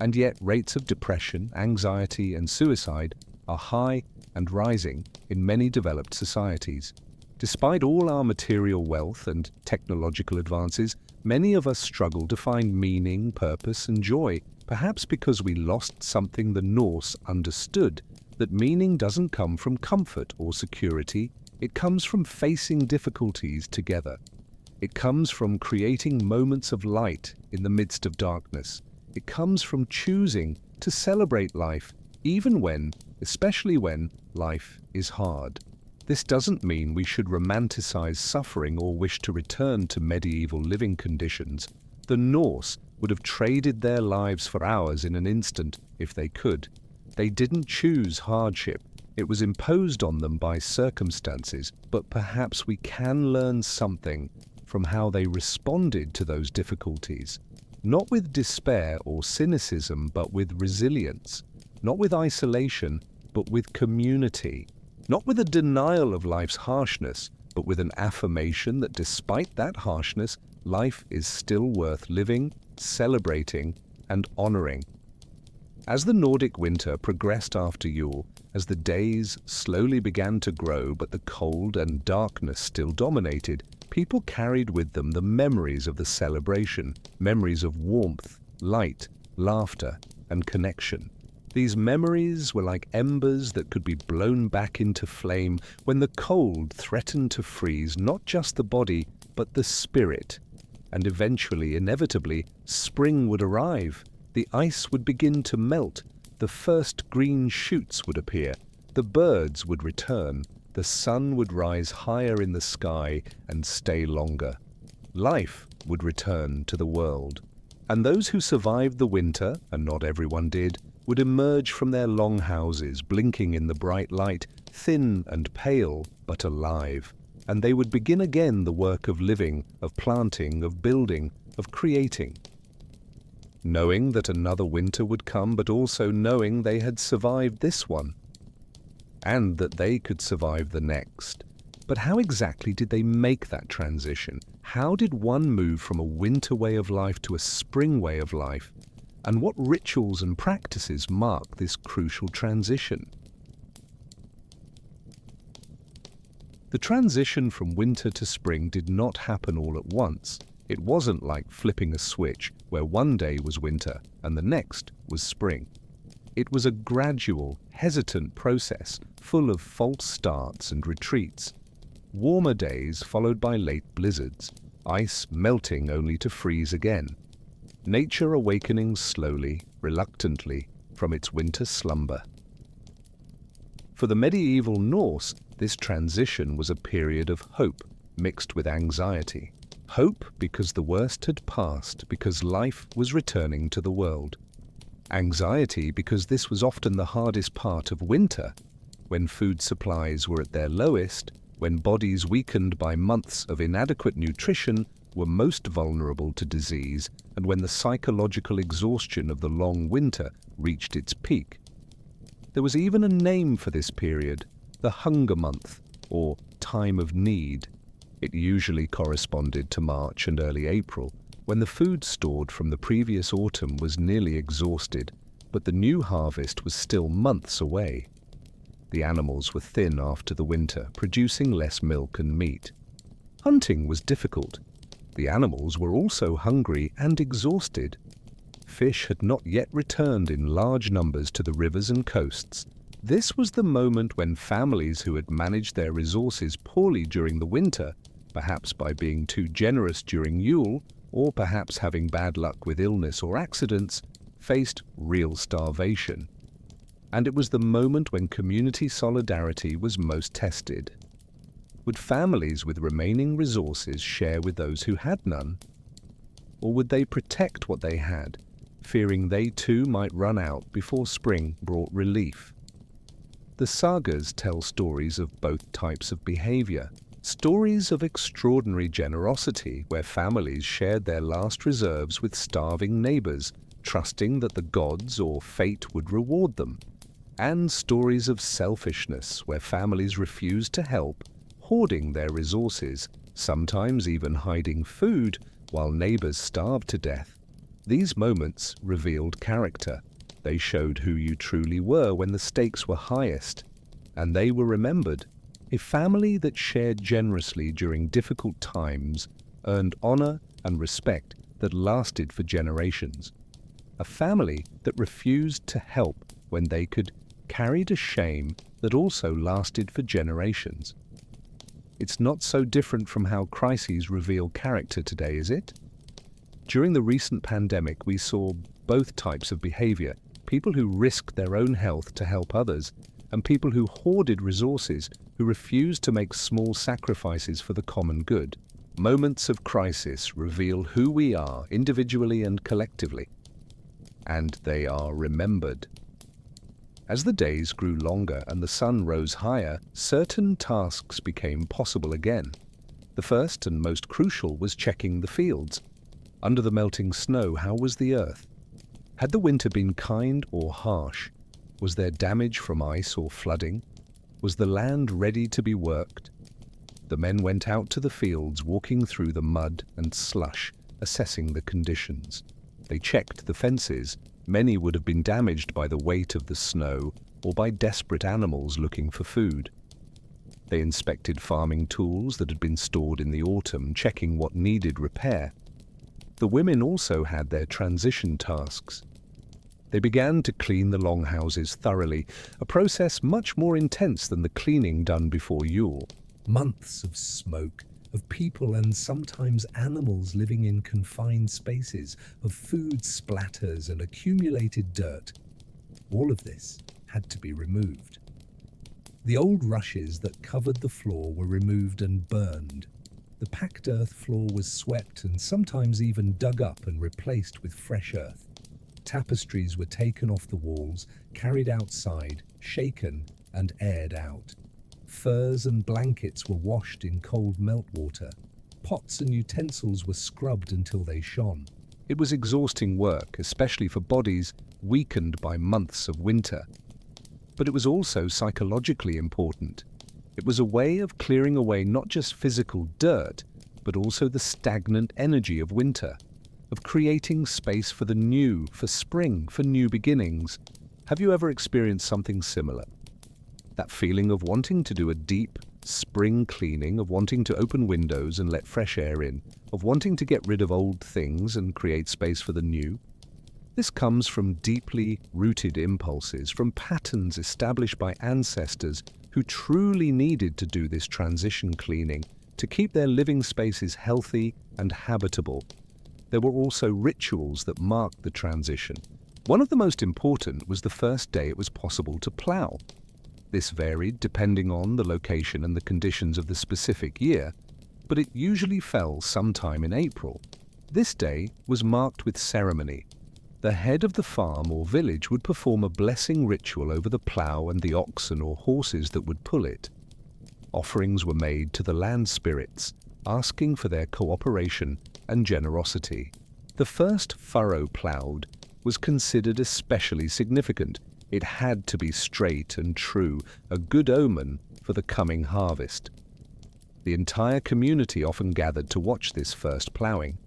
And yet rates of depression, anxiety, and suicide are high and rising in many developed societies. Despite all our material wealth and technological advances, many of us struggle to find meaning, purpose, and joy, perhaps because we lost something the Norse understood, that meaning doesn't come from comfort or security, it comes from facing difficulties together. It comes from creating moments of light in the midst of darkness. It comes from choosing to celebrate life, even when, especially when, life is hard. This doesn't mean we should romanticize suffering or wish to return to medieval living conditions. The Norse would have traded their lives for ours in an instant if they could. They didn't choose hardship. It was imposed on them by circumstances, but perhaps we can learn something from how they responded to those difficulties. Not with despair or cynicism, but with resilience. Not with isolation, but with community. Not with a denial of life's harshness, but with an affirmation that despite that harshness, life is still worth living, celebrating, and honoring. As the Nordic winter progressed after Yule, as the days slowly began to grow but the cold and darkness still dominated, people carried with them the memories of the celebration, memories of warmth, light, laughter, and connection. These memories were like embers that could be blown back into flame when the cold threatened to freeze not just the body, but the spirit. And eventually, inevitably, spring would arrive. The ice would begin to melt, the first green shoots would appear, the birds would return, the sun would rise higher in the sky and stay longer. Life would return to the world. And those who survived the winter, and not everyone did, would emerge from their long houses, blinking in the bright light, thin and pale, but alive. And they would begin again the work of living, of planting, of building, of creating. Knowing that another winter would come, but also knowing they had survived this one, and that they could survive the next. But how exactly did they make that transition? How did one move from a winter way of life to a spring way of life? And what rituals and practices mark this crucial transition? The transition from winter to spring did not happen all at once. It wasn't like flipping a switch where one day was winter and the next was spring. It was a gradual, hesitant process full of false starts and retreats. Warmer days followed by late blizzards, ice melting only to freeze again. Nature awakening slowly, reluctantly, from its winter slumber. For the medieval Norse, this transition was a period of hope mixed with anxiety. Hope because the worst had passed, because life was returning to the world. Anxiety because this was often the hardest part of winter, when food supplies were at their lowest, when bodies weakened by months of inadequate nutrition were most vulnerable to disease, and when the psychological exhaustion of the long winter reached its peak. There was even a name for this period, the hunger month, or time of need. It usually corresponded to March and early April, when the food stored from the previous autumn was nearly exhausted, but the new harvest was still months away. The animals were thin after the winter, producing less milk and meat. Hunting was difficult. The animals were also hungry and exhausted. Fish had not yet returned in large numbers to the rivers and coasts. This was the moment when families who had managed their resources poorly during the winter, perhaps by being too generous during Yule, or perhaps having bad luck with illness or accidents, faced real starvation. And it was the moment when community solidarity was most tested. Would families with remaining resources share with those who had none? Or would they protect what they had, fearing they too might run out before spring brought relief? The sagas tell stories of both types of behavior, stories of extraordinary generosity where families shared their last reserves with starving neighbors, trusting that the gods or fate would reward them, and stories of selfishness where families refused to help, hoarding their resources, sometimes even hiding food while neighbors starved to death. These moments revealed character. They showed who you truly were when the stakes were highest, and they were remembered. A family that shared generously during difficult times earned honor and respect that lasted for generations. A family that refused to help when they could carried a shame that also lasted for generations. It's not so different from how crises reveal character today, is it? During the recent pandemic, we saw both types of behavior, people who risked their own health to help others, and people who hoarded resources, who refused to make small sacrifices for the common good. Moments of crisis reveal who we are individually and collectively, and they are remembered. As the days grew longer and the sun rose higher, certain tasks became possible again. The first and most crucial was checking the fields. Under the melting snow, how was the earth? Had the winter been kind or harsh? Was there damage from ice or flooding? Was the land ready to be worked? The men went out to the fields, walking through the mud and slush, assessing the conditions. They checked the fences. Many would have been damaged by the weight of the snow or by desperate animals looking for food. They inspected farming tools that had been stored in the autumn, checking what needed repair. The women also had their transition tasks. They began to clean the longhouses thoroughly, a process much more intense than the cleaning done before Yule. Months of smoke, of people and sometimes animals living in confined spaces, of food splatters and accumulated dirt. All of this had to be removed. The old rushes that covered the floor were removed and burned. The packed earth floor was swept and sometimes even dug up and replaced with fresh earth. Tapestries were taken off the walls, carried outside, shaken and aired out. Furs and blankets were washed in cold meltwater. Pots and utensils were scrubbed until they shone. It was exhausting work, especially for bodies weakened by months of winter. But it was also psychologically important. It was a way of clearing away not just physical dirt, but also the stagnant energy of winter, of creating space for the new, for spring, for new beginnings. Have you ever experienced something similar? That feeling of wanting to do a deep spring cleaning, of wanting to open windows and let fresh air in, of wanting to get rid of old things and create space for the new? This comes from deeply rooted impulses, from patterns established by ancestors who truly needed to do this transition cleaning to keep their living spaces healthy and habitable. There were also rituals that marked the transition. One of the most important was the first day it was possible to plough. This varied depending on the location and the conditions of the specific year, but it usually fell sometime in April. This day was marked with ceremony. The head of the farm or village would perform a blessing ritual over the plough and the oxen or horses that would pull it. Offerings were made to the land spirits, asking for their cooperation and generosity. The first furrow ploughed was considered especially significant. It had to be straight and true, a good omen for the coming harvest. The entire community often gathered to watch this first ploughing.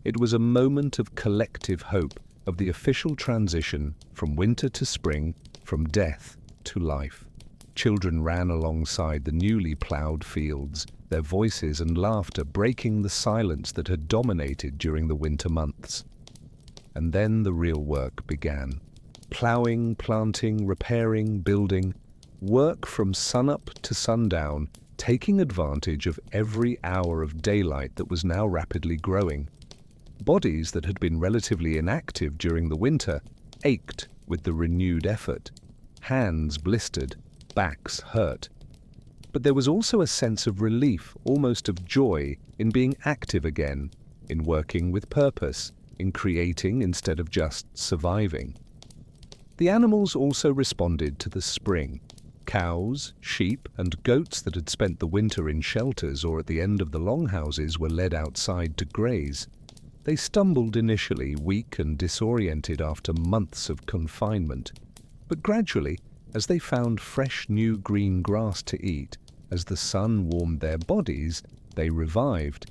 It was a moment of collective hope, of the official transition from winter to spring, from death to life. Children ran alongside the newly ploughed fields, their voices and laughter breaking the silence that had dominated during the winter months. And then the real work began. Ploughing, planting, repairing, building, work from sunup to sundown, taking advantage of every hour of daylight that was now rapidly growing. Bodies that had been relatively inactive during the winter ached with the renewed effort. Hands blistered, backs hurt. But there was also a sense of relief, almost of joy, in being active again, in working with purpose, in creating instead of just surviving. The animals also responded to the spring. Cows, sheep, and goats that had spent the winter in shelters or at the end of the longhouses were led outside to graze. They stumbled initially, weak and disoriented after months of confinement. But gradually, as they found fresh new green grass to eat, as the sun warmed their bodies, they revived.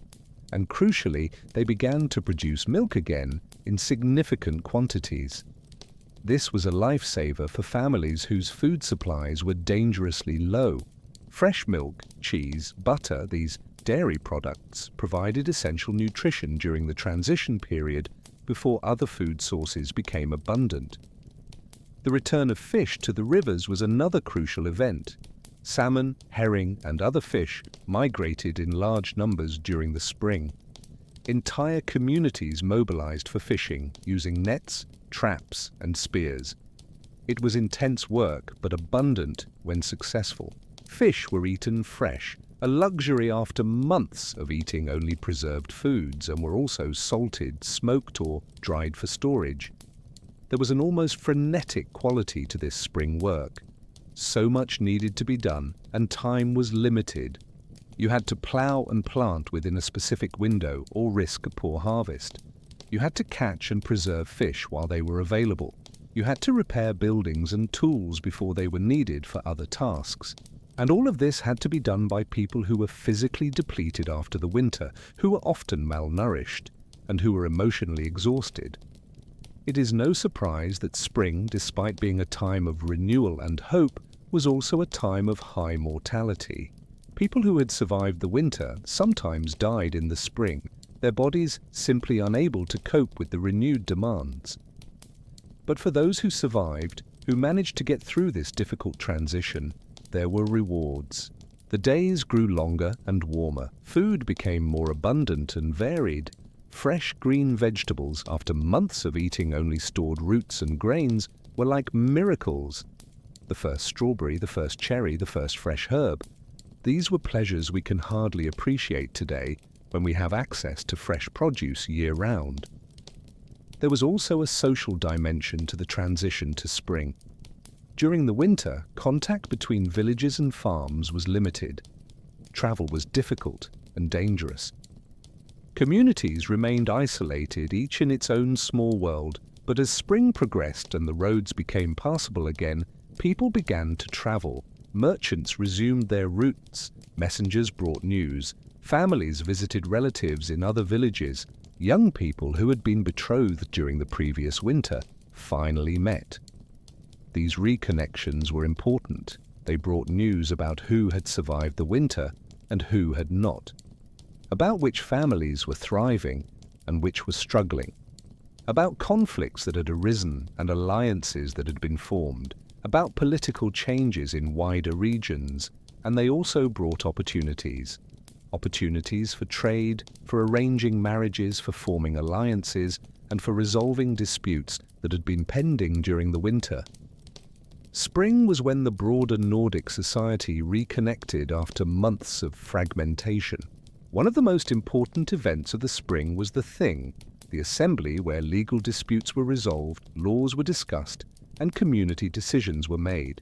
And crucially, they began to produce milk again in significant quantities. This was a lifesaver for families whose food supplies were dangerously low. Fresh milk, cheese, butter, these dairy products provided essential nutrition during the transition period before other food sources became abundant. The return of fish to the rivers was another crucial event. Salmon, herring, and other fish migrated in large numbers during the spring. Entire communities mobilized for fishing using nets, traps, and spears. It was intense work, but abundant when successful. Fish were eaten fresh, a luxury after months of eating only preserved foods, and were also salted, smoked, or dried for storage. There was an almost frenetic quality to this spring work. So much needed to be done, and time was limited. You had to plough and plant within a specific window or risk a poor harvest. You had to catch and preserve fish while they were available. You had to repair buildings and tools before they were needed for other tasks. And all of this had to be done by people who were physically depleted after the winter, who were often malnourished, and who were emotionally exhausted. It is no surprise that spring, despite being a time of renewal and hope, was also a time of high mortality. People who had survived the winter sometimes died in the spring, their bodies simply unable to cope with the renewed demands. But for those who survived, who managed to get through this difficult transition, there were rewards. The days grew longer and warmer, food became more abundant and varied. Fresh green vegetables, after months of eating only stored roots and grains, were like miracles. The first strawberry, the first cherry, the first fresh herb. These were pleasures we can hardly appreciate today when we have access to fresh produce year-round. There was also a social dimension to the transition to spring. During the winter, contact between villages and farms was limited. Travel was difficult and dangerous. Communities remained isolated, each in its own small world, but as spring progressed and the roads became passable again, people began to travel. Merchants resumed their routes, messengers brought news, families visited relatives in other villages, young people who had been betrothed during the previous winter finally met. These reconnections were important. They brought news about who had survived the winter and who had not, about which families were thriving and which were struggling, about conflicts that had arisen and alliances that had been formed, about political changes in wider regions, and they also brought opportunities. Opportunities for trade, for arranging marriages, for forming alliances, and for resolving disputes that had been pending during the winter. Spring was when the broader Nordic society reconnected after months of fragmentation. One of the most important events of the spring was the Thing, the assembly where legal disputes were resolved, laws were discussed, and community decisions were made.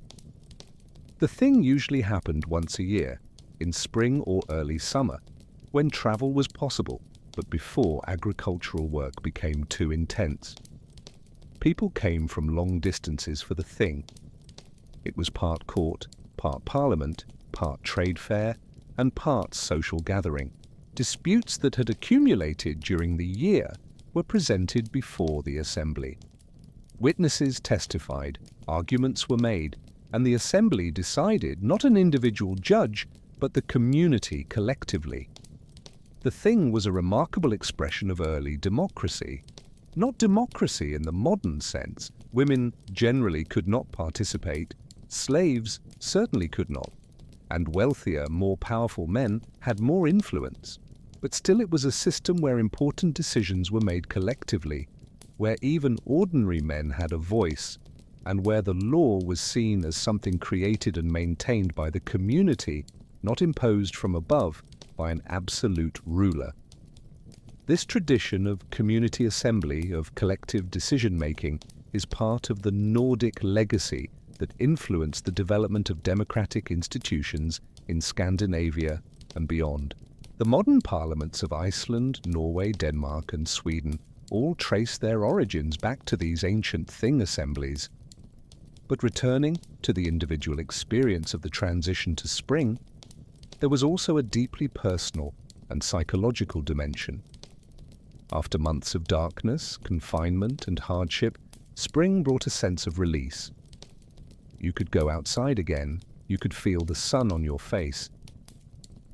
The Thing usually happened once a year, in spring or early summer, when travel was possible, but before agricultural work became too intense. People came from long distances for the Thing. It was part court, part parliament, part trade fair, and part social gathering. Disputes that had accumulated during the year were presented before the assembly. Witnesses testified, arguments were made, and the assembly decided, not an individual judge, but the community collectively. The Thing was a remarkable expression of early democracy. Not democracy in the modern sense. Women generally could not participate. Slaves certainly could not. And wealthier, more powerful men had more influence. But still it was a system where important decisions were made collectively, where even ordinary men had a voice, and where the law was seen as something created and maintained by the community, not imposed from above by an absolute ruler. This tradition of community assembly, of collective decision-making, is part of the Nordic legacy that influenced the development of democratic institutions in Scandinavia and beyond. The modern parliaments of Iceland, Norway, Denmark, and Sweden all trace their origins back to these ancient Thing assemblies. But returning to the individual experience of the transition to spring, there was also a deeply personal and psychological dimension. After months of darkness, confinement, and hardship, spring brought a sense of release. You could go outside again, you could feel the sun on your face.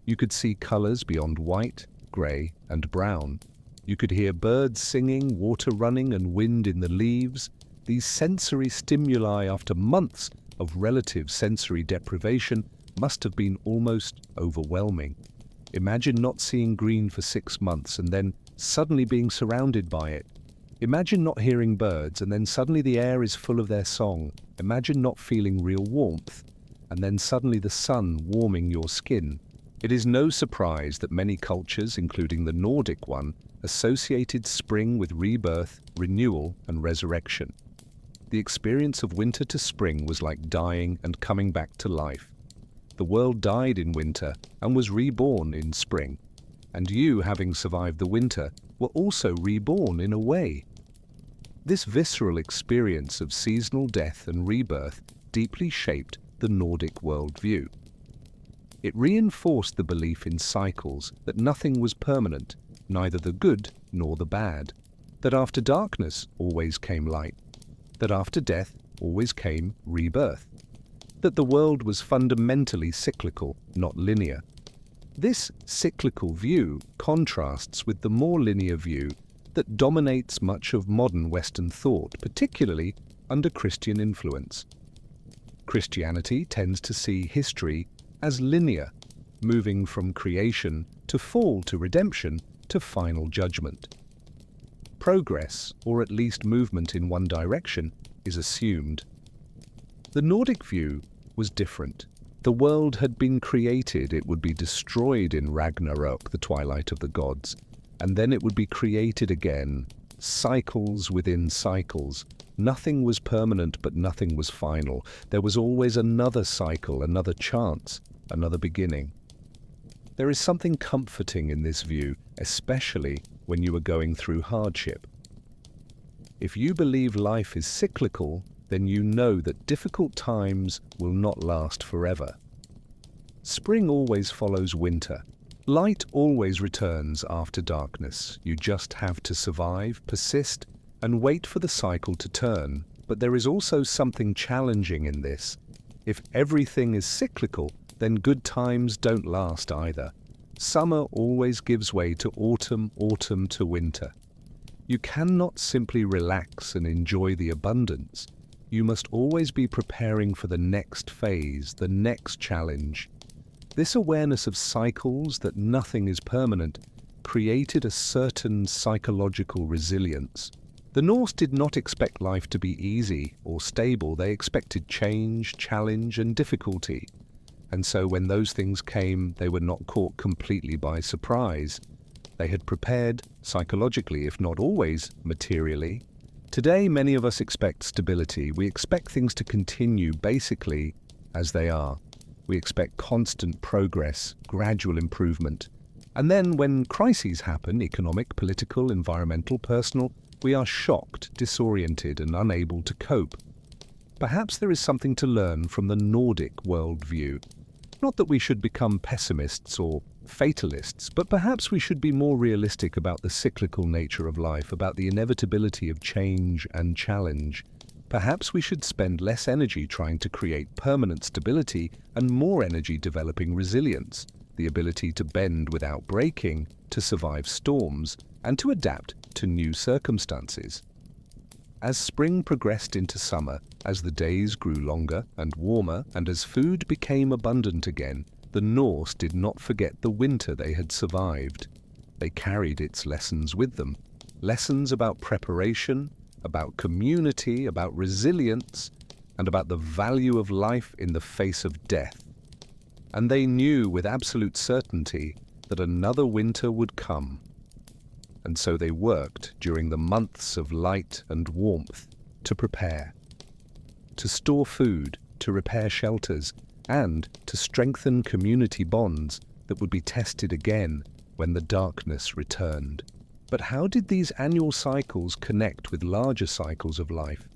You could see colors beyond white, gray, and brown. You could hear birds singing, water running, and wind in the leaves. These sensory stimuli after months of relative sensory deprivation must have been almost overwhelming. Imagine not seeing green for 6 months and then suddenly being surrounded by it. Imagine not hearing birds and then suddenly the air is full of their song. Imagine not feeling real warmth and then suddenly the sun warming your skin. It is no surprise that many cultures, including the Nordic one, associated spring with rebirth, renewal, and resurrection. The experience of winter to spring was like dying and coming back to life. The world died in winter and was reborn in spring. And you, having survived the winter, were also reborn in a way. This visceral experience of seasonal death and rebirth deeply shaped the Nordic worldview. It reinforced the belief in cycles, that nothing was permanent, neither the good nor the bad, that after darkness always came light, that after death always came rebirth, that the world was fundamentally cyclical, not linear. This cyclical view contrasts with the more linear view that dominates much of modern Western thought, particularly under Christian influence. Christianity tends to see history as linear, moving from creation to fall to redemption to final judgment. Progress, or at least movement in one direction, is assumed. The Nordic view was different. The world had been created, it would be destroyed in Ragnarok, the twilight of the gods, and then it would be created again, cycles within cycles. Nothing was permanent, but nothing was final. There was always another cycle, another chance, another beginning. There is something comforting in this view, especially when you are going through hardship. If you believe life is cyclical, then you know that difficult times will not last forever. Spring always follows winter. Light always returns after darkness. You just have to survive, persist, and wait for the cycle to turn. But there is also something challenging in this. If everything is cyclical, then good times don't last either. Summer always gives way to autumn, autumn to winter. You cannot simply relax and enjoy the abundance. You must always be preparing for the next phase, the next challenge. This awareness of cycles, that nothing is permanent, created a certain psychological resilience. The Norse did not expect life to be easy or stable. They expected change, challenge, and difficulty. And so when those things came, they were not caught completely by surprise. They had prepared psychologically, if not always materially. Today, many of us expect stability. We expect things to continue basically as they are. We expect constant progress, gradual improvement. And then when crises happen, economic, political, environmental, personal, we are shocked, disoriented, and unable to cope. Perhaps there is something to learn from the Nordic worldview. Not that we should become pessimists or fatalists, but perhaps we should be more realistic about the cyclical nature of life, about the inevitability of change and challenge. Perhaps we should spend less energy trying to create permanent stability and more energy developing resilience, the ability to bend without breaking, to survive storms, and to adapt to new circumstances. As spring progressed into summer, as the days grew longer and warmer, and as food became abundant again, the Norse did not forget the winter they had survived. They carried its lessons with them. Lessons about preparation, about community, about resilience, and about the value of life in the face of death. And they knew with absolute certainty that another winter would come. And so they worked during the months of light and warmth to prepare, to store food, to repair shelters, and to strengthen community bonds that would be tested again when the darkness returned. But how did these annual cycles connect with larger cycles of life?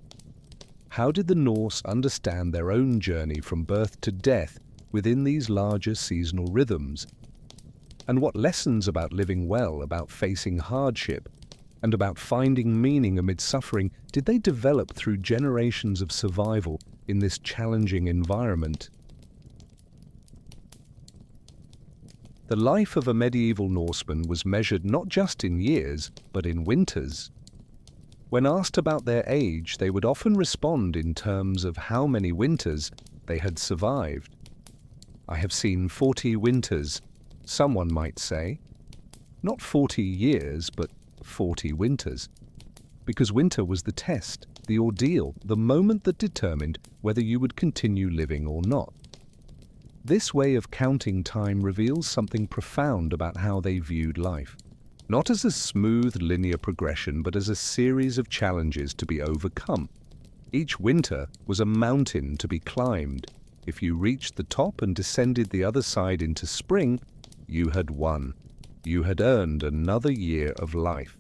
How did the Norse understand their own journey from birth to death within these larger seasonal rhythms? And what lessons about living well, about facing hardship, and about finding meaning amid suffering did they develop through generations of survival in this challenging environment? The life of a medieval Norseman was measured not just in years, but in winters. When asked about their age, they would often respond in terms of how many winters they had survived. "I have seen 40 winters," someone might say. Not 40 years, but 40 winters. Because winter was the test, the ordeal, the moment that determined whether you would continue living or not. This way of counting time reveals something profound about how they viewed life. Not as a smooth, linear progression, but as a series of challenges to be overcome. Each winter was a mountain to be climbed. If you reached the top and descended the other side into spring, you had won. You had earned another year of life.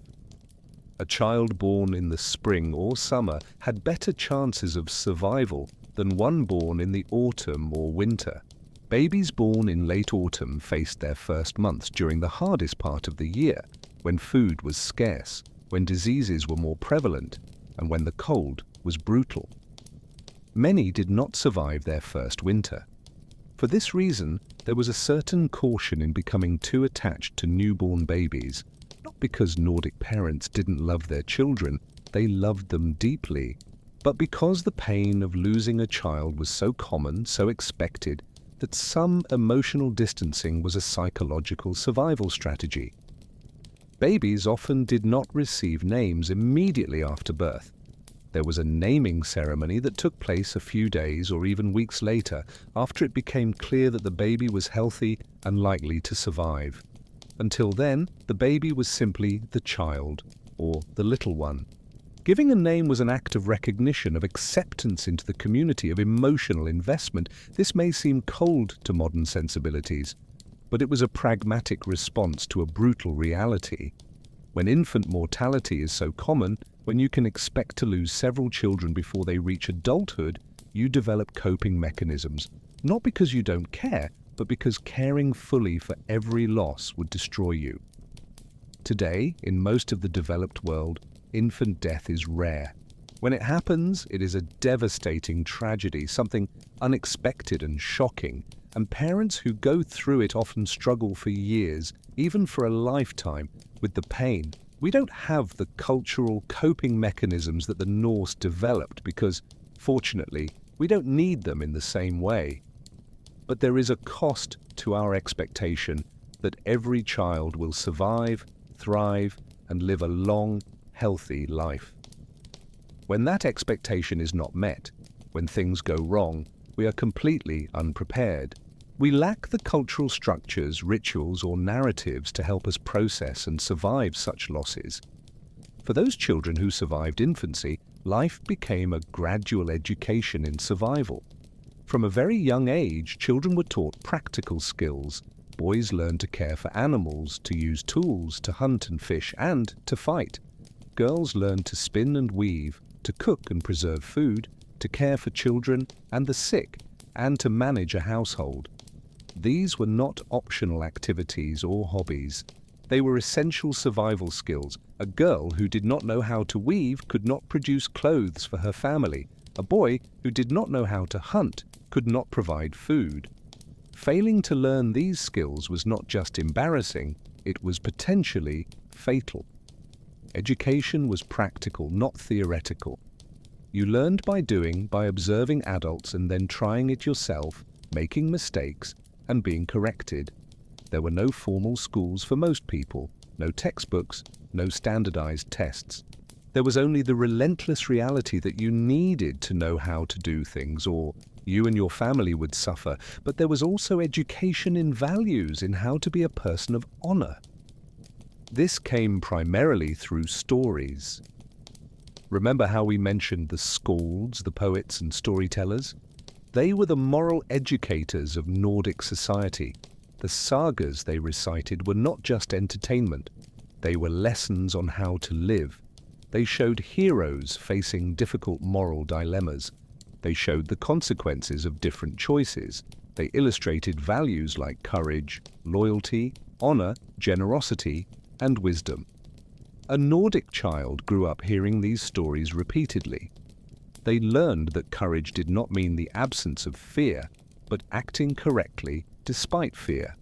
A child born in the spring or summer had better chances of survival than one born in the autumn or winter. Babies born in late autumn faced their first months during the hardest part of the year, when food was scarce, when diseases were more prevalent, and when the cold was brutal. Many did not survive their first winter. For this reason, there was a certain caution in becoming too attached to newborn babies, not because Nordic parents didn't love their children, they loved them deeply, but because the pain of losing a child was so common, so expected, that some emotional distancing was a psychological survival strategy. Babies often did not receive names immediately after birth. There was a naming ceremony that took place a few days or even weeks later, after it became clear that the baby was healthy and likely to survive. Until then, the baby was simply the child, or the little one. Giving a name was an act of recognition, of acceptance into the community, of emotional investment. This may seem cold to modern sensibilities, but it was a pragmatic response to a brutal reality. When infant mortality is so common, when you can expect to lose several children before they reach adulthood, you develop coping mechanisms, not because you don't care, but because caring fully for every loss would destroy you. Today, in most of the developed world, infant death is rare. When it happens, it is a devastating tragedy, something unexpected and shocking, and parents who go through it often struggle for years, even for a lifetime, with the pain. We don't have the cultural coping mechanisms that the Norse developed because, fortunately, we don't need them in the same way. But there is a cost to our expectation that every child will survive, thrive, and live a long, healthy life. When that expectation is not met, when things go wrong, we are completely unprepared. We lack the cultural structures, rituals, or narratives to help us process and survive such losses. For those children who survived infancy, life became a gradual education in survival. From a very young age, children were taught practical skills. Boys learned to care for animals, to use tools, to hunt and fish, and to fight. Girls learned to spin and weave, to cook and preserve food, to care for children and the sick, and to manage a household. These were not optional activities or hobbies. They were essential survival skills. A girl who did not know how to weave could not produce clothes for her family. A boy who did not know how to hunt could not provide food. Failing to learn these skills was not just embarrassing, it was potentially fatal. Education was practical, not theoretical. You learned by doing, by observing adults and then trying it yourself, making mistakes, and being corrected. There were no formal schools for most people, no textbooks, no standardized tests. There was only the relentless reality that you needed to know how to do things, or you and your family would suffer, but there was also education in values, in how to be a person of honor. This came primarily through stories. Remember how we mentioned the skalds, the poets and storytellers? They were the moral educators of Nordic society. The sagas they recited were not just entertainment. They were lessons on how to live. They showed heroes facing difficult moral dilemmas. They showed the consequences of different choices. They illustrated values like courage, loyalty, honor, generosity, and wisdom. A Nordic child grew up hearing these stories repeatedly. They learned that courage did not mean the absence of fear, but acting correctly despite fear.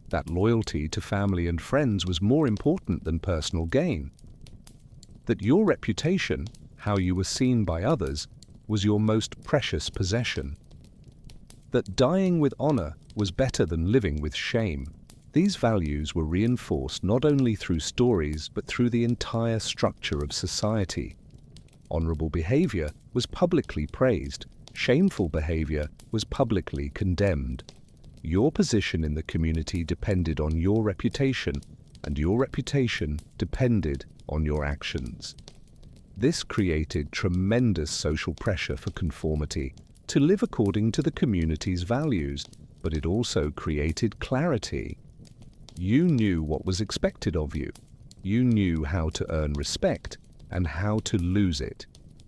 That loyalty to family and friends was more important than personal gain. That your reputation, how you were seen by others, was your most precious possession. That dying with honor was better than living with shame. These values were reinforced not only through stories, but through the entire structure of society. Honorable behavior was publicly praised. Shameful behavior was publicly condemned. Your position in the community depended on your reputation, and your reputation depended on your actions. This created tremendous social pressure for conformity, to live according to the community's values, but it also created clarity. You knew what was expected of you. You knew how to earn respect and how to lose it.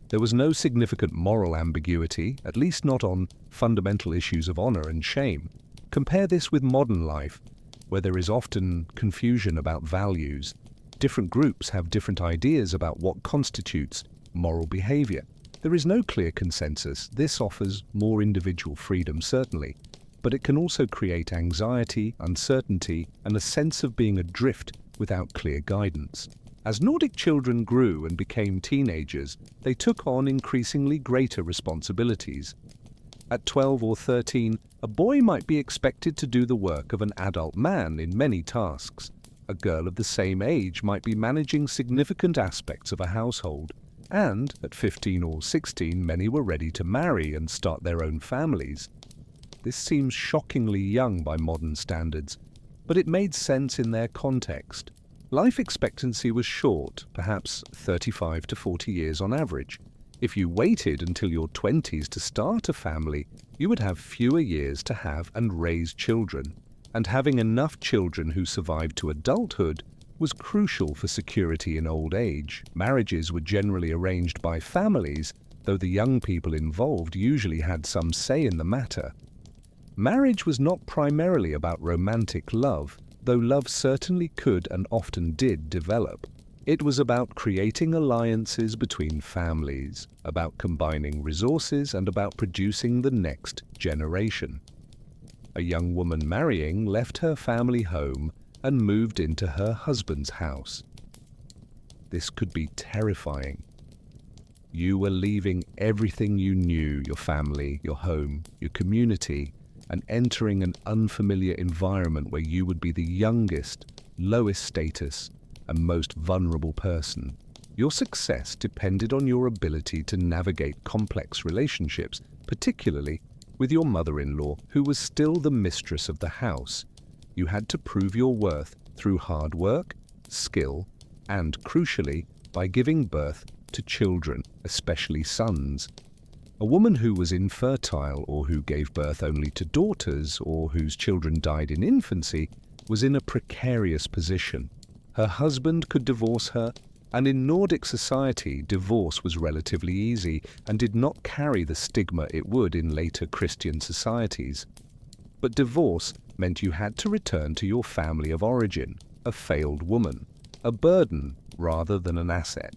There was no significant moral ambiguity, at least not on fundamental issues of honor and shame. Compare this with modern life, where there is often confusion about values. Different groups have different ideas about what constitutes moral behavior. There is no clear consensus. This offers more individual freedom, certainly, but it can also create anxiety, uncertainty, and a sense of being adrift without clear guidance. As Nordic children grew and became teenagers, they took on increasingly greater responsibilities. At 12 or 13, a boy might be expected to do the work of an adult man in many tasks. A girl of the same age might be managing significant aspects of a household. And at 15 or 16, many were ready to marry and start their own families. This seems shockingly young by modern standards, but it made sense in their context. Life expectancy was short, perhaps 35 to 40 years on average. If you waited until your 20s to start a family, you would have fewer years to have and raise children. And having enough children who survived to adulthood was crucial for security in old age. Marriages were generally arranged by families, though the young people involved usually had some say in the matter. Marriage was not primarily about romantic love, though love certainly could and often did develop. It was about creating alliances between families, about combining resources, and about producing the next generation. A young woman marrying left her family home and moved into her husband's house. This could be terrifying. You were leaving everything you knew, your family, your home, your community, and entering an unfamiliar environment where you would be the youngest, lowest status, and most vulnerable person. Your success depended on your ability to navigate complex relationships, particularly with your mother-in-law, who was still the mistress of the house. You had to prove your worth through hard work, skill, and, crucially, by giving birth to children, especially sons. A woman who was infertile or who gave birth only to daughters or whose children died in infancy was in a precarious position. Her husband could divorce her, and in Nordic society, divorce was relatively easy and did not carry the stigma it would in later Christian societies. But divorce meant you had to return to your family of origin, a failed woman, a burden rather than an asset.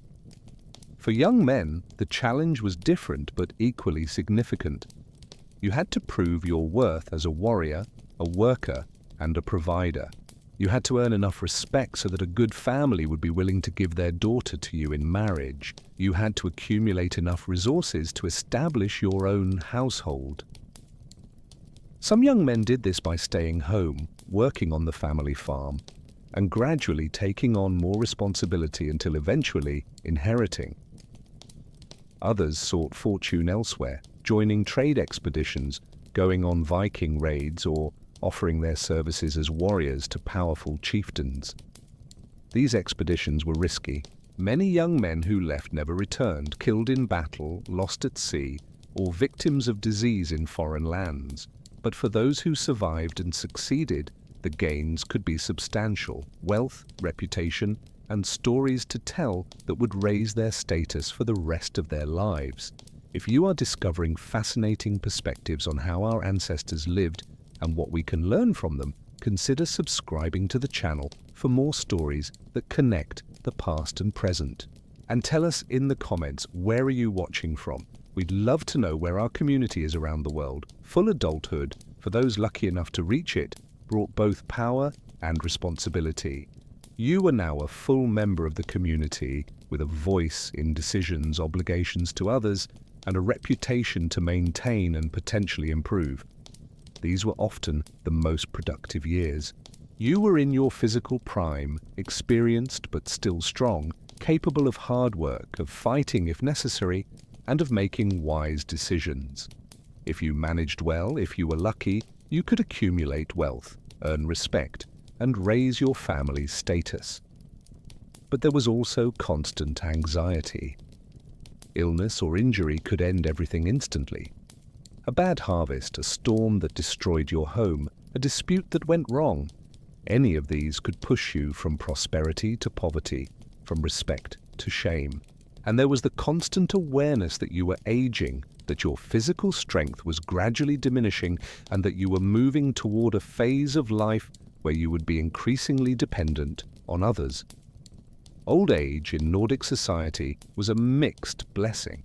For young men, the challenge was different but equally significant. You had to prove your worth as a warrior, a worker, and a provider. You had to earn enough respect so that a good family would be willing to give their daughter to you in marriage. You had to accumulate enough resources to establish your own household. Some young men did this by staying home, working on the family farm, and gradually taking on more responsibility until eventually inheriting. Others sought fortune elsewhere, joining trade expeditions, going on Viking raids, or offering their services as warriors to powerful chieftains. These expeditions were risky. Many young men who left never returned, killed in battle, lost at sea, or victims of disease in foreign lands. But for those who survived and succeeded, the gains could be substantial: wealth, reputation, and stories to tell that would raise their status for the rest of their lives. If you are discovering fascinating perspectives on how our ancestors lived and what we can learn from them, consider subscribing to the channel for more stories that connect the past and present. And tell us in the comments, where are you watching from? We'd love to know where our community is around the world. Full adulthood, for those lucky enough to reach it, brought both power and responsibility. You are now a full member of the community with a voice in decisions, obligations to others, and a reputation to maintain and potentially improve. These were often the most productive years. You were in your physical prime, experienced but still strong, capable of hard work, of fighting if necessary, and of making wise decisions. If you managed well, if you were lucky, you could accumulate wealth, earn respect, and raise your family's status. But there was also constant anxiety. Illness or injury could end everything instantly. A bad harvest, a storm that destroyed your home, a dispute that went wrong. Any of these could push you from prosperity to poverty, from respect to shame. And there was the constant awareness that you were aging, that your physical strength was gradually diminishing, and that you were moving toward a phase of life where you would be increasingly dependent on others. Old age in Nordic society was a mixed blessing.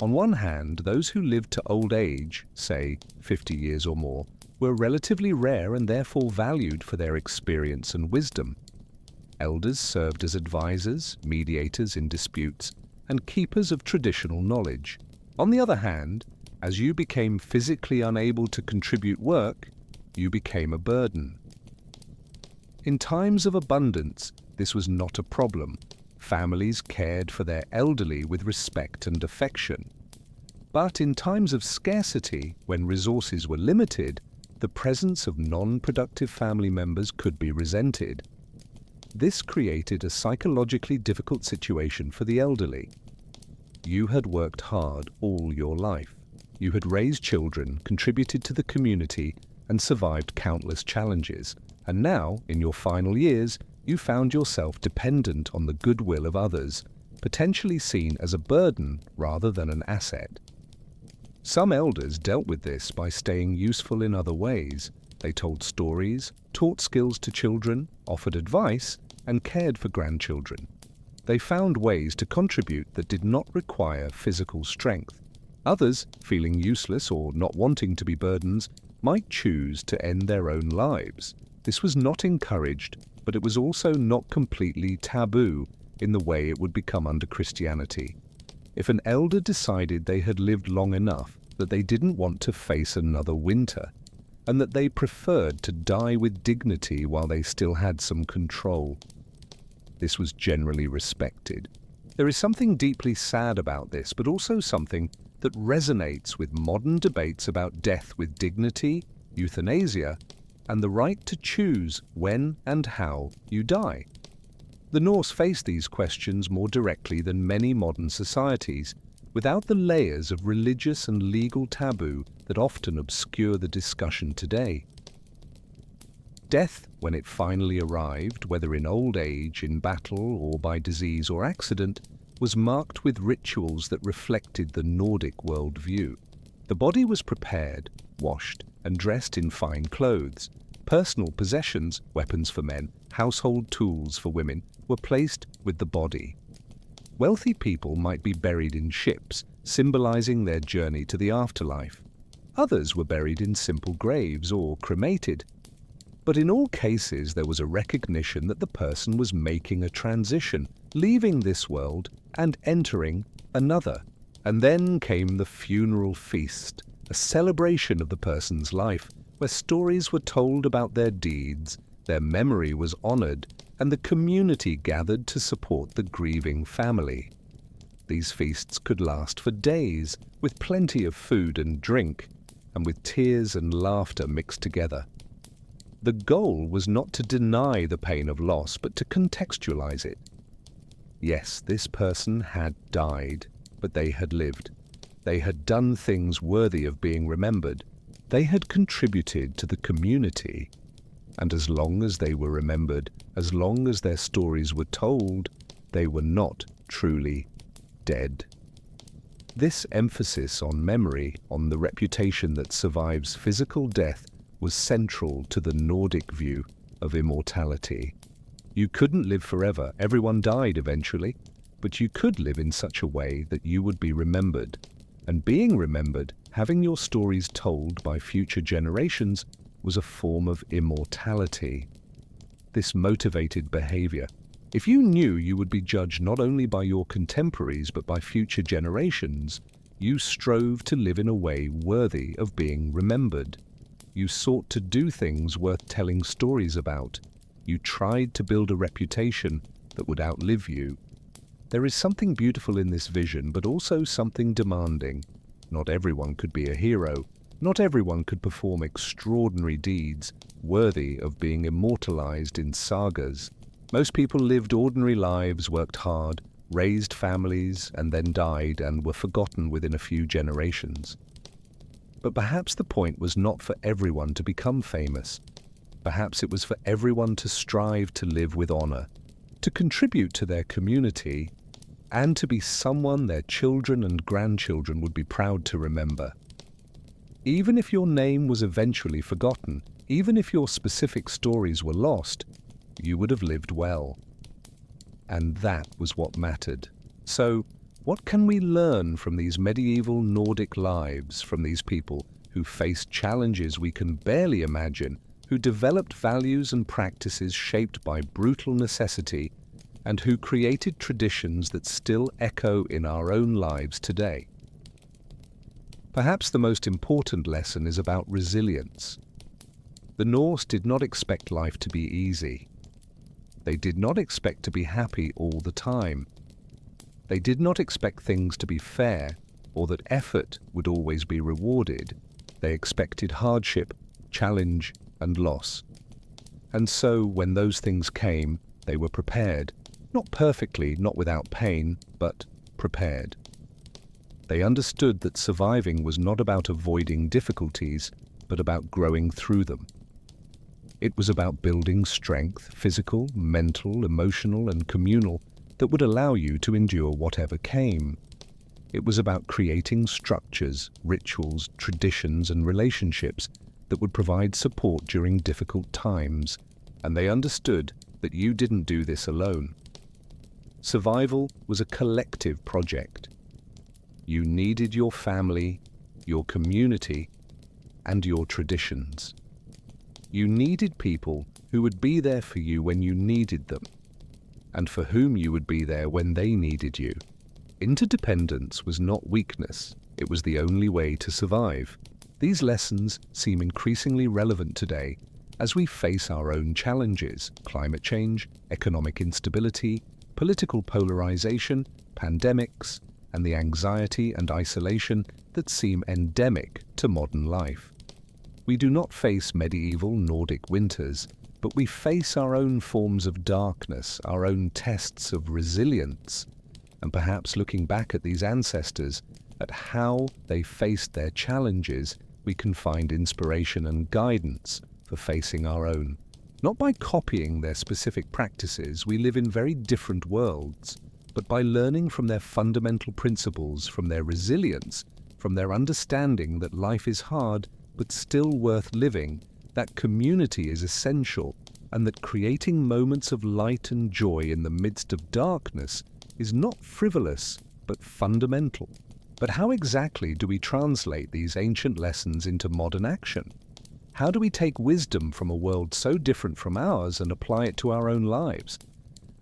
On one hand, those who lived to old age, say 50 years or more, were relatively rare and therefore valued for their experience and wisdom. Elders served as advisors, mediators in disputes, and keepers of traditional knowledge. On the other hand, as you became physically unable to contribute work, you became a burden. In times of abundance, this was not a problem. Families cared for their elderly with respect and affection. But in times of scarcity, when resources were limited, the presence of non-productive family members could be resented. This created a psychologically difficult situation for the elderly. You had worked hard all your life. You had raised children, contributed to the community, and survived countless challenges. And now, in your final years, you found yourself dependent on the goodwill of others, potentially seen as a burden rather than an asset. Some elders dealt with this by staying useful in other ways. They told stories, taught skills to children, offered advice, and cared for grandchildren. They found ways to contribute that did not require physical strength. Others, feeling useless or not wanting to be burdens, might choose to end their own lives. This was not encouraged, but it was also not completely taboo in the way it would become under Christianity. If an elder decided they had lived long enough that they didn't want to face another winter, and that they preferred to die with dignity while they still had some control, this was generally respected. There is something deeply sad about this, but also something that resonates with modern debates about death with dignity, euthanasia, and the right to choose when and how you die. The Norse faced these questions more directly than many modern societies, without the layers of religious and legal taboo that often obscure the discussion today. Death, when it finally arrived, whether in old age, in battle, or by disease or accident, was marked with rituals that reflected the Nordic worldview. The body was prepared, washed, and dressed in fine clothes. Personal possessions, weapons for men, household tools for women, were placed with the body. Wealthy people might be buried in ships, symbolizing their journey to the afterlife. Others were buried in simple graves or cremated. But in all cases, there was a recognition that the person was making a transition, leaving this world and entering another. And then came the funeral feast, a celebration of the person's life, where stories were told about their deeds, their memory was honored, and the community gathered to support the grieving family. These feasts could last for days, with plenty of food and drink, and with tears and laughter mixed together. The goal was not to deny the pain of loss, but to contextualize it. Yes, this person had died, but they had lived. They had done things worthy of being remembered. They had contributed to the community. And as long as they were remembered, as long as their stories were told, they were not truly dead. This emphasis on memory, on the reputation that survives physical death, was central to the Nordic view of immortality. You couldn't live forever, everyone died eventually, but you could live in such a way that you would be remembered. And being remembered, having your stories told by future generations, was a form of immortality. This motivated behavior. If you knew you would be judged not only by your contemporaries but by future generations, you strove to live in a way worthy of being remembered. You sought to do things worth telling stories about. You tried to build a reputation that would outlive you. There is something beautiful in this vision, but also something demanding. Not everyone could be a hero. Not everyone could perform extraordinary deeds, worthy of being immortalized in sagas. Most people lived ordinary lives, worked hard, raised families, and then died and were forgotten within a few generations. But perhaps the point was not for everyone to become famous. Perhaps it was for everyone to strive to live with honor, to contribute to their community, and to be someone their children and grandchildren would be proud to remember. Even if your name was eventually forgotten, even if your specific stories were lost, you would have lived well. And that was what mattered. So, what can we learn from these medieval Nordic lives, from these people who faced challenges we can barely imagine, who developed values and practices shaped by brutal necessity, and who created traditions that still echo in our own lives today? Perhaps the most important lesson is about resilience. The Norse did not expect life to be easy. They did not expect to be happy all the time. They did not expect things to be fair or that effort would always be rewarded. They expected hardship, challenge, and loss. And so, when those things came, they were prepared. Not perfectly, not without pain, but prepared. They understood that surviving was not about avoiding difficulties, but about growing through them. It was about building strength, physical, mental, emotional, and communal, that would allow you to endure whatever came. It was about creating structures, rituals, traditions, and relationships that would provide support during difficult times, and they understood that you didn't do this alone. Survival was a collective project. You needed your family, your community, and your traditions. You needed people who would be there for you when you needed them, and for whom you would be there when they needed you. Interdependence was not weakness, it was the only way to survive. These lessons seem increasingly relevant today as we face our own challenges: climate change, economic instability, political polarization, pandemics, and the anxiety and isolation that seem endemic to modern life. We do not face medieval Nordic winters, but we face our own forms of darkness, our own tests of resilience, and perhaps looking back at these ancestors, at how they faced their challenges, we can find inspiration and guidance for facing our own. Not by copying their specific practices, we live in very different worlds, but by learning from their fundamental principles, from their resilience, from their understanding that life is hard but still worth living, that community is essential, and that creating moments of light and joy in the midst of darkness is not frivolous but fundamental. But how exactly do we translate these ancient lessons into modern action? How do we take wisdom from a world so different from ours and apply it to our own lives?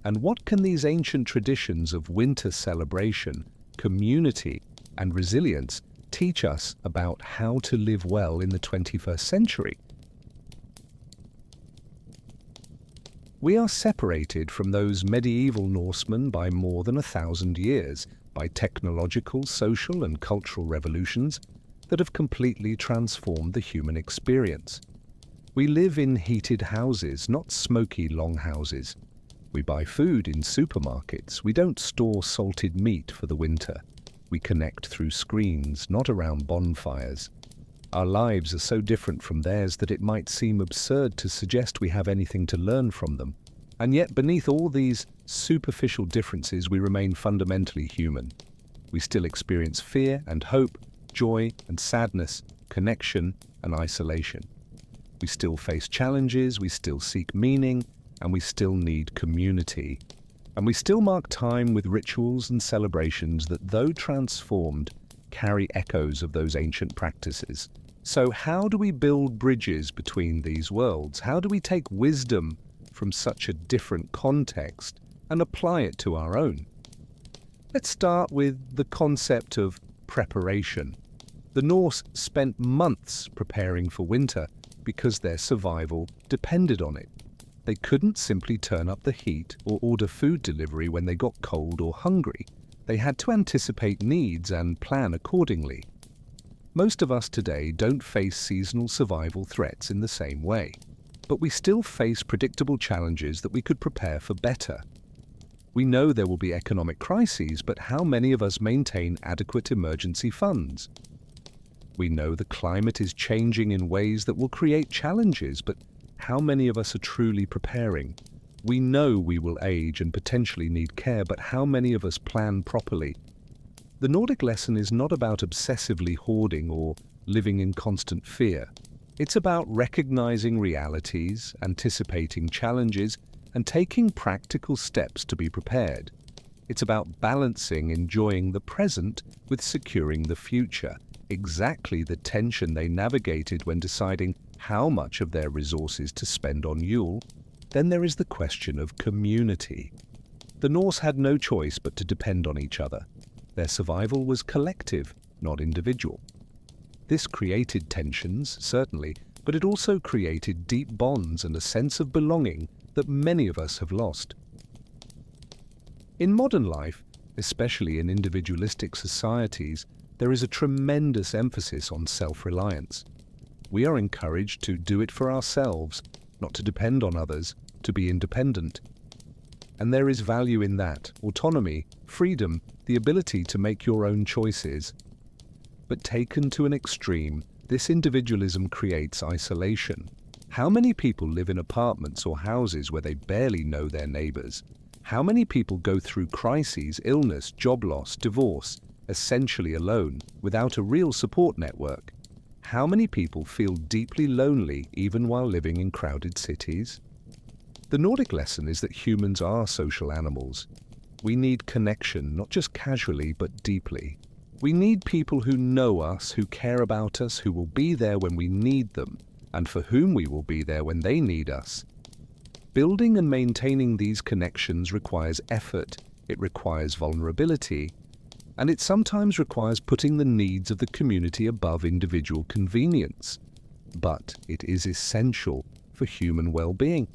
And what can these ancient traditions of winter celebration, community, and resilience teach us about how to live well in the 21st century? We are separated from those medieval Norsemen by more than 1,000 years, by technological, social, and cultural revolutions that have completely transformed the human experience. We live in heated houses, not smoky longhouses. We buy food in supermarkets. We don't store salted meat for the winter. We connect through screens, not around bonfires. Our lives are so different from theirs that it might seem absurd to suggest we have anything to learn from them. And yet, beneath all these superficial differences, we remain fundamentally human. We still experience fear and hope, joy and sadness, connection and isolation. We still face challenges, we still seek meaning, and we still need community. And we still mark time with rituals and celebrations that, though transformed, carry echoes of those ancient practices. So how do we build bridges between these worlds? How do we take wisdom from such a different context and apply it to our own? Let's start with the concept of preparation. The Norse spent months preparing for winter because their survival depended on it. They couldn't simply turn up the heat or order food delivery when they got cold or hungry. They had to anticipate needs and plan accordingly. Most of us today don't face seasonal survival threats in the same way, but we still face predictable challenges that we could prepare for better. We know there will be economic crises, but how many of us maintain adequate emergency funds? We know the climate is changing in ways that will create challenges, but how many of us are truly preparing? We know we will age and potentially need care, but how many of us plan properly? The Nordic lesson is not about obsessively hoarding or living in constant fear. It's about recognizing realities, anticipating challenges, and taking practical steps to be prepared. It's about balancing enjoying the present with securing the future, exactly the tension they navigated when deciding how much of their resources to spend on Yule. Then there is the question of community. The Norse had no choice but to depend on each other. Their survival was collective, not individual. This created tensions, certainly, but it also created deep bonds and a sense of belonging that many of us have lost. In modern life, especially in individualistic societies, there is a tremendous emphasis on self-reliance. We are encouraged to do it for ourselves, not to depend on others, to be independent. And there is value in that: autonomy, freedom, the ability to make your own choices. But taken to an extreme, this individualism creates isolation. How many people live in apartments or houses where they barely know their neighbors? How many people go through crises, illness, job loss, divorce, essentially alone, without a real support network? How many people feel deeply lonely even while living in crowded cities? The Nordic lesson is that humans are social animals. We need connection, not just casually, but deeply. We need people who know us, who care about us, who will be there when we need them, and for whom we will be there when they need us. Building and maintaining these connections requires effort, it requires vulnerability, and it sometimes requires putting the needs of the community above individual convenience. But it is essential for human well-being.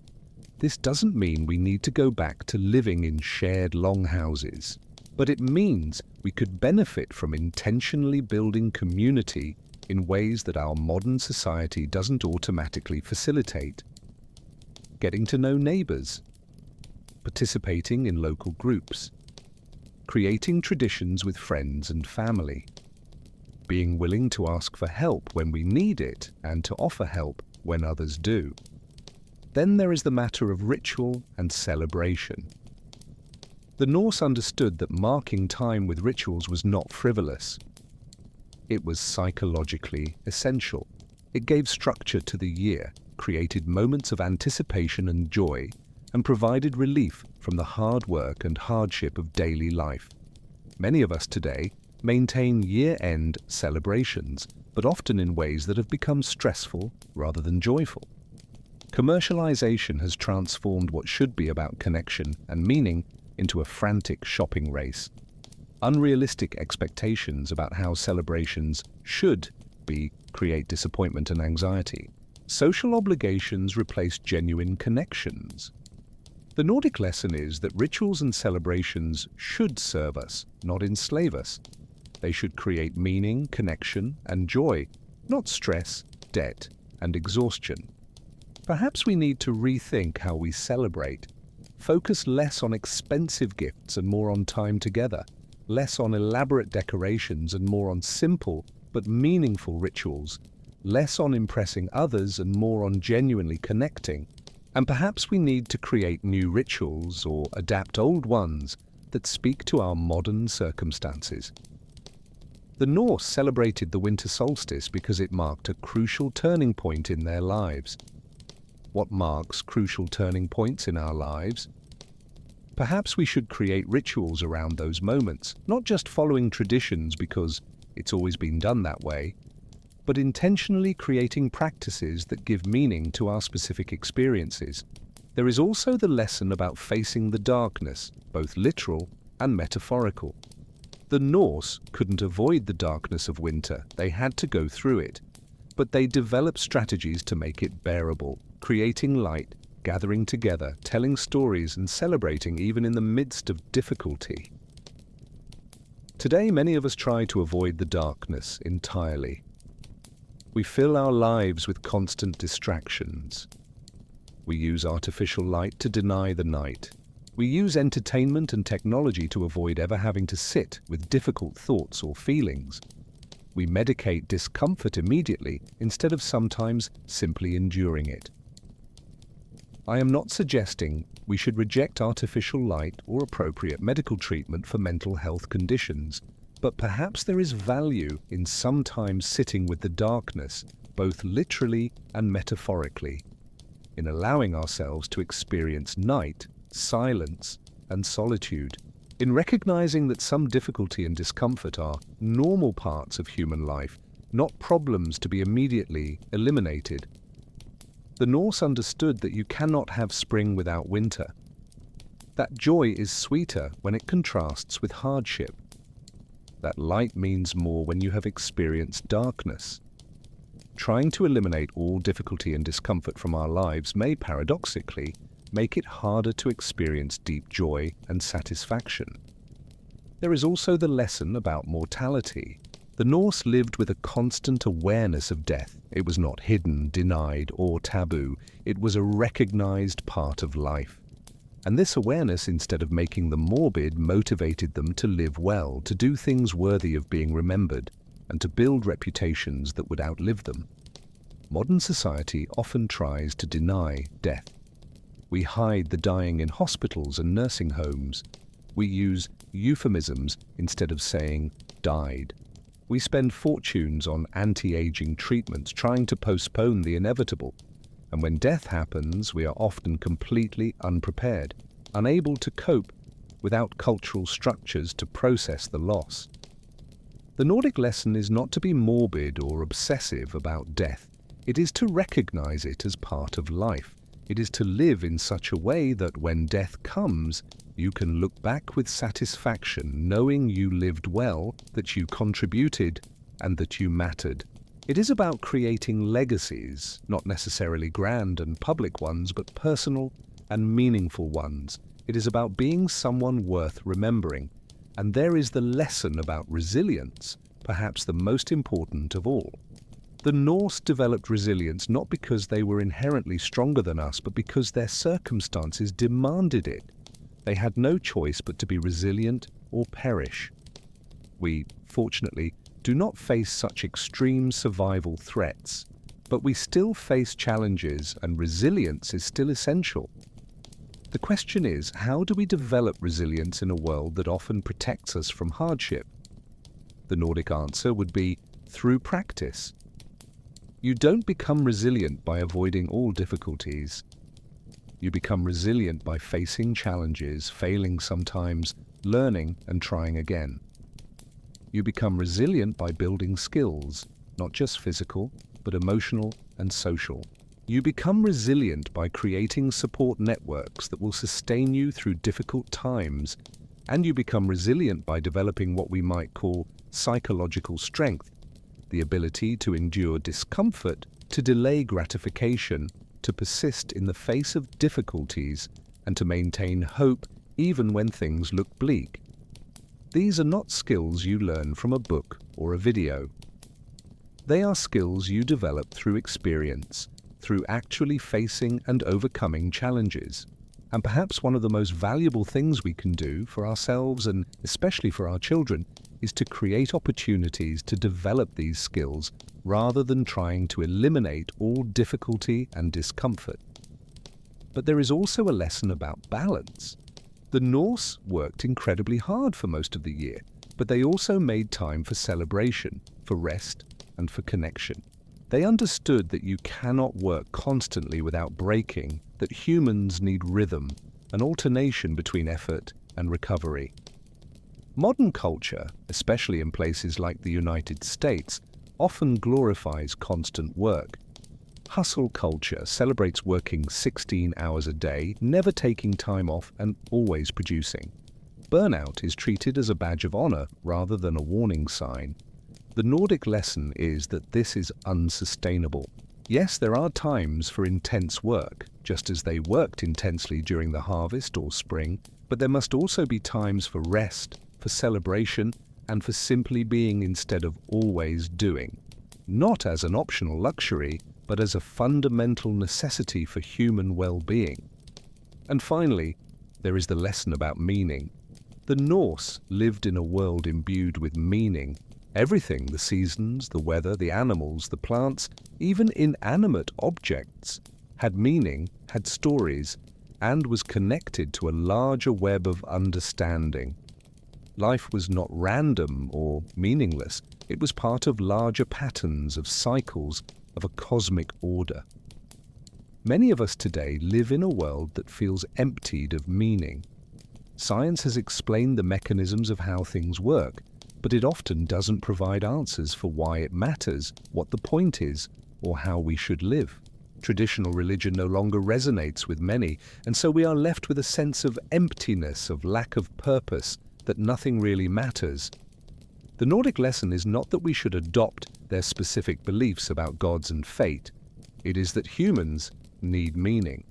This doesn't mean we need to go back to living in shared longhouses, but it means we could benefit from intentionally building community in ways that our modern society doesn't automatically facilitate. Getting to know neighbors, participating in local groups, creating traditions with friends and family, being willing to ask for help when we need it and to offer help when others do. Then there is the matter of ritual and celebration. The Norse understood that marking time with rituals was not frivolous. It was psychologically essential. It gave structure to the year, created moments of anticipation and joy, and provided relief from the hard work and hardship of daily life. Many of us today maintain year-end celebrations, but often in ways that have become stressful rather than joyful. Commercialization has transformed what should be about connection and meaning into a frantic shopping race. Unrealistic expectations about how celebrations should be create disappointment and anxiety. Social obligations replace genuine connections. The Nordic lesson is that rituals and celebrations should serve us, not enslave us. They should create meaning, connection, and joy, not stress, debt, and exhaustion. Perhaps we need to rethink how we celebrate. Focus less on expensive gifts and more on time together, less on elaborate decorations and more on simple but meaningful rituals, less on impressing others and more on genuinely connecting. And perhaps we need to create new rituals or adapt old ones that speak to our modern circumstances. The Norse celebrated the winter solstice because it marked a crucial turning point in their lives. What marks crucial turning points in our lives? Perhaps we should create rituals around those moments, not just following traditions because it's always been done that way, but intentionally creating practices that give meaning to our specific experiences. There is also the lesson about facing the darkness, both literal and metaphorical. The Norse couldn't avoid the darkness of winter, they had to go through it. But they developed strategies to make it bearable, creating light, gathering together, telling stories and celebrating even in the midst of difficulty. Today, many of us try to avoid the darkness entirely. We fill our lives with constant distractions. We use artificial light to deny the night. We use entertainment and technology to avoid ever having to sit with difficult thoughts or feelings. We medicate discomfort immediately instead of sometimes simply enduring it. I am not suggesting we should reject artificial light or appropriate medical treatment for mental health conditions, but perhaps there is value in sometimes sitting with the darkness, both literally and metaphorically, in allowing ourselves to experience night, silence, and solitude, in recognizing that some difficulty and discomfort are normal parts of human life, not problems to be immediately eliminated. The Norse understood that you cannot have spring without winter. That joy is sweeter when it contrasts with hardship. That light means more when you have experienced darkness. Trying to eliminate all difficulty and discomfort from our lives may paradoxically make it harder to experience deep joy and satisfaction. There is also the lesson about mortality. The Norse lived with a constant awareness of death. It was not hidden, denied, or taboo. It was a recognized part of life. And this awareness, instead of making them morbid, motivated them to live well, to do things worthy of being remembered, and to build reputations that would outlive them. Modern society often tries to deny death. We hide the dying in hospitals and nursing homes. We use euphemisms instead of saying died. We spend fortunes on anti-aging treatments trying to postpone the inevitable. And when death happens, we are often completely unprepared, unable to cope without cultural structures to process the loss. The Nordic lesson is not to be morbid or obsessive about death. It is to recognize it as part of life. It is to live in such a way that when death comes, you can look back with satisfaction, knowing you lived well, that you contributed, and that you mattered. It is about creating legacies, not necessarily grand and public ones, but personal and meaningful ones. It is about being someone worth remembering. And there is the lesson about resilience, perhaps the most important of all. The Norse developed resilience not because they were inherently stronger than us, but because their circumstances demanded it. They had no choice but to be resilient or perish. We, fortunately, do not face such extreme survival threats, but we still face challenges, and resilience is still essential. The question is, how do we develop resilience in a world that often protects us from hardship? The Nordic answer would be through practice. You don't become resilient by avoiding all difficulties. You become resilient by facing challenges, failing sometimes, learning and trying again. You become resilient by building skills, not just physical, but emotional and social. You become resilient by creating support networks that will sustain you through difficult times, and you become resilient by developing what we might call psychological strength, the ability to endure discomfort, to delay gratification, to persist in the face of difficulties, and to maintain hope even when things look bleak. These are not skills you learn from a book or a video. They are skills you develop through experience, through actually facing and overcoming challenges. And perhaps one of the most valuable things we can do for ourselves, and especially for our children, is to create opportunities to develop these skills rather than trying to eliminate all difficulty and discomfort. But there is also a lesson about balance. The Norse worked incredibly hard for most of the year, but they also made time for celebration, for rest, and for connection. They understood that you cannot work constantly without breaking, that humans need rhythm, an alternation between effort and recovery. Modern culture, especially in places like the United States, often glorifies constant work. Hustle culture celebrates working 16 hours a day, never taking time off, and always producing. Burnout is treated as a badge of honor rather than a warning sign. The Nordic lesson is that this is unsustainable. Yes, there are times for intense work, just as they worked intensely during the harvest or spring, but there must also be times for rest, for celebration, and for simply being instead of always doing. Not as an optional luxury, but as a fundamental necessity for human well-being. And finally, there is the lesson about meaning. The Norse lived in a world imbued with meaning. Everything, the seasons, the weather, the animals, the plants, even inanimate objects, had meaning, had stories, and was connected to a larger web of understanding. Life was not random or meaningless. It was part of larger patterns, of cycles, of a cosmic order. Many of us today live in a world that feels emptied of meaning. Science has explained the mechanisms of how things work, but it often doesn't provide answers for why it matters, what the point is, or how we should live. Traditional religion no longer resonates with many, and so we are left with a sense of emptiness, of lack of purpose, that nothing really matters. The Nordic lesson is not that we should adopt their specific beliefs about gods and fate. It is that humans need meaning.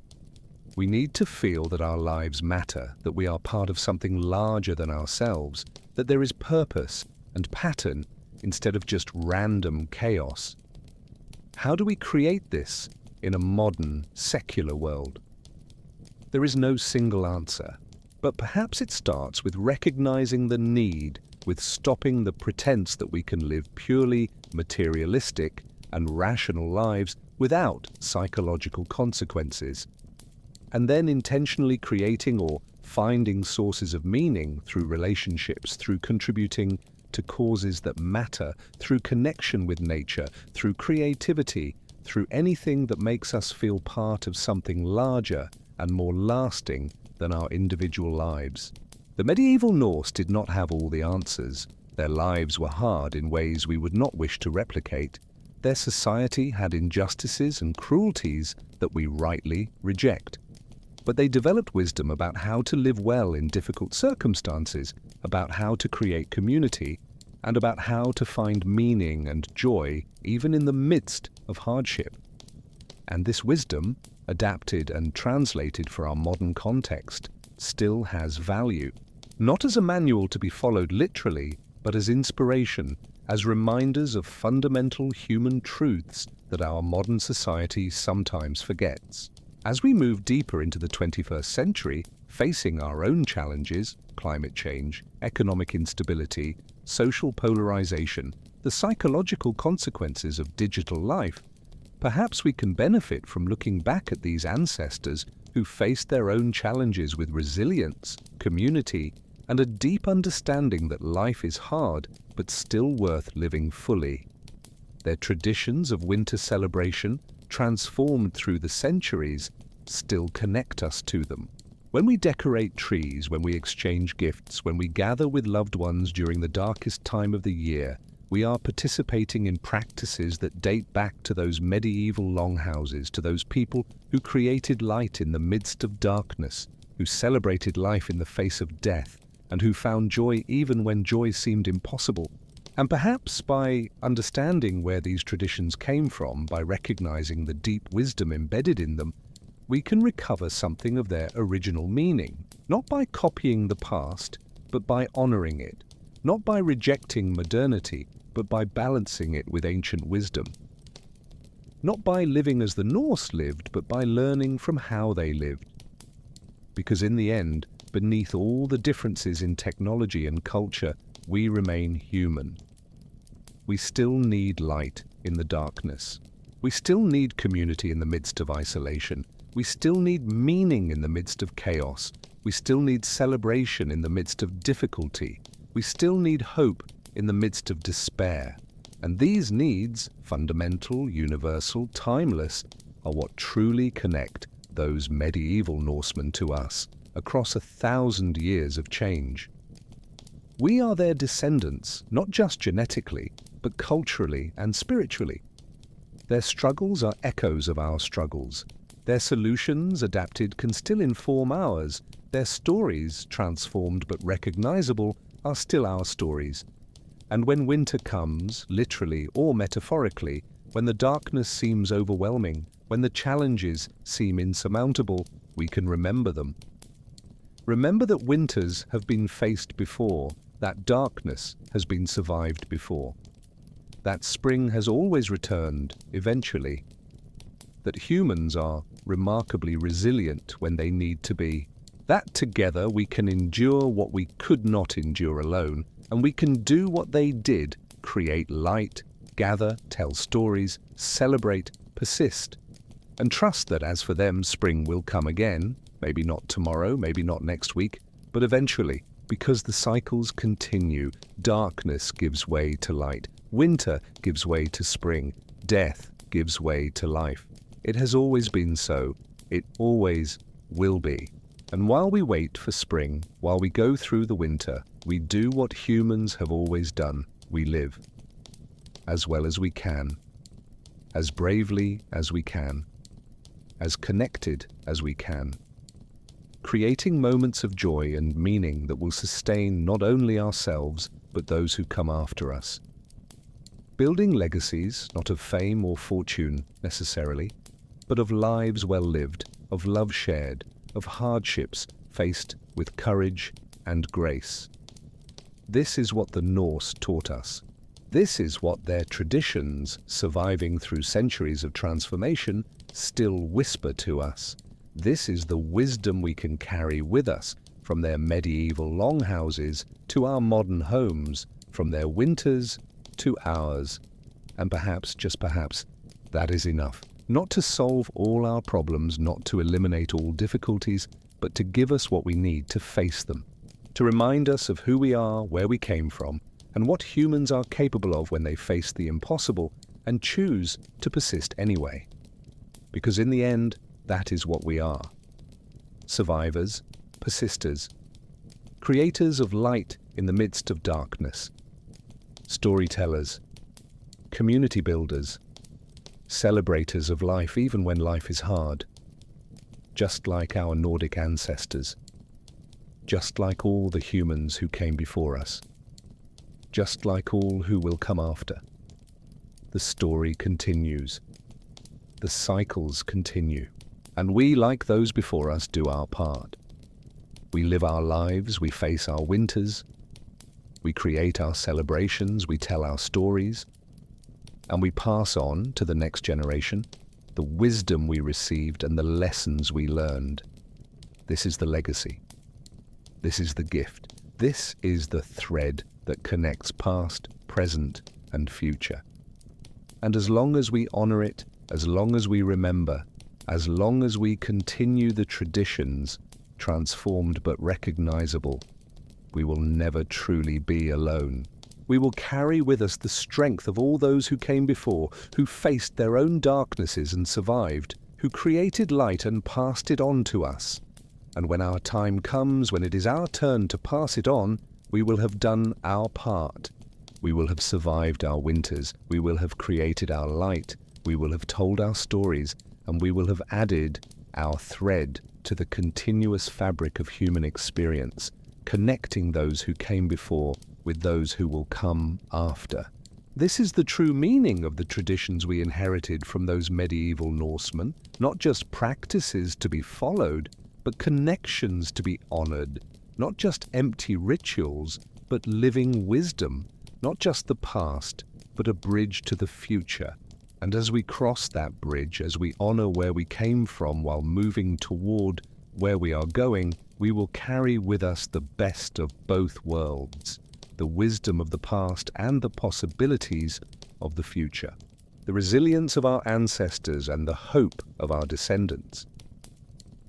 We need to feel that our lives matter, that we are part of something larger than ourselves, that there is purpose and pattern instead of just random chaos. How do we create this in a modern, secular world? There is no single answer, but perhaps it starts with recognizing the need, with stopping the pretense that we can live purely materialistic and rational lives without psychological consequences, and then intentionally creating or finding sources of meaning through relationships, through contributing to causes that matter, through connection with nature, through creativity, through anything that makes us feel part of something larger and more lasting than our individual lives. The medieval Norse did not have all the answers. Their lives were hard in ways we would not wish to replicate. Their society had injustices and cruelties that we rightly reject. But they developed wisdom about how to live well in difficult circumstances, about how to create community, and about how to find meaning and joy even in the midst of hardship. And this wisdom, adapted and translated for our modern context, still has value, not as a manual to be followed literally, but as inspiration, as reminders of fundamental human truths that our modern society sometimes forgets. As we move deeper into the 21st century, facing our own challenges, climate change, economic instability, social polarization, the psychological consequences of digital life, perhaps we can benefit from looking back at these ancestors who faced their own challenges with resilience, community, and a deep understanding that life is hard but still worth living fully. Their traditions of winter celebration, transformed through the centuries, still connect us to them. When we decorate trees, when we exchange gifts, when we gather with loved ones during the darkest time of the year, we are participating in practices that date back to those medieval longhouses, to those people who created light in the midst of darkness, who celebrated life in the face of death, and who found joy even when joy seemed impossible. And perhaps by understanding where these traditions came from, by recognizing the deep wisdom embedded in them, we can recover something of their original meaning, not by copying the past, but by honoring it, not by rejecting modernity, but by balancing it with ancient wisdom. Not by living as the Norse lived, but by learning from how they lived. Because in the end, beneath all the differences in technology and culture, we remain human. We still need light in the darkness. We still need community in the midst of isolation. We still need meaning in the midst of chaos. We still need celebration in the midst of difficulty. We still need hope in the midst of despair. And these needs, fundamental, universal, timeless, are what truly connect those medieval Norsemen to us across 1,000 years of change. We are their descendants, not just genetically, but culturally and spiritually. Their struggles are echoes of our struggles. Their solutions, adapted, can still inform ours. Their stories, transformed but recognizable, are still our stories. And when winter comes, literally or metaphorically, when the darkness seems overwhelming, when the challenges seem insurmountable, we can remember them. Remember that winters have been faced before, that darkness has been survived before, that spring has always returned, eventually, that humans are remarkably resilient when they need to be, that together we can endure what we could not endure alone, and we can do what they did, create light, gather, tell stories, celebrate, persist. and trust that as for them, spring will come again, maybe not tomorrow, maybe not next week, but eventually, because the cycles continue. Darkness gives way to light, winter gives way to spring, death gives way to life. It has always been so, it always will be. And while we wait for spring, while we go through the winter, we do what humans have always done. We live as well as we can, as bravely as we can, as connected as we can, creating moments of joy and meaning that will sustain not only ourselves, but those who come after us. Building legacies, not of fame or fortune necessarily, but of lives well lived, of love shared, of hardships faced with courage and grace. This is what the Norse taught us. This is what their traditions, surviving through centuries of transformation, still whisper to us. This is the wisdom we can carry with us from their medieval longhouses to our modern homes, from their winters to ours. And perhaps, just perhaps, that is enough. Not to solve all our problems, not to eliminate all difficulties, but to give us what we need to face them. To remind us of who we are, where we came from, and what humans are capable of when they face the impossible and choose to persist anyway. Because in the end, that is what we are. Survivors, persisters, creators of light in the midst of darkness, storytellers, community builders, celebrators of life even when life is hard, just like our Nordic ancestors, just like all the humans who came before us, just like all who will come after. The story continues. The cycles continue. And we, like those before us, do our part. We live our lives, we face our winters, we create our celebrations, we tell our stories, and we pass on to the next generation the wisdom we received and the lessons we learned. This is the legacy. This is the gift. This is the thread that connects past, present, and future. And as long as we honor it, as long as we remember, as long as we continue the traditions, transformed but recognizable, we will never truly be alone. We will carry with us the strength of all those who came before, who faced their own darknesses and survived, who created light and passed it on to us. And when our time comes, when it is our turn to pass it on, we will have done our part. We will have survived our winters. We will have created our light. We will have told our stories, and we will have added our thread to the continuous fabric of human experience, connecting those who came before with those who will come after. This is the true meaning of the traditions we inherited from those medieval Norsemen, not just practices to be followed, but connections to be honored, not just empty rituals, but living wisdom, not just the past, but a bridge to the future. And as we cross that bridge, as we honor where we came from while moving toward where we are going, we will carry with us the best of both worlds, the wisdom of the past and the possibilities of the future, the resilience of our ancestors and the hope of our descendants,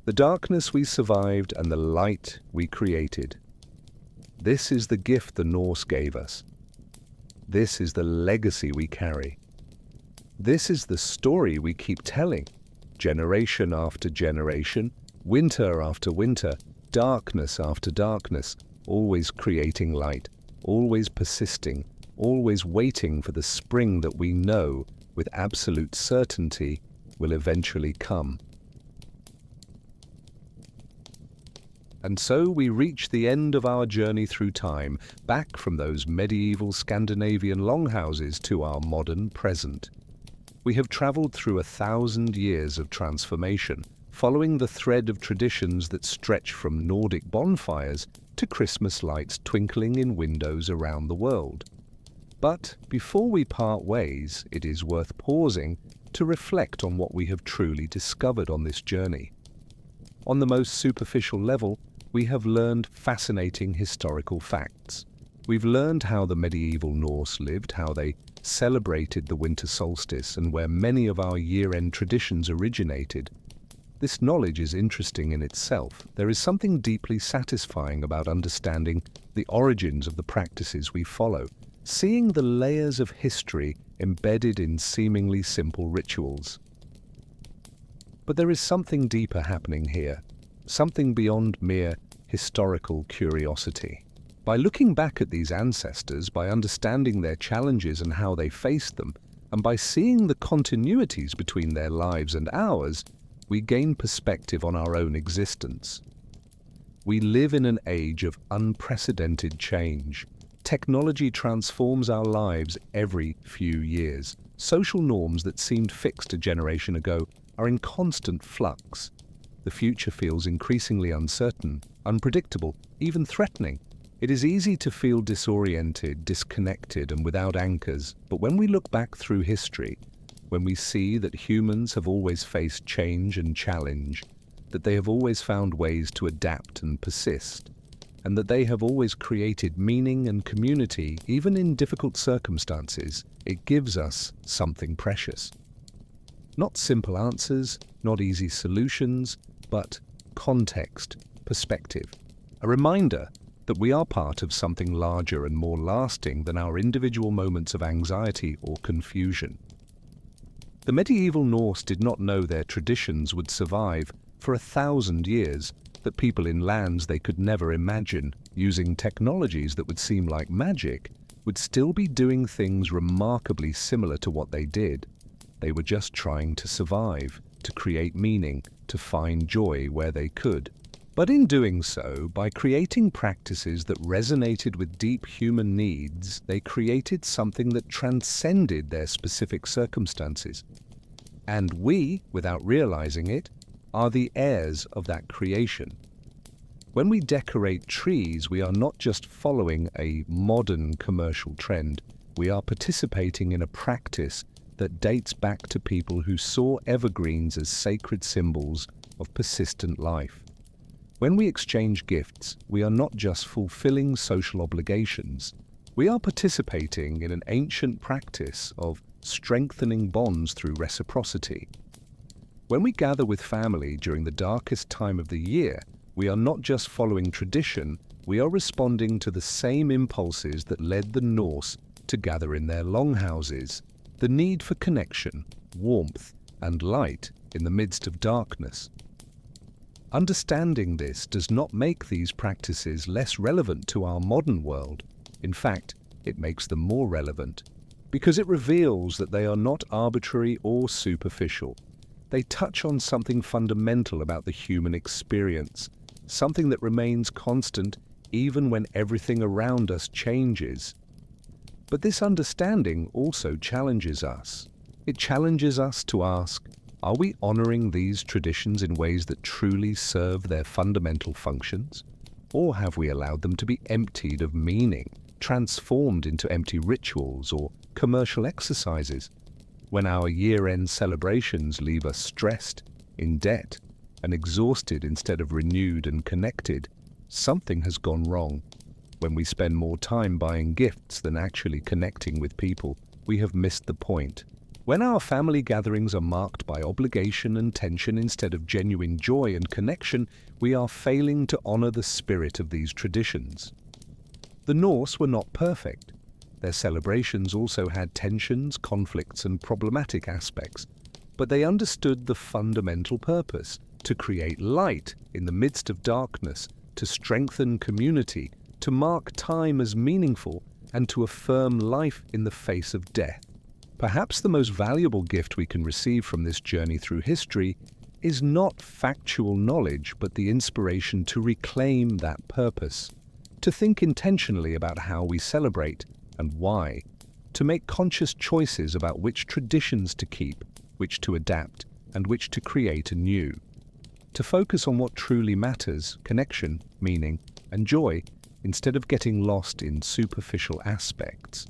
the darkness we survived and the light we created. This is the gift the Norse gave us. This is the legacy we carry. This is the story we keep telling, generation after generation, winter after winter, darkness after darkness, always creating light, always persisting, always waiting for the spring that we know with absolute certainty will eventually come. And so we reach the end of our journey through time, back from those medieval Scandinavian longhouses to our modern present. We have traveled through 1,000 years of transformation, following the thread of traditions that stretch from Nordic bonfires to Christmas lights twinkling in windows around the world. But before we part ways, it is worth pausing to reflect on what we have truly discovered on this journey. On the most superficial level, we have learned fascinating historical facts. We've learned how the medieval Norse lived, how they celebrated the winter solstice, and where many of our year-end traditions originated. This knowledge is interesting in itself. There is something deeply satisfying about understanding the origins of the practices we follow, seeing the layers of history embedded in seemingly simple rituals. But there is something deeper happening here, something beyond mere historical curiosity. By looking back at these ancestors, by understanding their challenges and how they faced them, and by seeing the continuities between their lives and ours, we gain perspective on our own existence. We live in an age of unprecedented change. Technology transforms our lives every few years. Social norms that seemed fixed a generation ago are in constant flux. The future feels increasingly uncertain, unpredictable, even threatening. It is easy to feel disoriented, disconnected, and without anchors, but when we look back through history, when we see that humans have always faced change and challenge, that they have always found ways to adapt and persist, and that they have always created meaning and community even in difficult circumstances, it gives us something precious. Not simple answers, not easy solutions, but context, perspective. A reminder that we are part of something larger and more lasting than our individual moments of anxiety or confusion. The medieval Norse did not know their traditions would survive for 1,000 years, that people in lands they could never imagine, using technologies that would seem like magic, would still be doing things remarkably similar to what they did. They were just trying to survive, to create meaning, to find joy where they could. But in doing so, by creating practices that resonated with deep human needs, they created something that transcended their specific circumstances. And we, without realizing it, are the heirs of that creation. When we decorate trees, we are not just following a modern commercial trend, we are participating in a practice that dates back to people who saw evergreens as sacred symbols of persistent life. When we exchange gifts, we are not just fulfilling social obligations, we are participating in an ancient practice of strengthening bonds through reciprocity. When we gather with family during the darkest time of the year, we are not just following tradition, we are responding to the same impulses that led the Norse to gather in their longhouses, the need for connection, warmth, and light in the midst of darkness. Understanding this does not make these practices less relevant to our modern world. In fact, it makes them more relevant, because it reveals that they are not arbitrary or superficial. They touch on something fundamental about the human experience, something that remains constant even when everything around us changes. But this understanding also challenges us. It challenges us to ask, are we honoring these traditions in ways that truly serve their fundamental functions? Or have we allowed them to be emptied of meaning, transformed into empty rituals or commercial exercises? When our year-end celebrations leave us stressed, in debt, and exhausted instead of renewed and connected, something has gone wrong. When we spend more time buying gifts than actually connecting with people, we have missed the point. When our family gatherings are marked by obligation and tension instead of genuine joy and connection, we are failing to honor the spirit of these traditions. The Norse were not perfect. Their celebrations also had tensions, conflicts, and problematic aspects, but they understood the fundamental purpose: to create light in the midst of darkness, to strengthen community, to mark time as meaningful, and to affirm life in the face of death. Perhaps the most valuable gift we can receive from this journey through history is not factual knowledge, but the inspiration to reclaim that purpose, to think intentionally about how we celebrate and why, to make conscious choices about which traditions to keep, which to adapt, and which to create anew, to focus on what truly matters: connection, meaning, and joy, instead of getting lost in superficial aspects.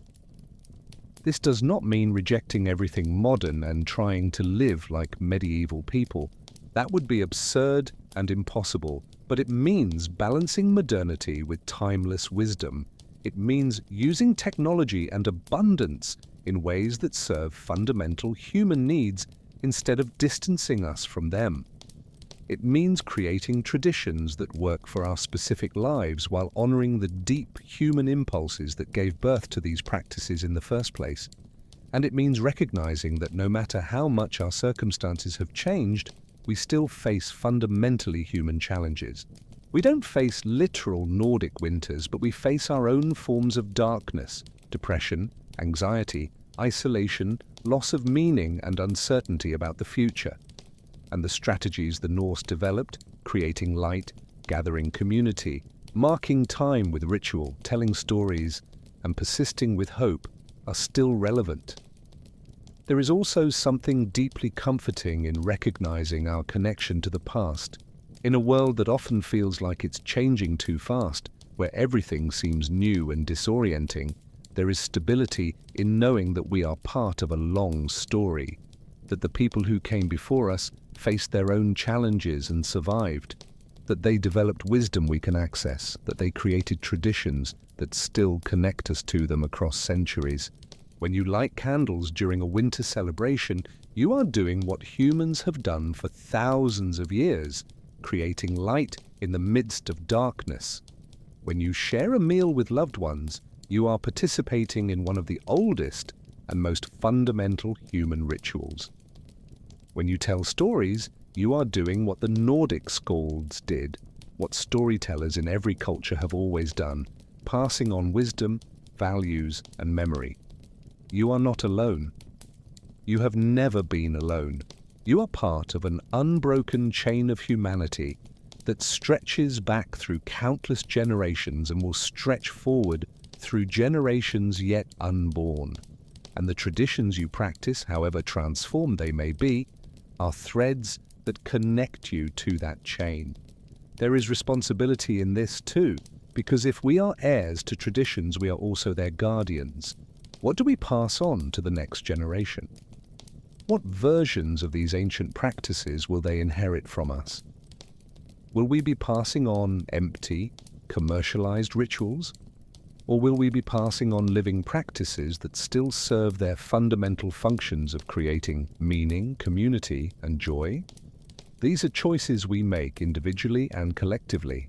This does not mean rejecting everything modern and trying to live like medieval people. That would be absurd and impossible, but it means balancing modernity with timeless wisdom. It means using technology and abundance in ways that serve fundamental human needs instead of distancing us from them. It means creating traditions that work for our specific lives while honoring the deep human impulses that gave birth to these practices in the first place. And it means recognizing that no matter how much our circumstances have changed, we still face fundamentally human challenges. We don't face literal Nordic winters, but we face our own forms of darkness, depression, anxiety, isolation, loss of meaning, and uncertainty about the future. And the strategies the Norse developed, creating light, gathering community, marking time with ritual, telling stories, and persisting with hope, are still relevant. There is also something deeply comforting in recognizing our connection to the past. In a world that often feels like it's changing too fast, where everything seems new and disorienting, there is stability in knowing that we are part of a long story, that the people who came before us faced their own challenges and survived, that they developed wisdom we can access, that they created traditions that still connect us to them across centuries. When you light candles during a winter celebration, you are doing what humans have done for thousands of years, creating light in the midst of darkness. When you share a meal with loved ones, you are participating in one of the oldest and most fundamental human rituals. When you tell stories, you are doing what the Nordic skalds did, what storytellers in every culture have always done, passing on wisdom, values, and memory. You are not alone. You have never been alone. You are part of an unbroken chain of humanity that stretches back through countless generations and will stretch forward through generations yet unborn. And the traditions you practice, however transformed they may be, are threads that connect you to that chain. There is responsibility in this too, because if we are heirs to traditions, we are also their guardians. What do we pass on to the next generation? What versions of these ancient practices will they inherit from us? Will we be passing on empty, commercialized rituals? Or will we be passing on living practices that still serve their fundamental functions of creating meaning, community, and joy? These are choices we make individually and collectively.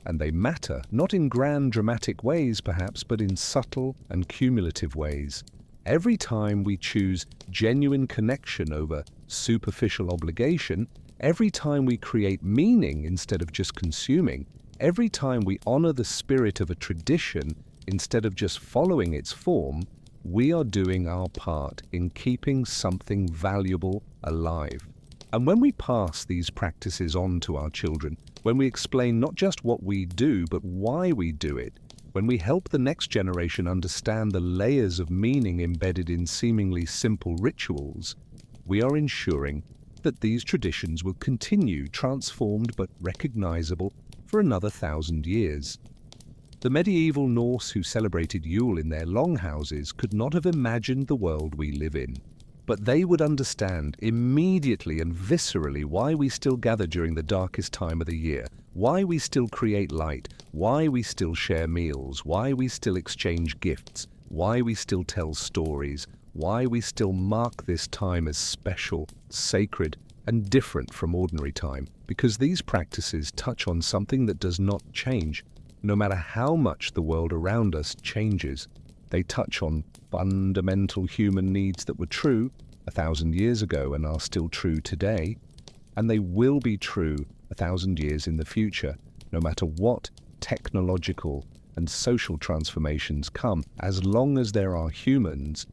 And they matter, not in grand dramatic ways perhaps, but in subtle and cumulative ways. Every time we choose genuine connection over superficial obligation, every time we create meaning instead of just consuming, every time we honor the spirit of a tradition instead of just following its form, we are doing our part in keeping something valuable alive. And when we pass these practices on to our children, when we explain not just what we do, but why we do it, when we help the next generation understand the layers of meaning embedded in seemingly simple rituals, we are ensuring that these traditions will continue transformed but recognizable for another 1,000 years. The medieval Norse who celebrated Yule in their longhouses could not have imagined the world we live in. But they would understand immediately and viscerally why we still gather during the darkest time of the year, why we still create light, why we still share meals, why we still exchange gifts, why we still tell stories, why we still mark this time as special, sacred, and different from ordinary time, because these practices touch on something that does not change, no matter how much the world around us changes. They touch on fundamental human needs that were true 1,000 years ago and are still true today, and they will be true 1,000 years in the future, no matter what technological and social transformations come. As long as there are humans,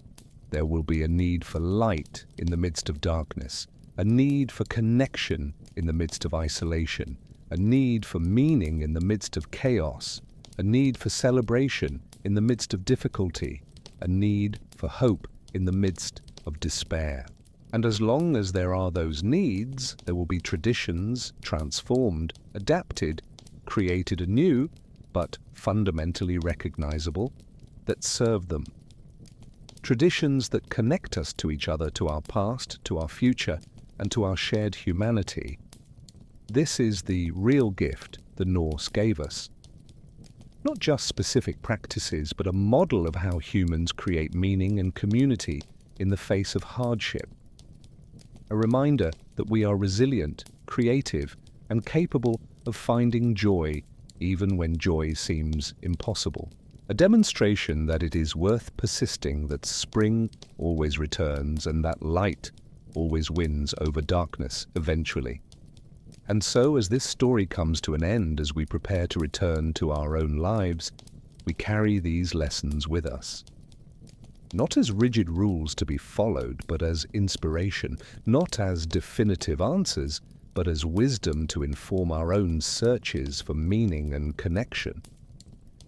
there will be a need for light in the midst of darkness, a need for connection in the midst of isolation, a need for meaning in the midst of chaos, a need for celebration in the midst of difficulty, a need for hope in the midst of despair. And as long as there are those needs, there will be traditions transformed, adapted, created anew, but fundamentally recognizable, that serve them. Traditions that connect us to each other, to our past, to our future, and to our shared humanity. This is the real gift the Norse gave us. Not just specific practices, but a model of how humans create meaning and community in the face of hardship. A reminder that we are resilient, creative, and capable of finding joy even when joy seems impossible. A demonstration that it is worth persisting, that spring always returns, and that light always wins over darkness eventually. And so, as this story comes to an end, as we prepare to return to our own lives, we carry these lessons with us. Not as rigid rules to be followed, but as inspiration, not as definitive answers, but as wisdom to inform our own searches for meaning and connection.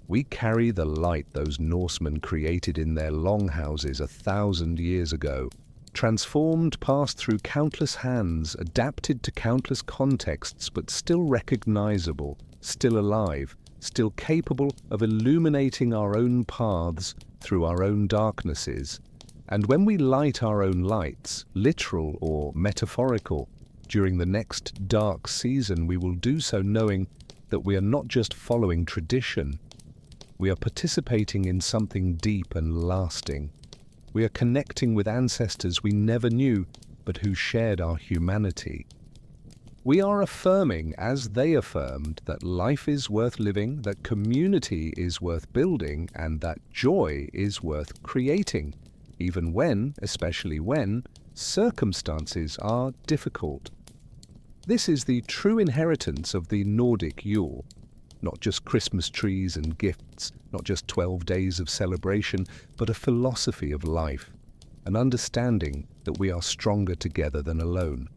We carry the light those Norsemen created in their longhouses 1,000 years ago, transformed, passed through countless hands, adapted to countless contexts, but still recognizable, still alive, still capable of illuminating our own paths through our own darknesses. And when we light our own lights, literal or metaphorical, during the next dark season, we will do so knowing that we are not just following tradition. We are participating in something deep and lasting. We are connecting with ancestors we never knew, but who shared our humanity. We are affirming, as they affirmed, that life is worth living, that community is worth building, and that joy is worth creating, even when, especially when, circumstances are difficult. This is the true inheritance of the Nordic Yule. Not just Christmas trees and gifts, not just 12 days of celebration, but a philosophy of life, an understanding that we are stronger together than alone,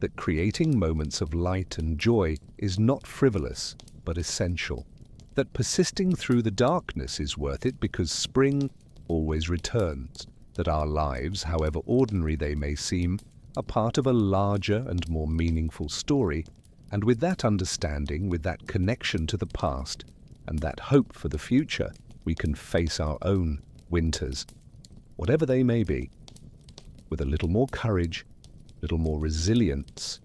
that creating moments of light and joy is not frivolous, but essential, that persisting through the darkness is worth it because spring always returns, that our lives, however ordinary they may seem, are part of a larger and more meaningful story. And with that understanding, with that connection to the past, and that hope for the future, we can face our own winters, whatever they may be, with a little more courage, a little more resilience,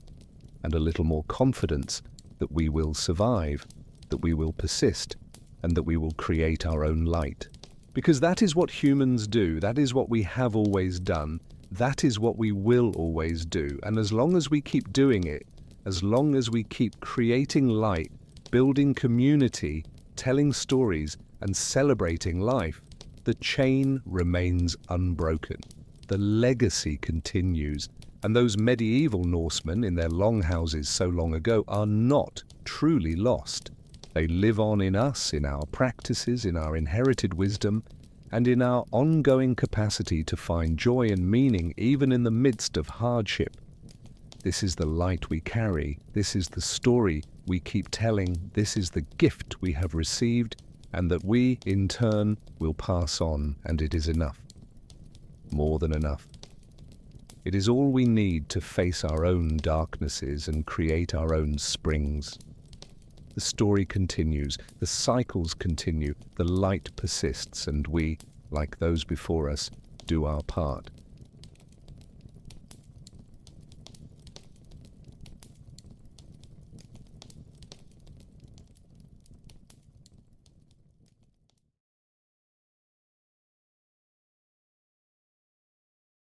and a little more confidence that we will survive, that we will persist, and that we will create our own light. Because that is what humans do, that is what we have always done, that is what we will always do. And as long as we keep doing it, as long as we keep creating light, building community, telling stories, and celebrating life, the chain remains unbroken. The legacy continues, and those medieval Norsemen in their longhouses so long ago are not truly lost. They live on in us, in our practices, in our inherited wisdom, and in our ongoing capacity to find joy and meaning even in the midst of hardship. This is the light we carry, this is the story we keep telling, this is the gift we have received, and that we, in turn, will pass on, and it is enough. More than enough. It is all we need to face our own darknesses and create our own springs. The story continues, the cycles continue, the light persists, and we, like those before us, do our part.